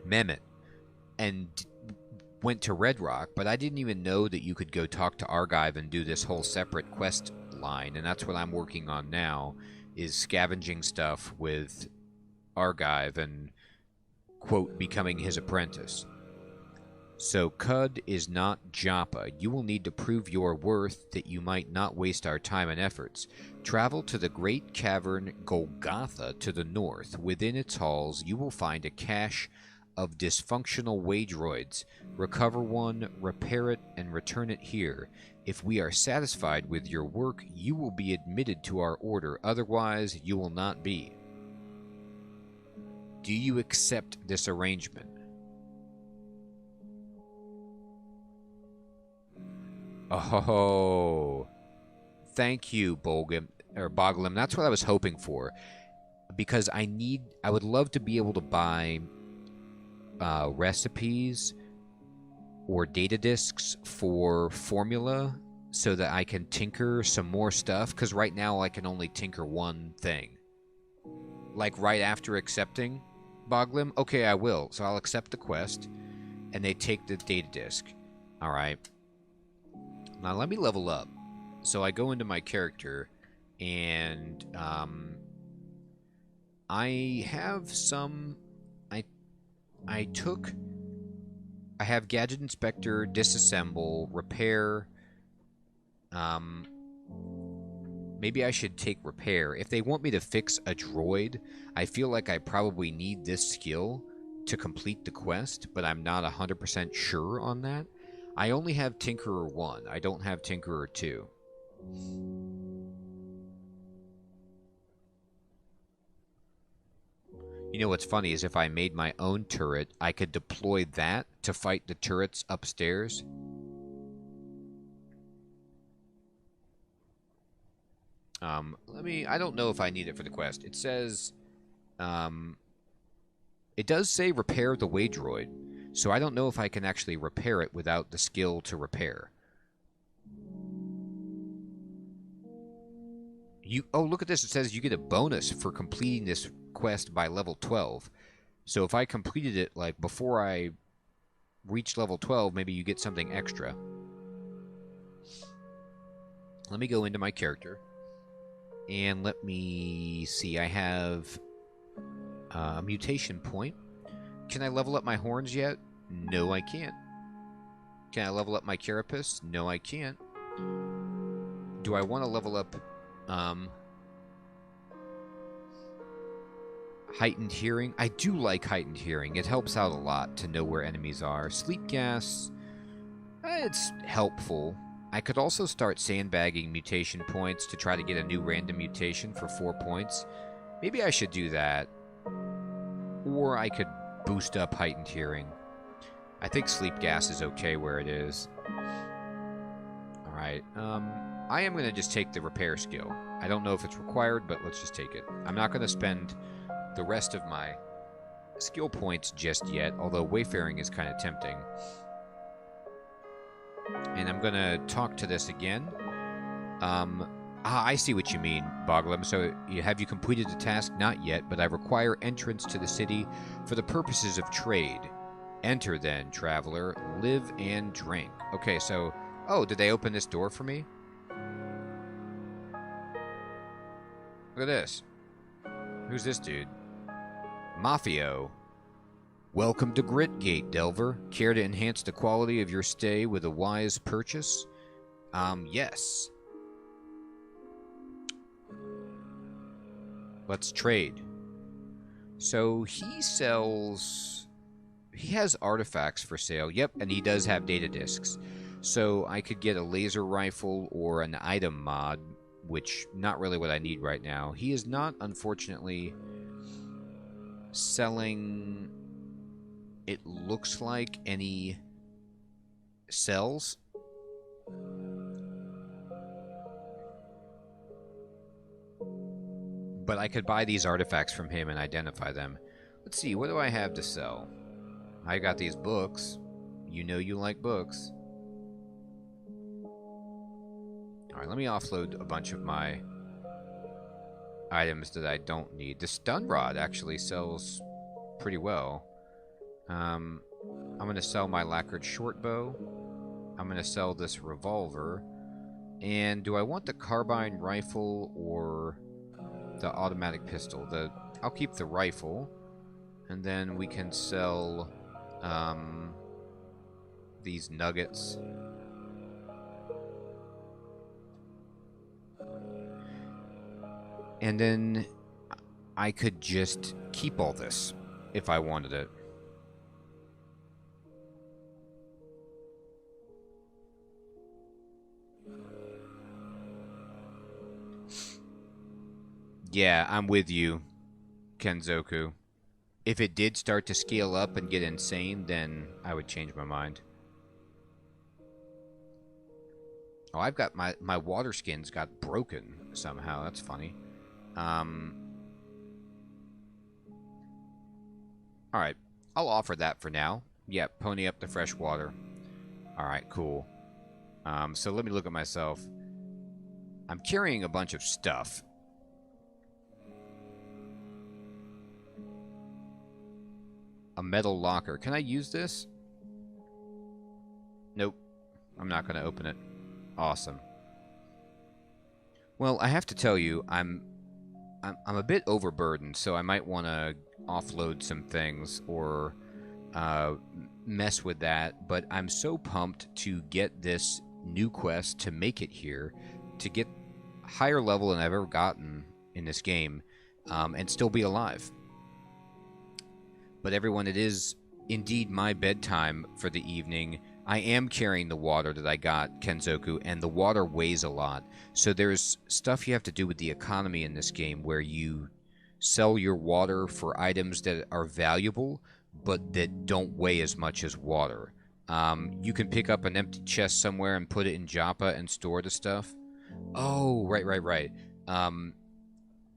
Mehmet and went to Red Rock, but I didn't even know that you could go talk to Argive and do this whole separate quest line, and that's what I'm working on now, is scavenging stuff with Argive and, quote, becoming his apprentice. So Qud is not Joppa. You will need to prove your worth that you might not waste our time and efforts. Travel to the great cavern Golgotha to the north. Within its halls, you will find a cache of dysfunctional waydroids. Recover one, repair it, and return it here. If we are satisfied with your work, you will be admitted to our order. Otherwise, you will not be. Do you accept this arrangement? Oh, thank you, Boglum. That's what I was hoping for, because I would love to be able to buy recipes or data disks for formula so that I can tinker some more stuff, because right now I can only tinker one thing. Like right after accepting Boglum, okay, I will. So I'll accept the quest, and they take the data disk. All right. Now let me level up. So I go into my character, and I have some. I have Gadget Inspector, Disassemble, Repair. Maybe I should take Repair. If they want me to fix a droid, I feel like I probably need this skill to complete the quest, but I'm not 100% sure on that. I only have Tinkerer 1. I don't have Tinkerer 2. You know what's funny is if I made my own turret, I could deploy that to fight the turrets upstairs. I don't know if I need it for the quest. It says, it does say repair the waydroid, so I don't know if I can actually repair it without the skill to repair. Oh, look at this. It says you get a bonus for completing this quest by level 12. So if I completed it like before I reached level 12, maybe you get something extra. Let me go into my character. And let me see. I have a mutation point. Can I level up my horns yet? No, I can't. Can I level up my carapace? No, I can't. Do I want to level up heightened hearing? I do like heightened hearing. It helps out a lot to know where enemies are. Sleep gas, it's helpful. I could also start sandbagging mutation points to try to get a new random mutation for 4 points. Maybe I should do that. Or I could boost up heightened hearing. I think sleep gas is okay where it is. Alright, I am going to just take the repair skill. I don't know if it's required, but let's just take it. I'm not going to spend the rest of my skill points just yet, although wayfaring is kind of tempting. And I'm going to talk to this again. I see what you mean, Boglum. So, have you completed the task? Not yet, but I require entrance to the city for the purposes of trade. Enter then, traveler. Live and drink. Okay, so... Oh, did they open this door for me? Look at this. Who's this dude? Mafio. Welcome to Gritgate, Delver. Care to enhance the quality of your stay with a wise purchase? Yes. Let's trade. So he sells... He has artifacts for sale. Yep, and he does have data disks. So I could get a laser rifle or an item mod, which not really what I need right now. He is not, unfortunately, selling... It looks like any cells. But I could buy these artifacts from him and identify them. Let's see, what do I have to sell? I got these books. You know you like books. Alright, let me offload a bunch of my items that I don't need. The stun rod actually sells pretty well. I'm going to sell my lacquered short bow. I'm going to sell this revolver. And do I want the carbine rifle or the automatic pistol? I'll keep the rifle. And then we can sell these nuggets. And then I could just keep all this if I wanted it. Yeah, I'm with you, Kenzoku. If it did start to scale up and get insane, then I would change my mind. Oh, I've got my water skins got broken somehow. That's funny. Alright, I'll offer that for now. Yep, pony up the fresh water. Alright, cool. So let me look at myself. I'm carrying a bunch of stuff. A metal locker. Can I use this? Nope. I'm not going to open it. Awesome. Well, I have to tell you, I'm a bit overburdened, so I might want to offload some things or mess with that. But I'm so pumped to get this new quest, to make it here, to get higher level than I've ever gotten in this game, and still be alive. But everyone, it is indeed my bedtime for the evening. I am carrying the water that I got, Kenzoku, and the water weighs a lot. So there's stuff you have to do with the economy in this game where you sell your water for items that are valuable, but that don't weigh as much as water. You can pick up an empty chest somewhere and put it in Joppa and store the stuff. Oh, right.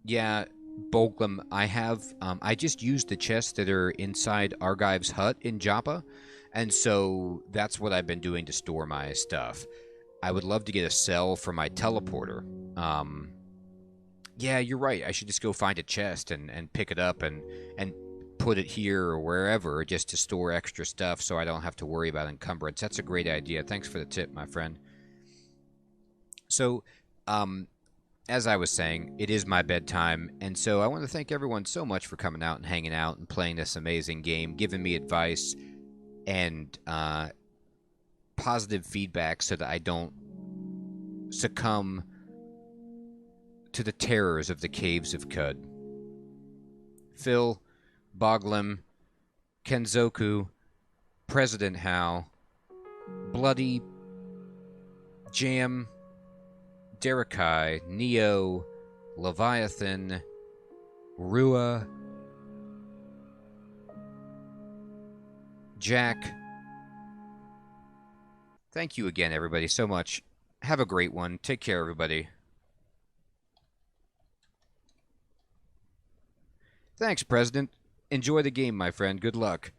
Yeah, Bolglam, I just used the chests that are inside Argive's hut in Joppa, and so that's what I've been doing to store my stuff. I would love to get a cell for my teleporter. Yeah, you're right. I should just go find a chest and pick it up and put it here or wherever just to store extra stuff so I don't have to worry about encumbrance. That's a great idea. Thanks for the tip, my friend. So, as I was saying, it is my bedtime, and so I want to thank everyone so much for coming out and hanging out and playing this amazing game, giving me advice and positive feedback so that I don't succumb to the terrors of the Caves of Qud. Phil, Boglim, Kenzoku, President Hal, Bloody, Jam, Derekai, Neo, Leviathan, Rua, Jack. Thank you again, everybody, so much. Have a great one. Take care, everybody. Thanks, President. Enjoy the game, my friend. Good luck.